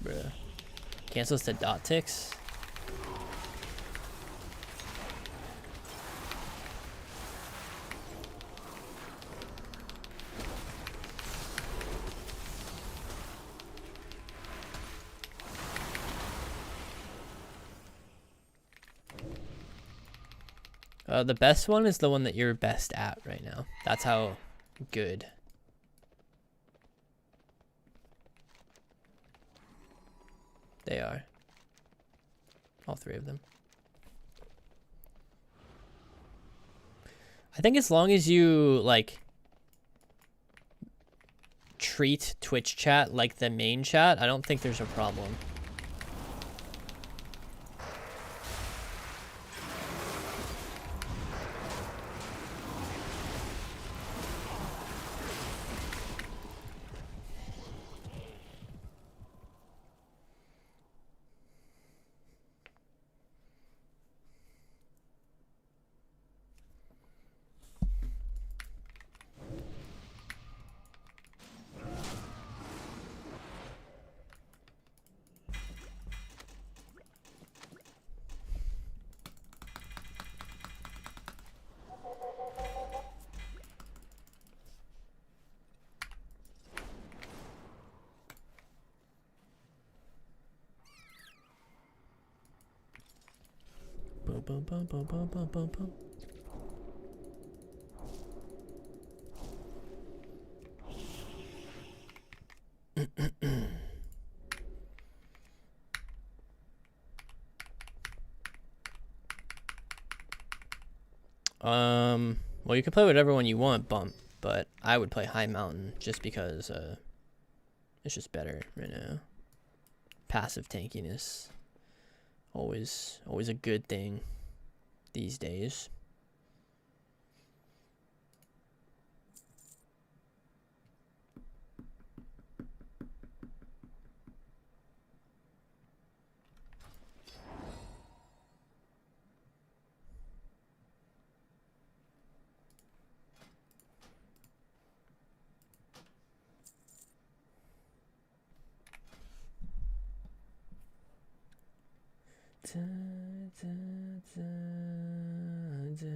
Bruh. Cancels the dot ticks. The best one is the one that you're best at right now. That's how good. They are. All three of them. I think as long as you, like, treat Twitch chat like the main chat, I don't think there's a problem. Bum, bum, bum, bum, bum, bum, bum. Well, you can play whatever one you want, Bump, but I would play High Mountain just because it's just better right now. Passive tankiness, always a good thing these days. Da, da, da, da.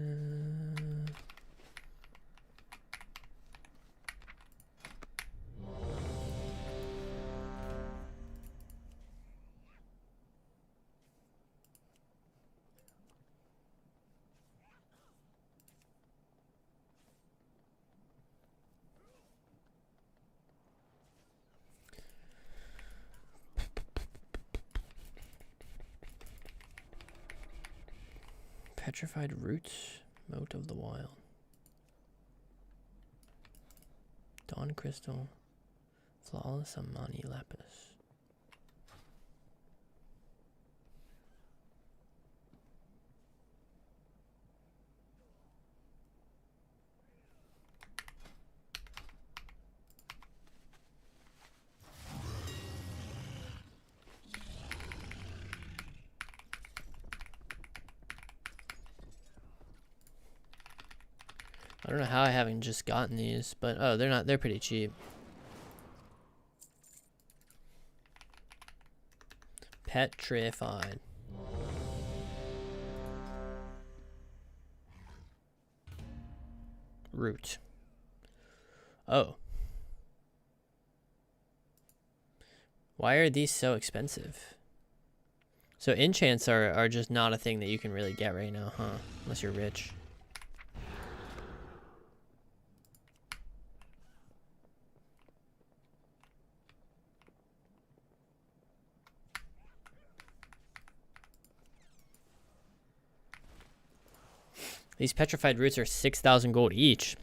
Petrified Roots, Moat of the Wild. Dawn Crystal, Flawless Amani Lapis. I don't know how I haven't just gotten these, but oh, they're pretty cheap. Petrified. Root. Oh. Why are these so expensive? So enchants are just not a thing that you can really get right now, huh? Unless you're rich. These petrified roots are 6,000 gold each.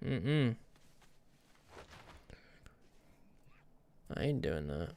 I ain't doing that.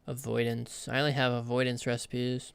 Avoidance. I only have avoidance recipes.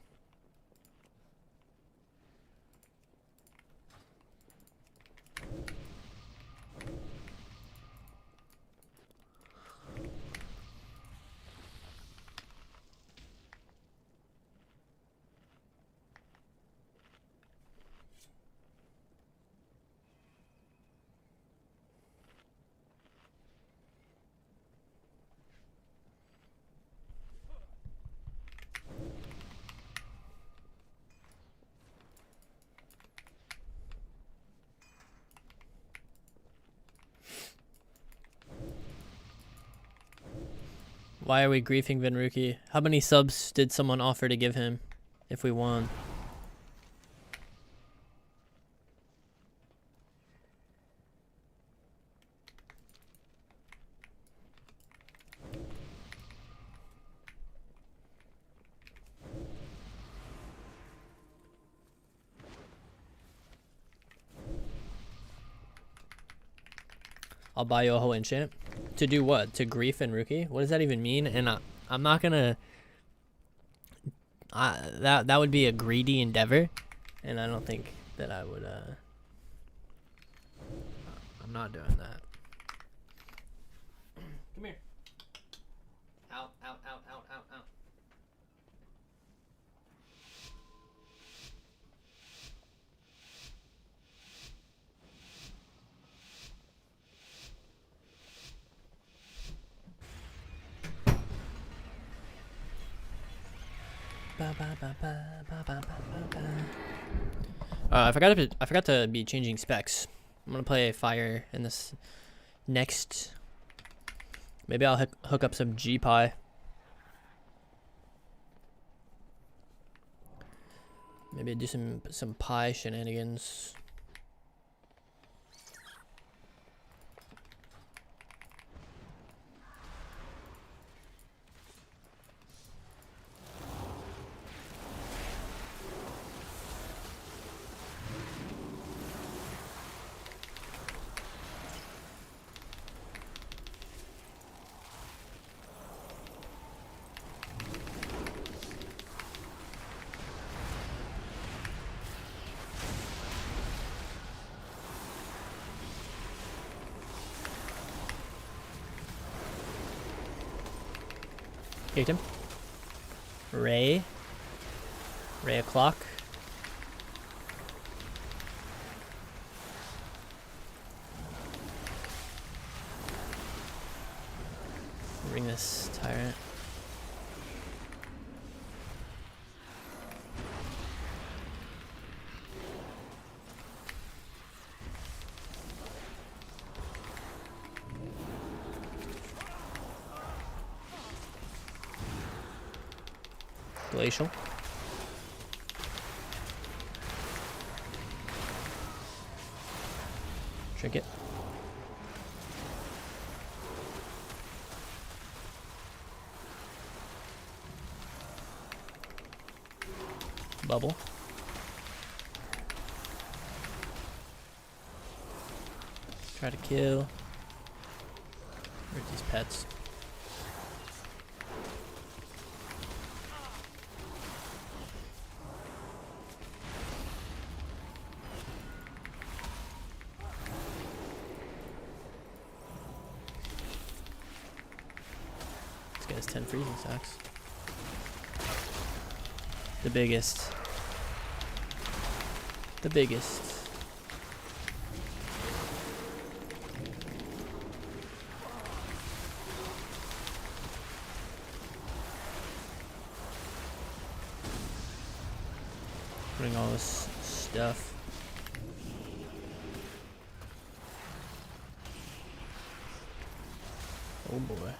Why are we griefing Vinruki? How many subs did someone offer to give him if we won? I'll buy you a whole enchant. To do what? To grief Vinruki? What does that even mean? And I'm not gonna... that would be a greedy endeavor. And I don't think that I would... I'm not doing that. Come here. Out, out, out, out, out, out. I forgot to be changing specs. I'm gonna play fire in this next. Maybe I'll hook up some G-Pie. Maybe do some pie shenanigans. Kicked him. Ray o'clock. Bring this tyrant. Glacial. Trinket. Bubble. Try to kill. Where's these pets? This guy has 10 freezing stacks. The biggest. The biggest. Putting all this stuff. Oh boy.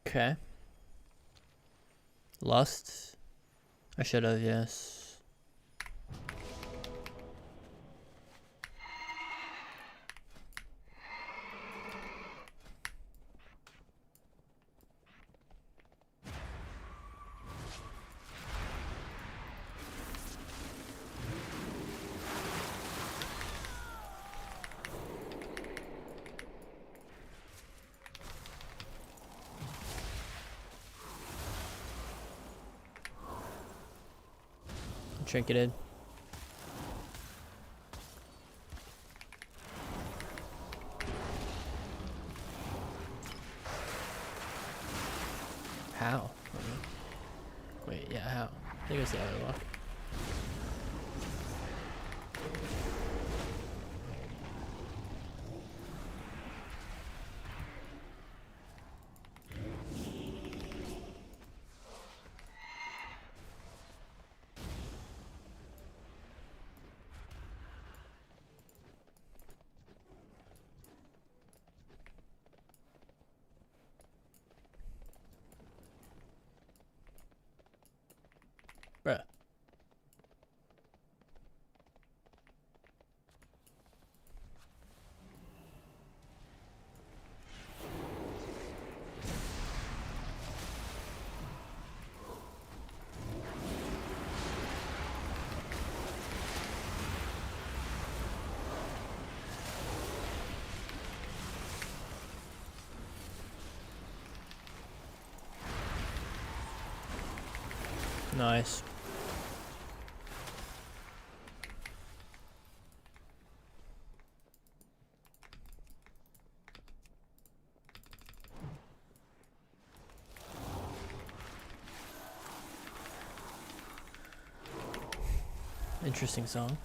Okay. Lust? I should have, yes. Trinketed. How? Wait, yeah, how? I think it was the other walk. Bruh. Nice. Interesting song.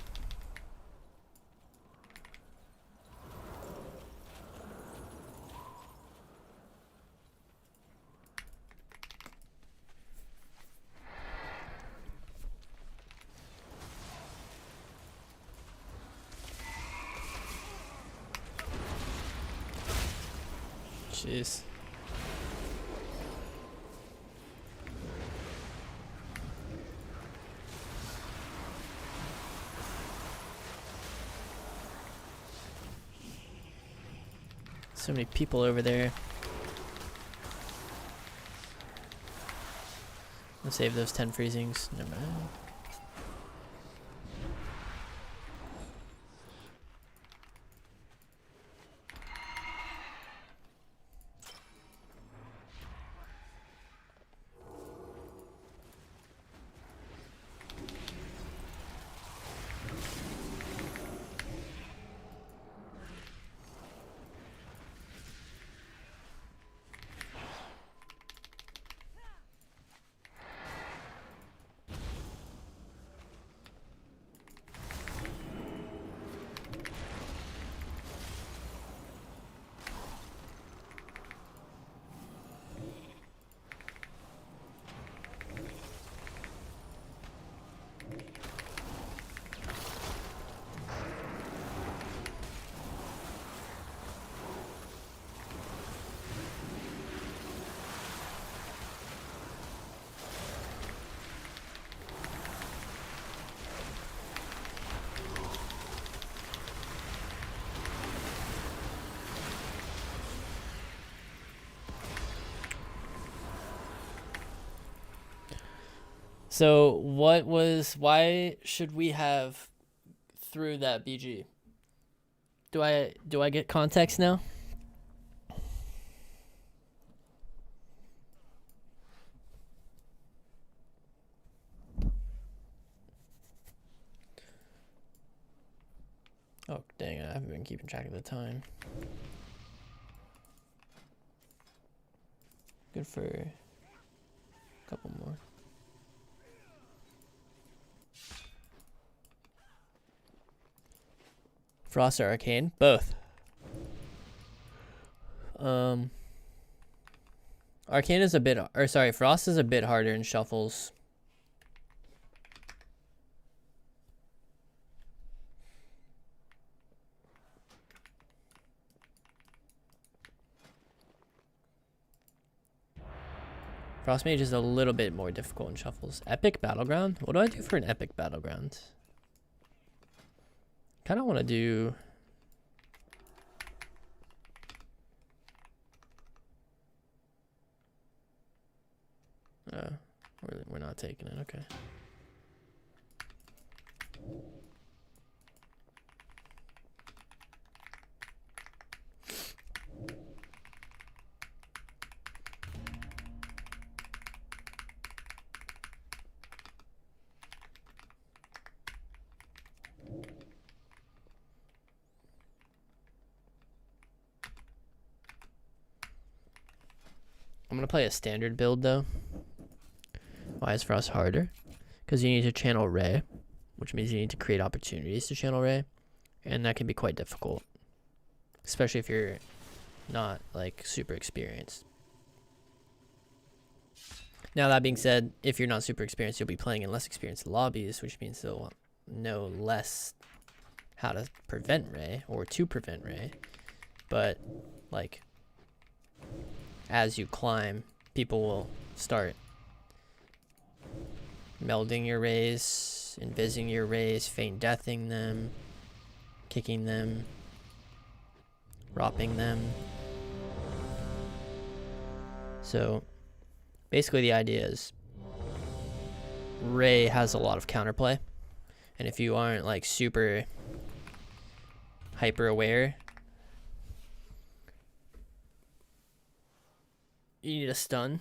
Jeez. So many people over there. Let's save those 10 freezings. Never mind. So why should we have through that BG? Do I get context now? Oh, dang it. I haven't been keeping track of the time. Good for a couple more. Frost or Arcane? Both. Arcane is a bit, or sorry, Frost is a bit harder in shuffles. Frost Mage is a little bit more difficult in shuffles. Epic Battleground? What do I do for an Epic Battleground? Kind of want to do... we're not taking it, okay. I'm going to play a standard build, though. Why is Frost harder? Because you need to channel Ray, which means you need to create opportunities to channel Ray, and that can be quite difficult, especially if you're not, like, super experienced. Now, that being said, if you're not super experienced, you'll be playing in less experienced lobbies, which means they'll know less how to prevent Ray, or to prevent Ray, but, like... as you climb, people will start melding your rays, invising your rays, feign deathing them, kicking them, ropping them. So basically the idea is Ray has a lot of counterplay, and if you aren't like super hyper aware, you need a stun.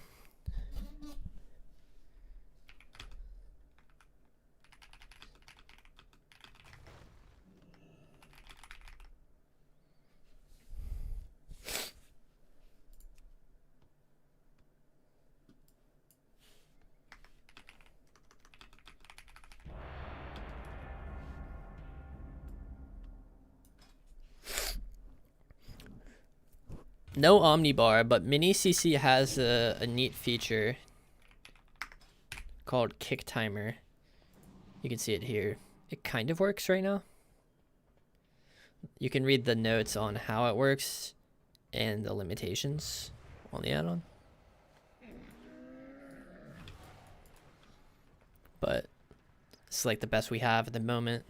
No omnibar, but mini CC has a neat feature called kick timer. You can see it here. It kind of works right now. You can read the notes on how it works and the limitations on the add-on. But it's like the best we have at the moment.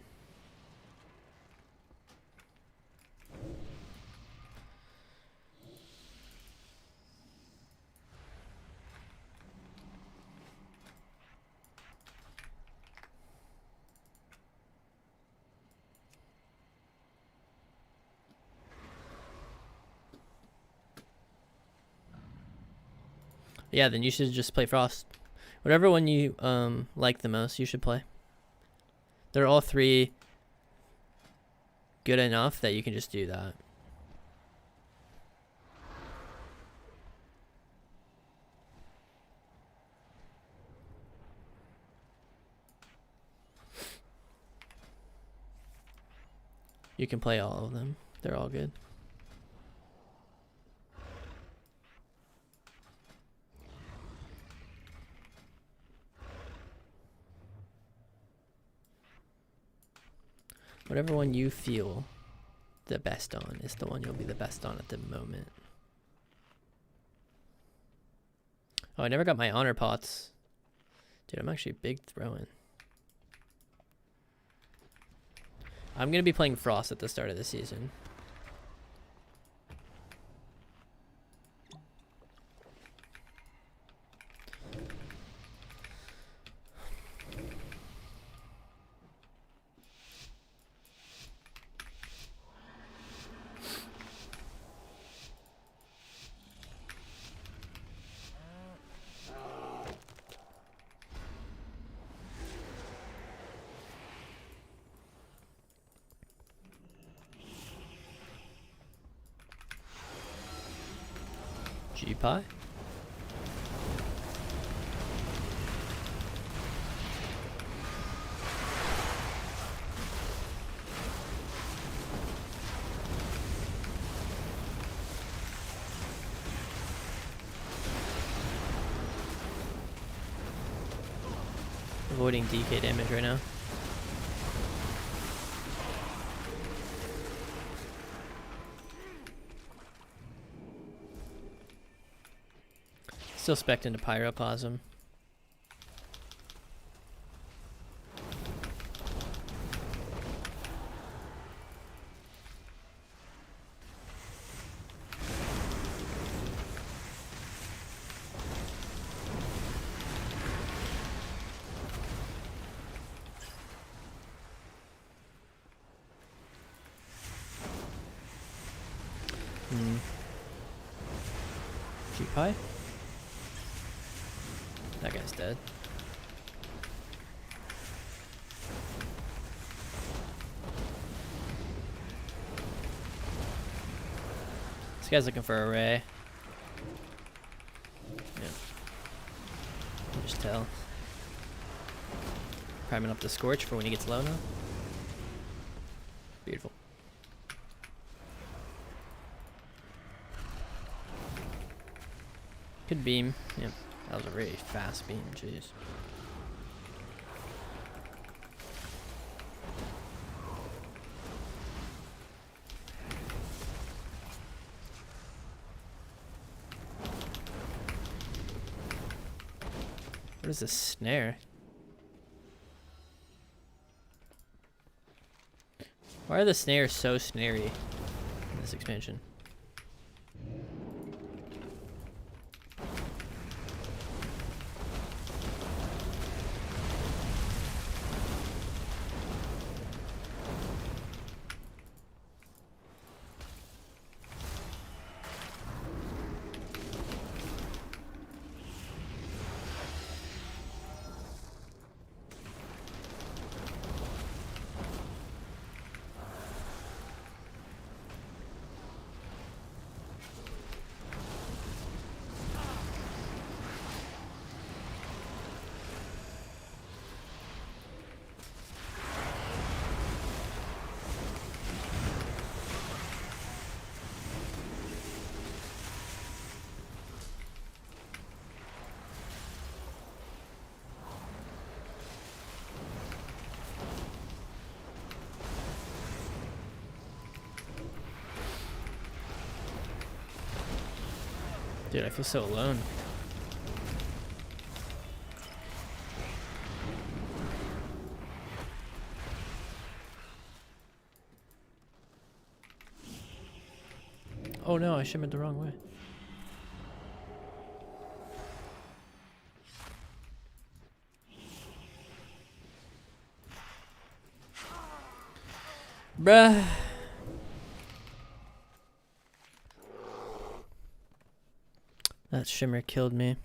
Yeah, then you should just play Frost. Whatever one you like the most, you should play. They're all three good enough that you can just do that. You can play all of them. They're all good. Whatever one you feel the best on is the one you'll be the best on at the moment. Oh, I never got my honor pots. Dude, I'm actually big throwing. I'm going to be playing Frost at the start of the season. G-Pie? Avoiding DK damage right now. Still spec'd into Pyroclasm. G-Pie? That guy's dead. This guy's looking for a ray. Yeah. You can just tell. Priming up the Scorch for when he gets low now. Beautiful. Good beam. Yep. That was a really fast beam, jeez. What is this snare? Why are the snares so snary in this expansion? Dude, I feel so alone. Oh no, I shimmered the wrong way. Bruh. That shimmer killed me.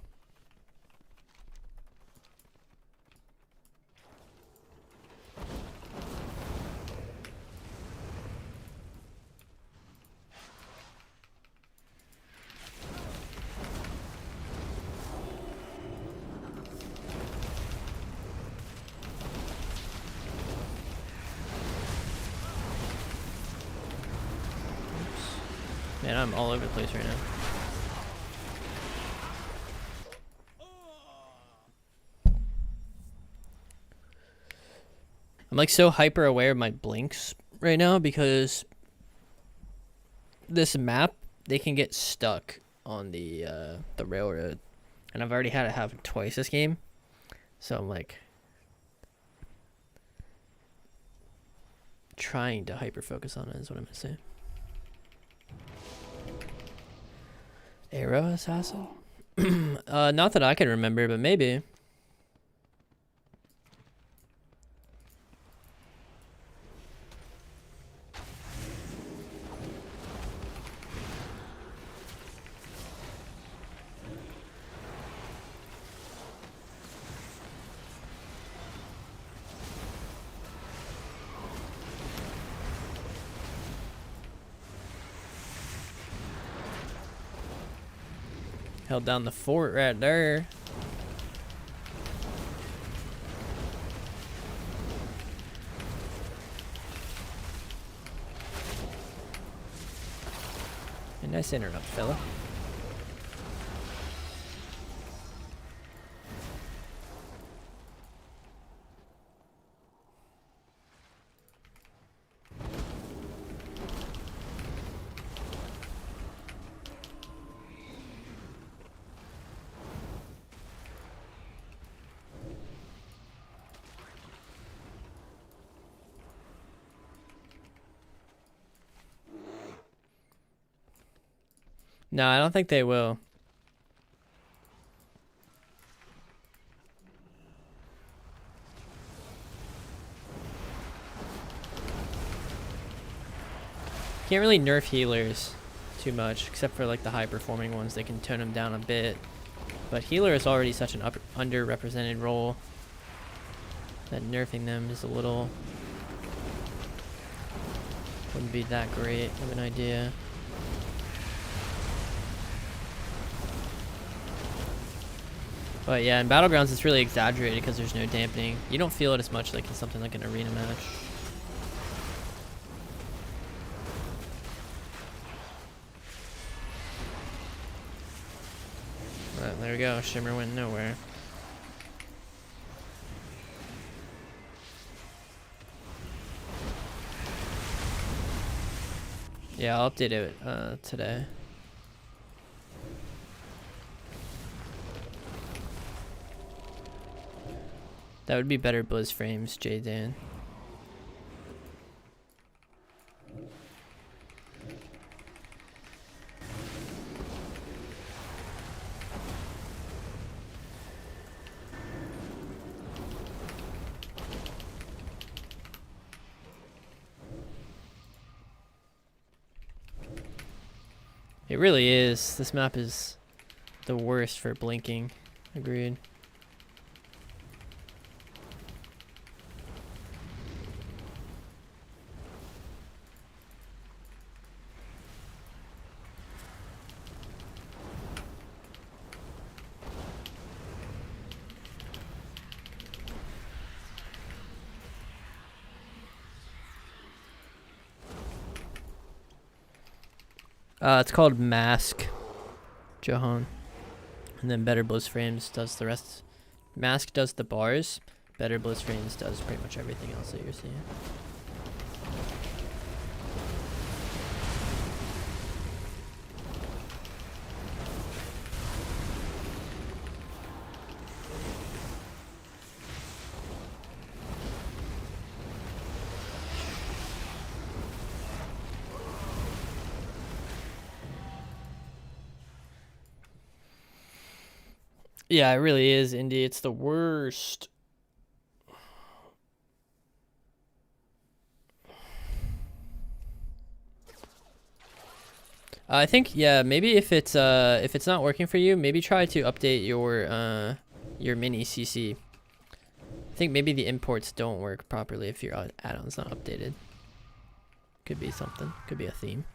Oops. Man, I'm all over the place right now. I'm like so hyper aware of my blinks right now because this map, they can get stuck on the railroad, and I've already had it happen twice this game, so I'm like trying to hyper focus on it is what I'm gonna say. Arrow assassin? Not that I can remember, but maybe. Held down the fort right there. A nice interrupt, fella. No, I don't think they will. Can't really nerf healers too much, except for like the high performing ones. They can tone them down a bit. But healer is already such an underrepresented role that nerfing them is a little... wouldn't be that great of an idea. But yeah, in Battlegrounds it's really exaggerated because there's no dampening. You don't feel it as much like in something like an arena match. But there we go, Shimmer went nowhere. Yeah, I'll update it today. That would be better Blizz frames, J-Dan. It really is. This map is the worst for blinking. Agreed. It's called Mask, Johan. And then Better Blizz Frames does the rest. Mask does the bars. Better Blizz Frames does pretty much everything else that you're seeing. Yeah, it really is, Indy. It's the worst. I think, yeah, maybe if it's not working for you, maybe try to update your mini CC. I think maybe the imports don't work properly if your add-on's not updated. Could be something. Could be a theme.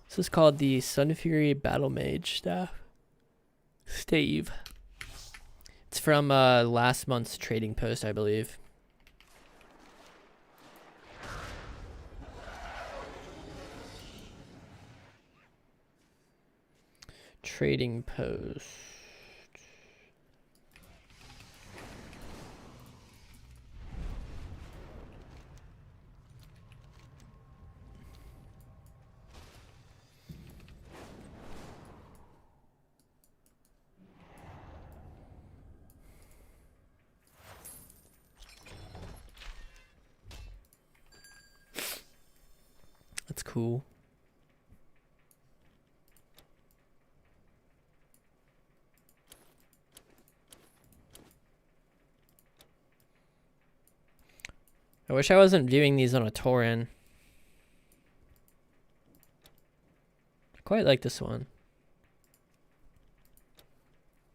This is called the Sun Fury Battle Mage staff. Stave. It's from last month's trading post, I believe. Trading post. That's cool. I wish I wasn't viewing these on a Tauren. I quite like this one.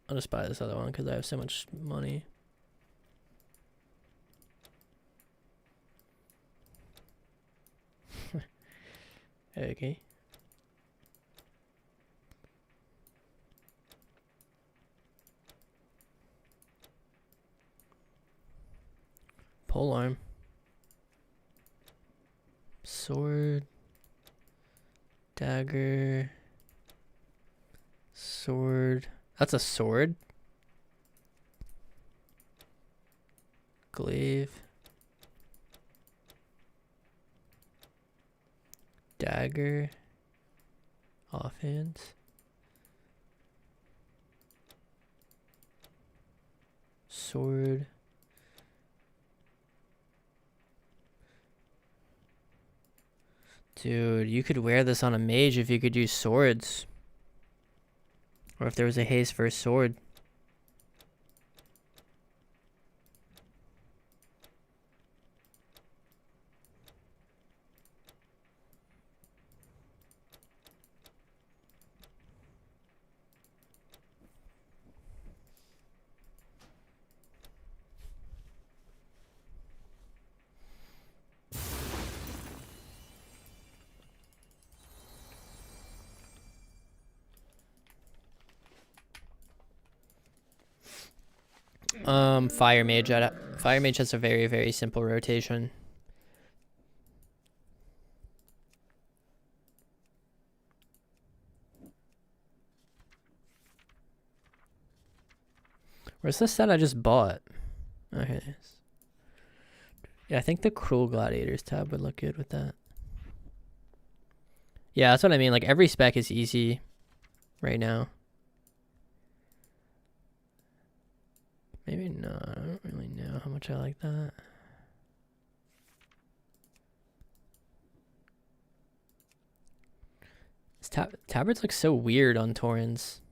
I'll just buy this other one because I have so much money. Okay. Polearm. Sword. Dagger. Sword. That's a sword. Glaive. Dagger. Offhand. Sword. Dude, you could wear this on a mage if you could use swords. Or if there was a haste for a sword. Fire Mage. Fire Mage has a very, very simple rotation. Where's the set I just bought? Okay. Yeah, I think the Cruel Gladiators tab would look good with that. Yeah, that's what I mean. Like, every spec is easy right now. Maybe not. I don't really know how much I like that. This tabards look so weird on Taurens.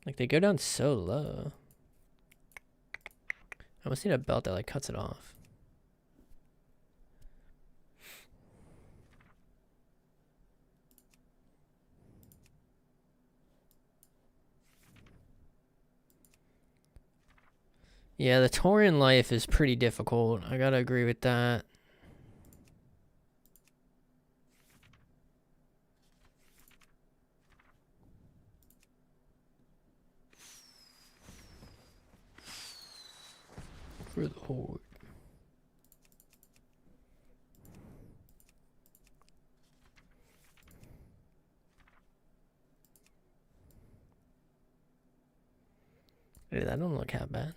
Like, they go down so low. I almost need a belt that, like, cuts it off. Yeah, the Tauren life is pretty difficult. I gotta agree with that. For the Horde. Dude, that don't look half bad.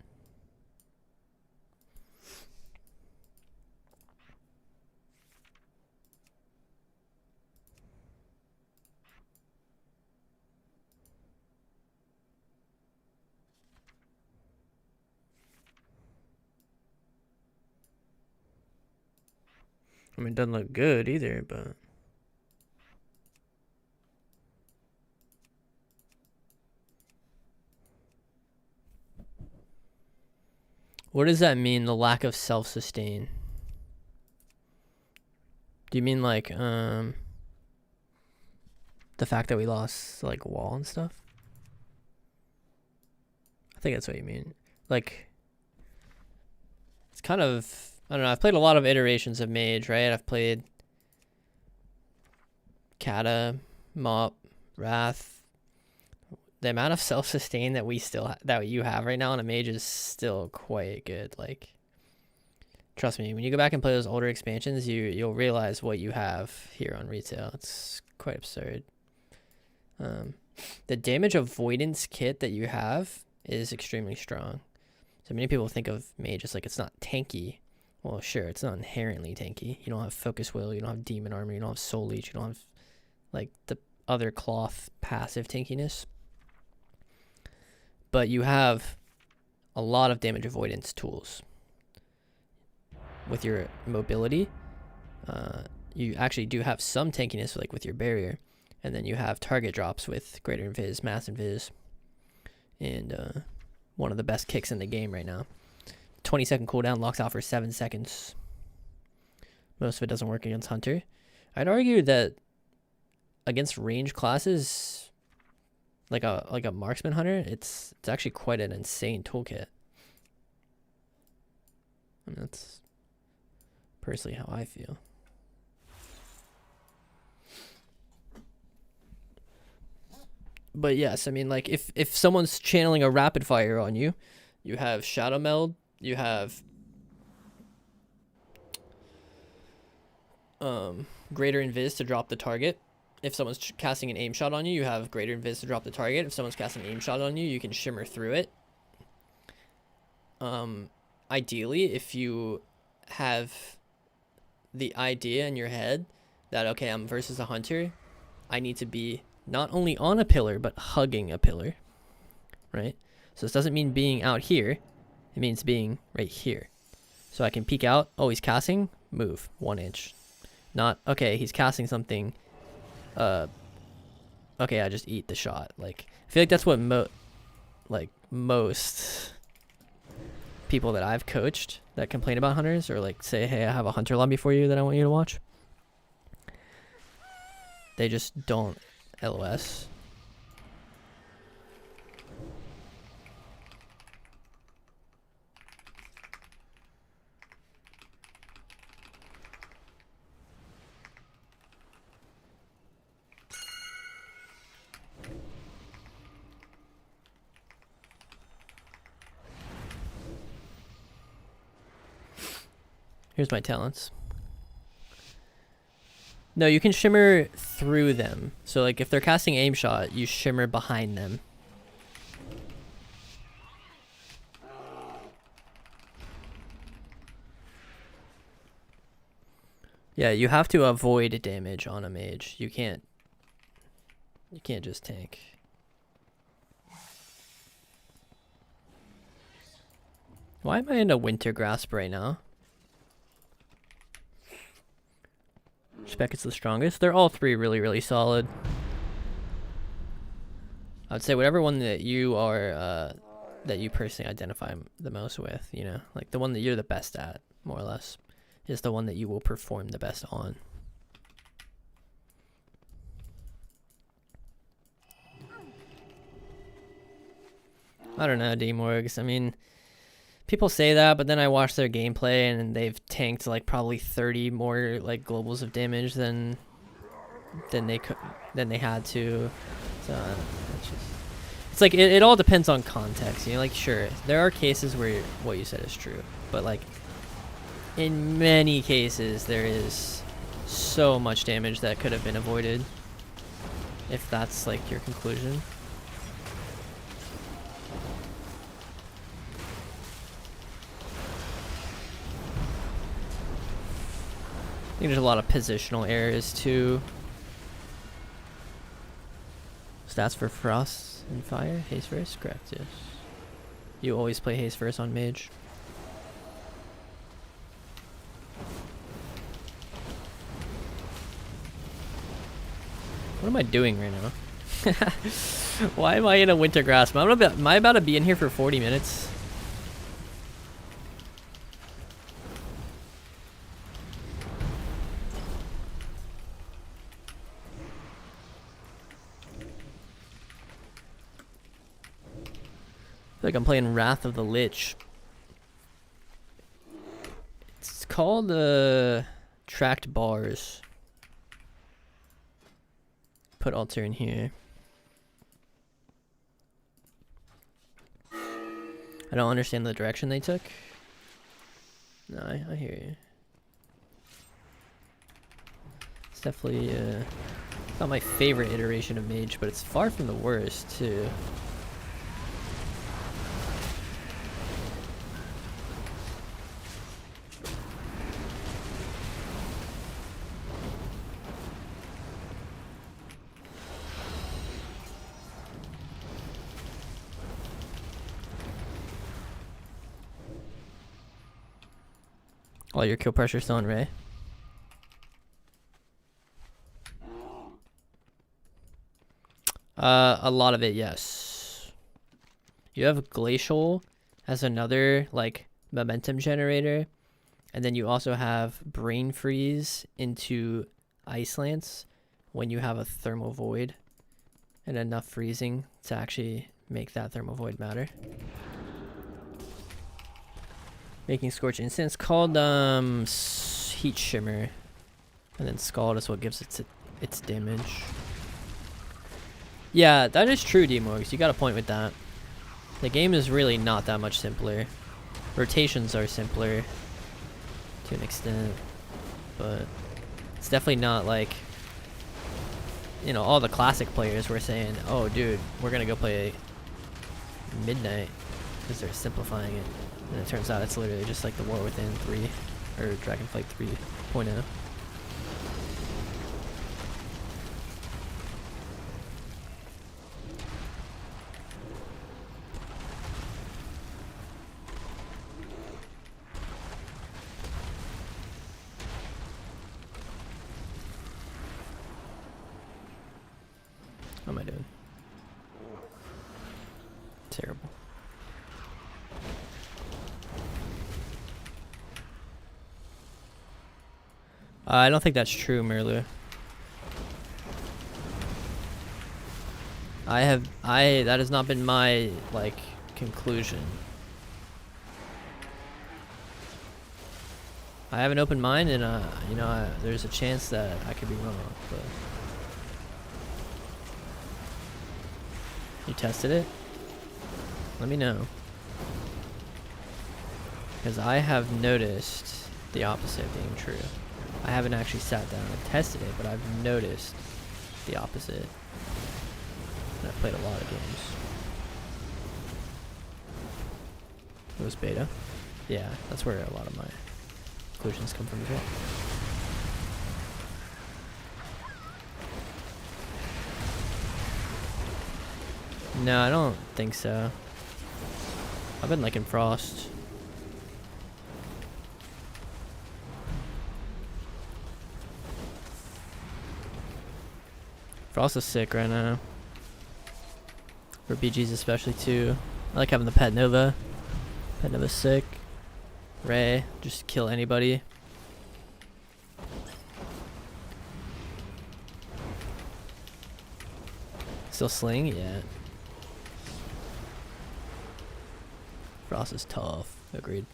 I mean, it doesn't look good either, but... What does that mean, the lack of self-sustain? Do you mean, like, the fact that we lost, like, wall and stuff? I think that's what you mean. Like, it's kind of... I don't know, I've played a lot of iterations of Mage, right? I've played Kata, Mop, Wrath. The amount of self-sustain that that you have right now on a Mage is still quite good. Like, trust me, when you go back and play those older expansions, you'll realize what you have here on retail. It's quite absurd. The damage avoidance kit that you have is extremely strong. So many people think of Mage as like it's not tanky. Well, sure, it's not inherently tanky. You don't have Focus Will, you don't have Demon Armor, you don't have Soul Leech, you don't have like the other cloth passive tankiness. But you have a lot of damage avoidance tools. With your mobility, you actually do have some tankiness like with your barrier. And then you have target drops with Greater Invis, Mass Invis, and one of the best kicks in the game right now. 20-second cooldown, locks out for 7 seconds. Most of it doesn't work against Hunter. I'd argue that against range classes, like a marksman hunter, it's actually quite an insane toolkit. I mean, that's personally how I feel. But yes, I mean, like, if someone's channeling a rapid fire on you, you have Shadow Meld, you have Greater Invis to drop the target. If someone's casting an aim shot on you, you have Greater Invis to drop the target. If someone's casting an aim shot on you, you can shimmer through it. Ideally, if you have the idea in your head that, okay, I'm versus a hunter, I need to be not only on a pillar, but hugging a pillar, right? So this doesn't mean being out here. It means being right here. So I can peek out. Oh, he's casting. Move 1 inch. Not, okay, he's casting something. Okay, I just eat the shot. Like, I feel like that's what most people that I've coached that complain about hunters, or like say, hey, I have a hunter lobby for you that I want you to watch. They just don't LOS. Here's my talents. No, you can shimmer through them. So like if they're casting aim shot, you shimmer behind them. Yeah, you have to avoid damage on a mage. You can't just tank. Why am I in a winter grasp right now? Spec is the strongest. They're all three really, really solid. I would say whatever one that you are, that you personally identify the most with, you know, like the one that you're the best at, more or less, is the one that you will perform the best on. I don't know, D-Morgs. I mean, people say that, but then I watch their gameplay and they've tanked like probably 30 more like globals of damage than they had to. So it's like it all depends on context. You know, like sure, there are cases where what you said is true, but like in many cases there is so much damage that could have been avoided. If that's like your conclusion. I think there's a lot of positional errors too. Stats for Frost and Fire? Haste first? Correct, yes. You always play Haste first on Mage. What am I doing right now? Why am I in a winter grasp? Am I about to be in here for 40 minutes? I feel like I'm playing Wrath of the Lich. It's called Tracked Bars. Put altar in here. I don't understand the direction they took. No, I hear you. It's definitely not my favorite iteration of Mage, but it's far from the worst too. All your kill pressure still on Ray. A lot of it, yes. You have Glacial as another like momentum generator, and then you also have Brain Freeze into Ice Lance when you have a Thermal Void and enough freezing to actually make that Thermal Void matter. Making Scorch Instance called Heat Shimmer, and then Scald is what gives it its damage. Yeah, that is true, D-Morgs. You got a point with that. The game is really not that much simpler. Rotations are simpler to an extent, but it's definitely not like, you know, all the classic players were saying, oh dude, we're gonna go play Midnight because they're simplifying it, and it turns out it's literally just like the War Within 3 or Dragonflight 3.0. What am I doing? Terrible. I don't think that's true, Merlu. That has not been my, like, conclusion. I have an open mind, and, you know, there's a chance that I could be wrong, but... You tested it? Let me know. Because I have noticed the opposite being true. I haven't actually sat down and tested it, but I've noticed the opposite. And I've played a lot of games. It was beta? Yeah, that's where a lot of my conclusions come from as well. No, I don't think so. I've been liking Frost. Frost is sick right now. For BGs especially too. I like having the Pet Nova. Pet Nova's sick. Ray, just kill anybody. Still Sling? Yeah. Frost is tough. Agreed.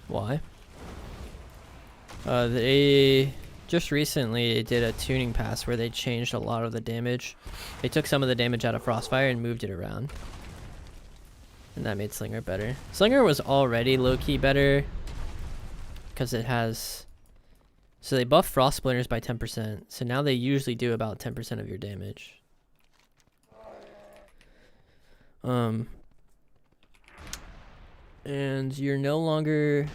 Why? They just recently did a tuning pass where they changed a lot of the damage. They took some of the damage out of Frostfire and moved it around. And that made Slinger better. Slinger was already low-key better because it has... So they buff Frost Splinters by 10%. So now they usually do about 10% of your damage. And you're no longer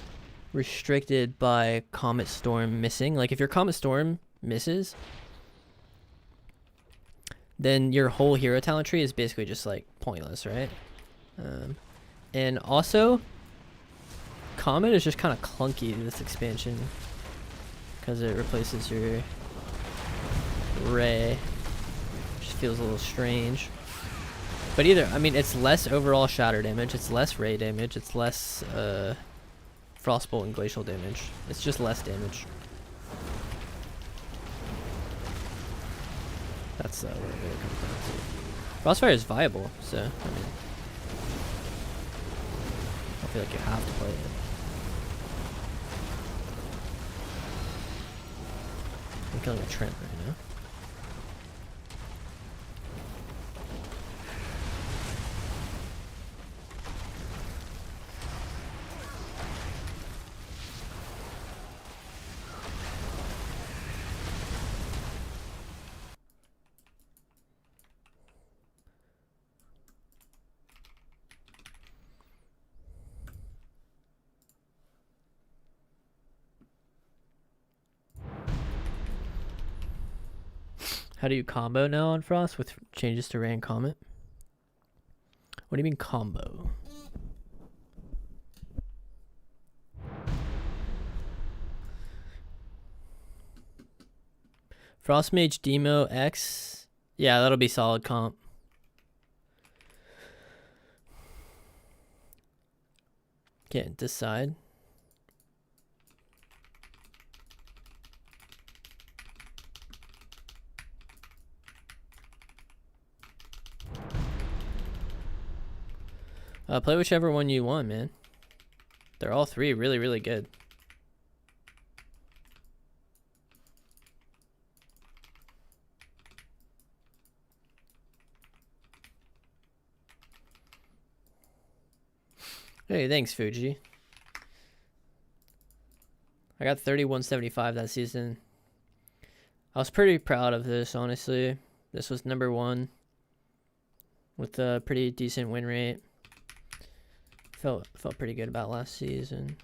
restricted by Comet Storm missing. Like if your Comet Storm misses, then your whole hero talent tree is basically just like pointless, right? And also, Comet is just kind of clunky this expansion because it replaces your Ray, which feels a little strange. But either, I mean, it's less overall shatter damage, it's less Ray damage, it's less Frostbolt and Glacial damage. It's just less damage. That's what it really comes down to. Frostfire is viable, so, I mean, I feel like you have to play it. I'm killing a Trent right now. How do you combo now on Frost with changes to Ray and Comet? What do you mean combo? Frost Mage Demo X? Yeah, that'll be solid comp. Can't decide. Play whichever one you want, man. They're all three really, really good. Hey, thanks, Fuji. I got 3175 that season. I was pretty proud of this, honestly. This was #1 with a pretty decent win rate. Felt pretty good about last season.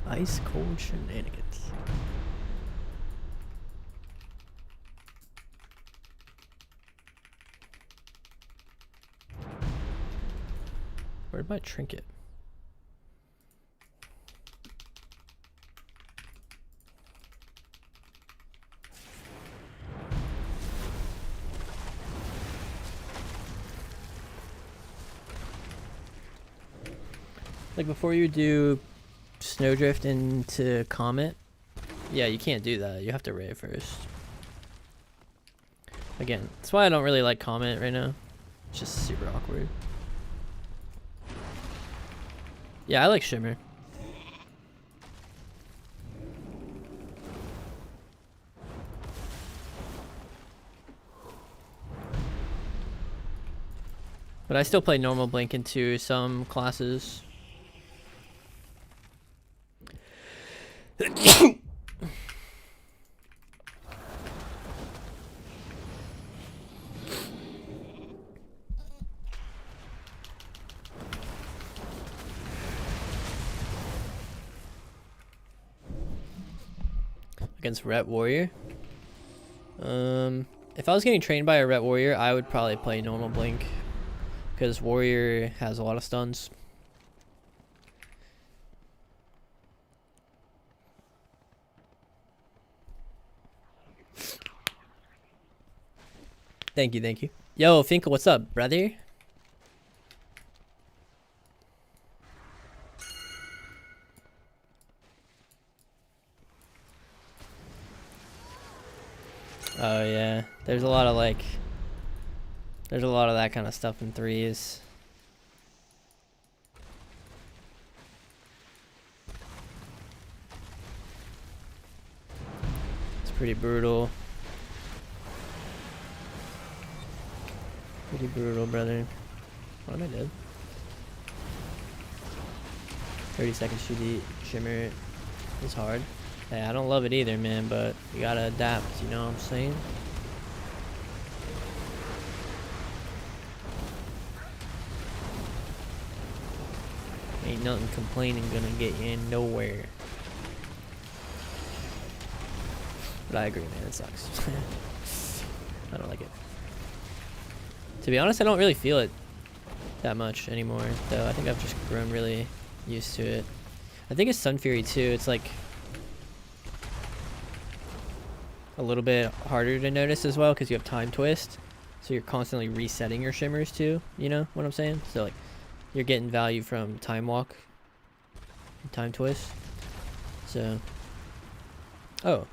Ice cold shenanigans. Where'd my trinket? Like before you do Snowdrift into Comet, yeah, you can't do that. You have to raid first. Again, that's why I don't really like Comet right now. It's just super awkward. Yeah, I like Shimmer. But I still play normal Blink into some classes. Against Ret Warrior. If I was getting trained by a Ret Warrior, I would probably play normal Blink, because Warrior has a lot of stuns. Thank you, thank you. Yo, Finkel, what's up, brother? Oh yeah, there's a lot of that kind of stuff in threes. It's pretty brutal. Pretty brutal, brother. What am I dead? 30 seconds shimmer is hard. Hey, I don't love it either, man, but you gotta adapt, you know what I'm saying? Ain't nothing complaining gonna get you in nowhere. But I agree, man, it sucks. I don't like it. To be honest, I don't really feel it that much anymore, though. I think I've just grown really used to it. I think it's Sun Fury too. It's like a little bit harder to notice as well because you have time twist, so you're constantly resetting your shimmers too, you know what I'm saying? So like you're getting value from time walk and time twist. So oh,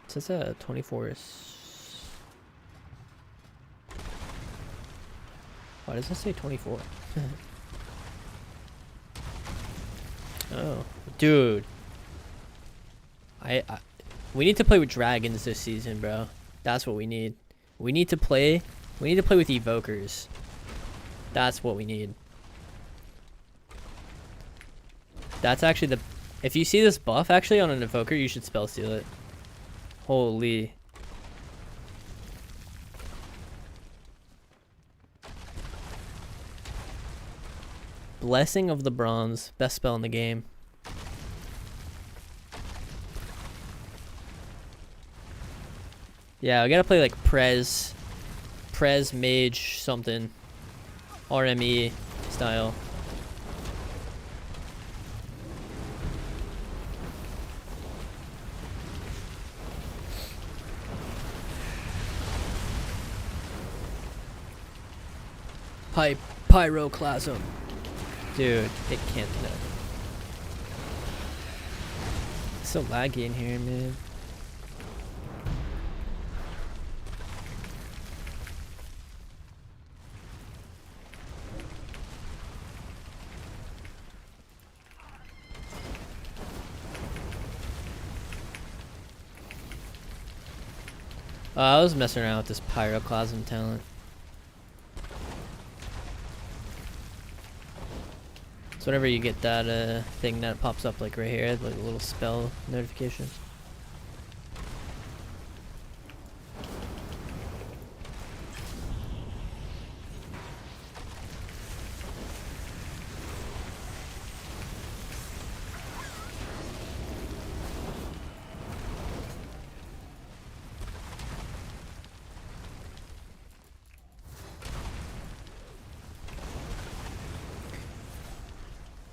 it says 24 is, why does it say 24? Oh dude, we need to play with dragons this season, bro. That's what we need. We need to play with evokers. That's what we need. That's actually the, if you see this buff actually on an evoker, you should spell seal it. Holy. Blessing of the Bronze, best spell in the game. Yeah, I gotta play like Prez, Mage, something. RME style. Pyroclasm. Dude, it can't do that. It's so laggy in here, man. I was messing around with this pyroclasm talent. So whenever you get that thing that pops up like right here, like a little spell notification.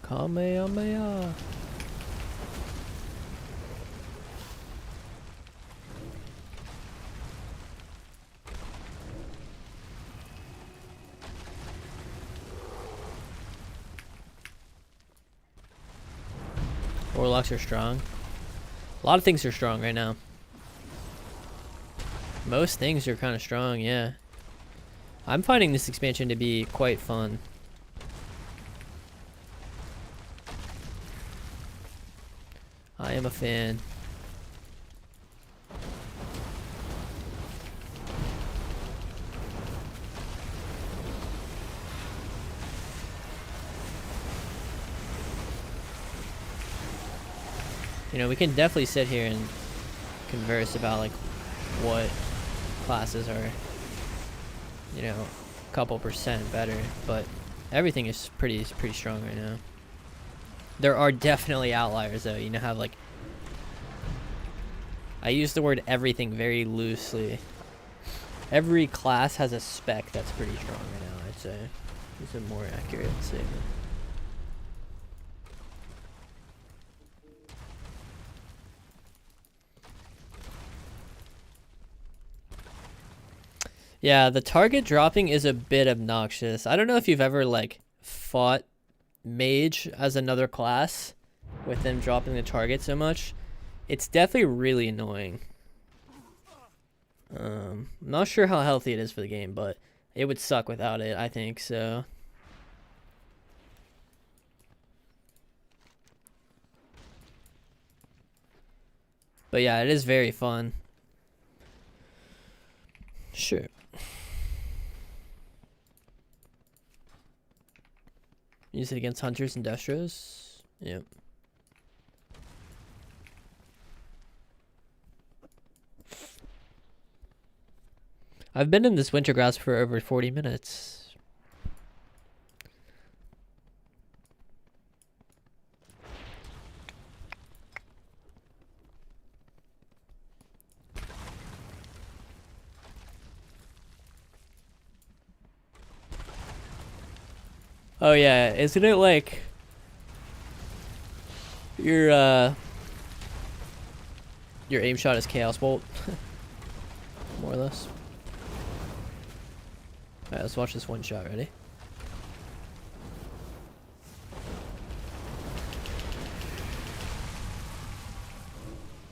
Kamehameha. Warlocks are strong. A lot of things are strong right now. Most things are kind of strong, yeah. I'm finding this expansion to be quite fun. I am a fan. You know, we can definitely sit here and converse about like what classes are, you know, a couple percent better, but everything is pretty strong right now. There are definitely outliers though, you know how like, I use the word everything very loosely. Every class has a spec that's pretty strong right now, I'd say. It's a more accurate statement. Yeah, the target dropping is a bit obnoxious. I don't know if you've ever like fought Mage as another class with them dropping the target so much. It's definitely really annoying. I'm not sure how healthy it is for the game, but it would suck without it, I think, so. But yeah, it is very fun. Sure. Use it against hunters and destros. Yep. I've been in this winter grass for over 40 minutes. Oh yeah, isn't it like your aim shot is Chaos Bolt? More or less. Alright, let's watch this one shot, ready?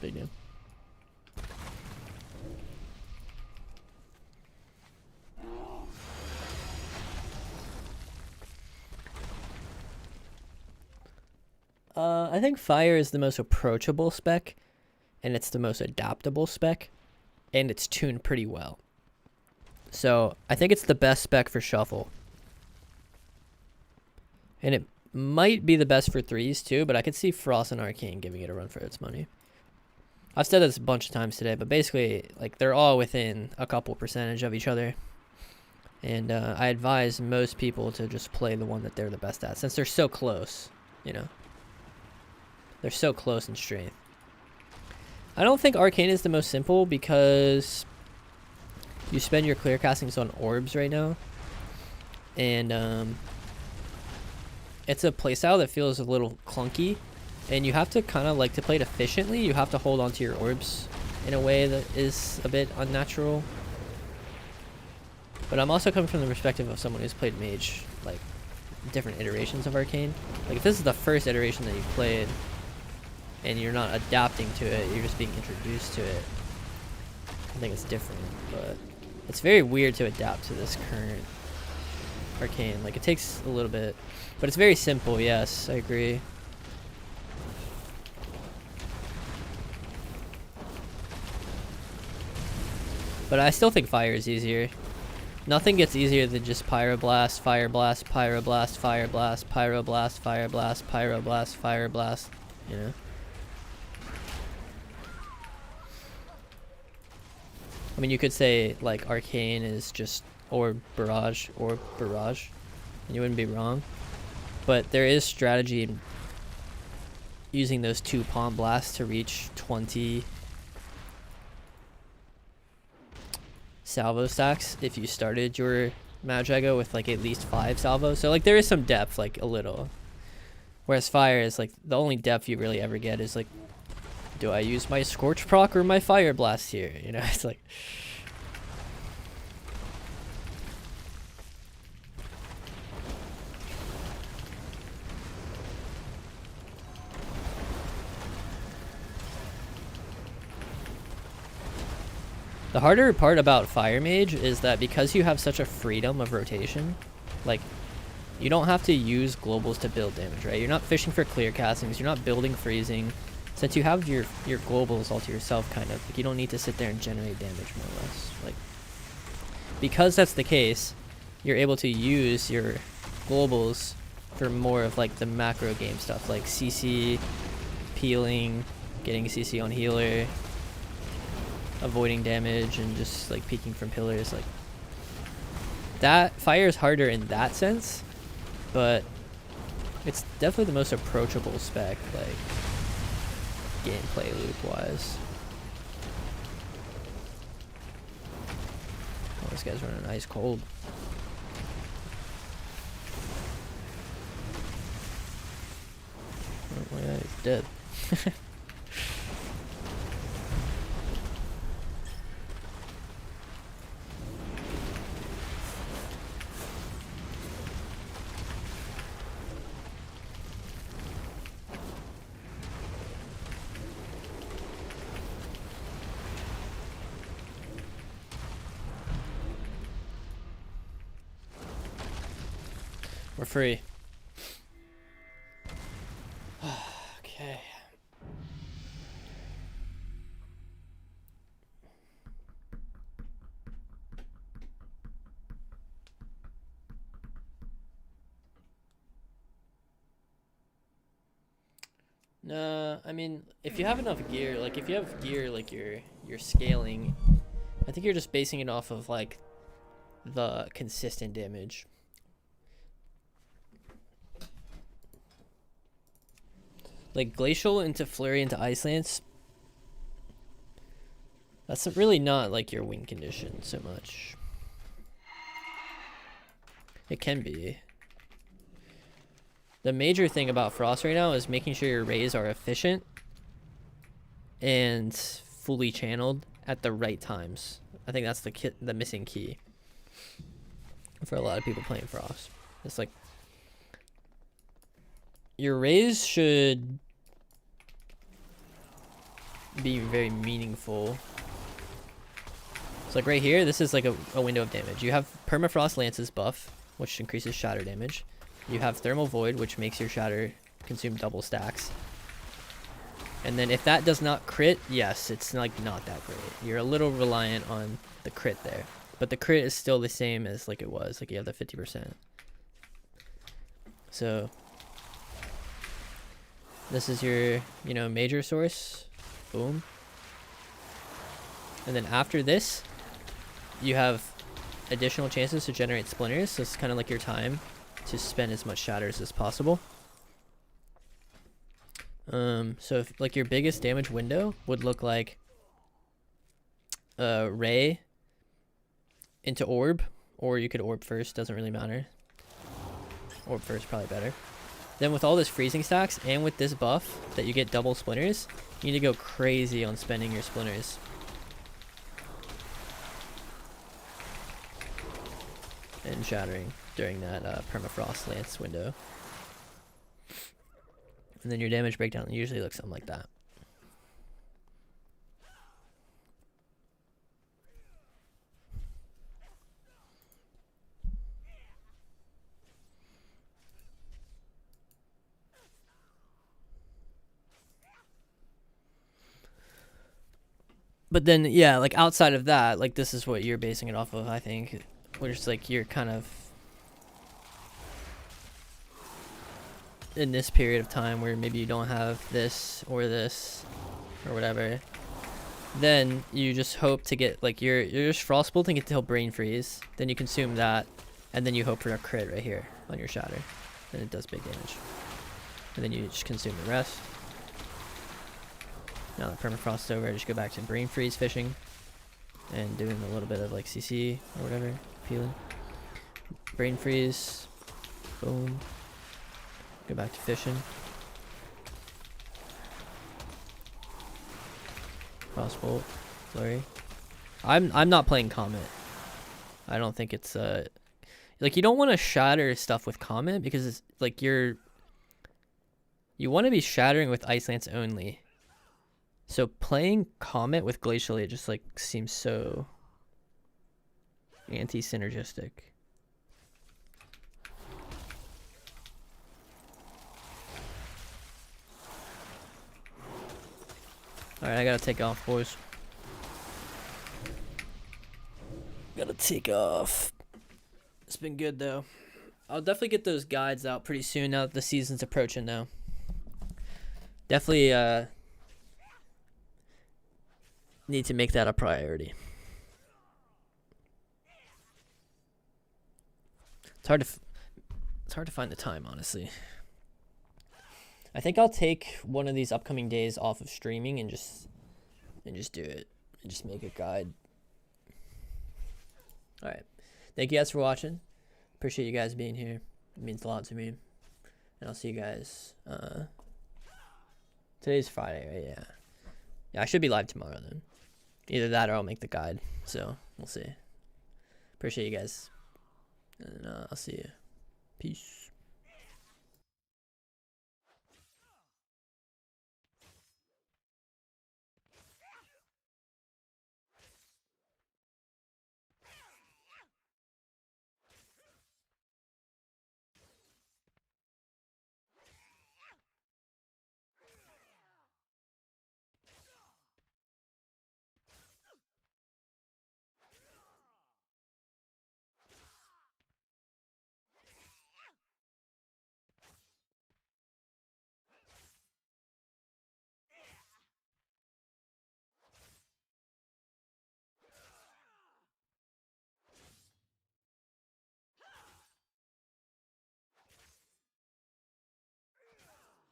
Big deal. I think fire is the most approachable spec, and it's the most adaptable spec, and it's tuned pretty well. So I think it's the best spec for shuffle. And it might be the best for threes too, but I could see Frost and Arcane giving it a run for its money. I've said this a bunch of times today, but basically, like, they're all within a couple percentage of each other. And I advise most people to just play the one that they're the best at, since they're so close, you know. They're so close in strength. I don't think Arcane is the most simple because you spend your clear castings on orbs right now. And it's a playstyle that feels a little clunky. And you have to kind of, like, to play it efficiently, you have to hold onto your orbs in a way that is a bit unnatural. But I'm also coming from the perspective of someone who's played Mage, like, different iterations of Arcane. Like, if this is the first iteration that you've played, and you're not adapting to it, you're just being introduced to it, I think it's different. But it's very weird to adapt to this current Arcane. Like, it takes a little bit, but it's very simple. Yes, I agree. But But I still think fire is easier. Nothing gets easier than just pyroblast, fireblast, pyroblast, fireblast, pyroblast, fireblast, pyroblast, fireblast, you know? I mean, you could say like Arcane is just or barrage, and you wouldn't be wrong. But there is strategy in using those 2 palm blasts to reach 20 salvo stacks if you started your Mage Aeghis with like at least 5 salvos. So like there is some depth, like a little. Whereas fire is like the only depth you really ever get is like, do I use my Scorch proc or my Fire Blast here? You know, it's like... The harder part about Fire Mage is that because you have such a freedom of rotation, like, you don't have to use globals to build damage, right? You're not fishing for clear castings, you're not building freezing. Since you have your globals all to yourself, kind of, like, you don't need to sit there and generate damage, more or less. Like, because that's the case, you're able to use your globals for more of, like, the macro game stuff, like CC, peeling, getting CC on healer, avoiding damage, and just, like, peeking from pillars. Like, that fire is harder in that sense, but it's definitely the most approachable spec, like, gameplay loop wise. Oh, this guy's running ice cold. Oh my god, he's dead. We're free. Okay. No, I mean, if you have enough gear, like if you have gear like you're scaling, I think you're just basing it off of like the consistent damage. Like Glacial into Flurry into Ice Lance, that's really not like your win condition so much. It can be. The major thing about Frost right now is making sure your rays are efficient and fully channeled at the right times. I think that's the missing key for a lot of people playing Frost. It's like your rays should be very meaningful. So like right here, this is like a window of damage. You have Permafrost Lance's buff, which increases shatter damage. You have Thermal Void, which makes your shatter consume double stacks. And then if that does not crit, yes, it's like not that great. You're a little reliant on the crit there. But the crit is still the same as like it was. Like you have the 50%. So this is your, you know, major source. Boom. And then after this, you have additional chances to generate splinters. So it's kind of like your time to spend as much shatters as possible. So if, like your biggest damage window would look like Ray into Orb, or you could Orb first, doesn't really matter. Orb first, probably better. Then with all this freezing stacks and with this buff that you get double splinters, you need to go crazy on spending your splinters. And shattering during that Permafrost Lance window. And then your damage breakdown usually looks something like that. But then, yeah, like outside of that, like this is what you're basing it off of, I think. Which is like you're kind of in this period of time where maybe you don't have this or whatever. Then you just hope to get like you're just frost bolting it till brain freeze. Then you consume that, and then you hope for a crit right here on your shatter. Then it does big damage. And then you just consume the rest. Now that permafrost's over, I just go back to brain freeze fishing and doing a little bit of like CC or whatever, peeling. Brain freeze, boom. Go back to fishing. Frostbolt, flurry. I'm not playing Comet. I don't think it's like you don't want to shatter stuff with Comet because it's like you want to be shattering with Ice Lance only. So playing Comet with Glacial, it just like seems so anti-synergistic. Alright, I gotta take off, boys. Gotta take off. It's been good, though. I'll definitely get those guides out pretty soon now that the season's approaching, though. Definitely, need to make that a priority. It's hard to find the time, honestly. I think I'll take one of these upcoming days off of streaming and just do it and just make a guide. All right, thank you guys for watching. Appreciate you guys being here. It means a lot to me. And I'll see you guys. Today's Friday, right? Yeah. Yeah, I should be live tomorrow then. Either that or I'll make the guide. So we'll see. Appreciate you guys. And I'll see you. Peace.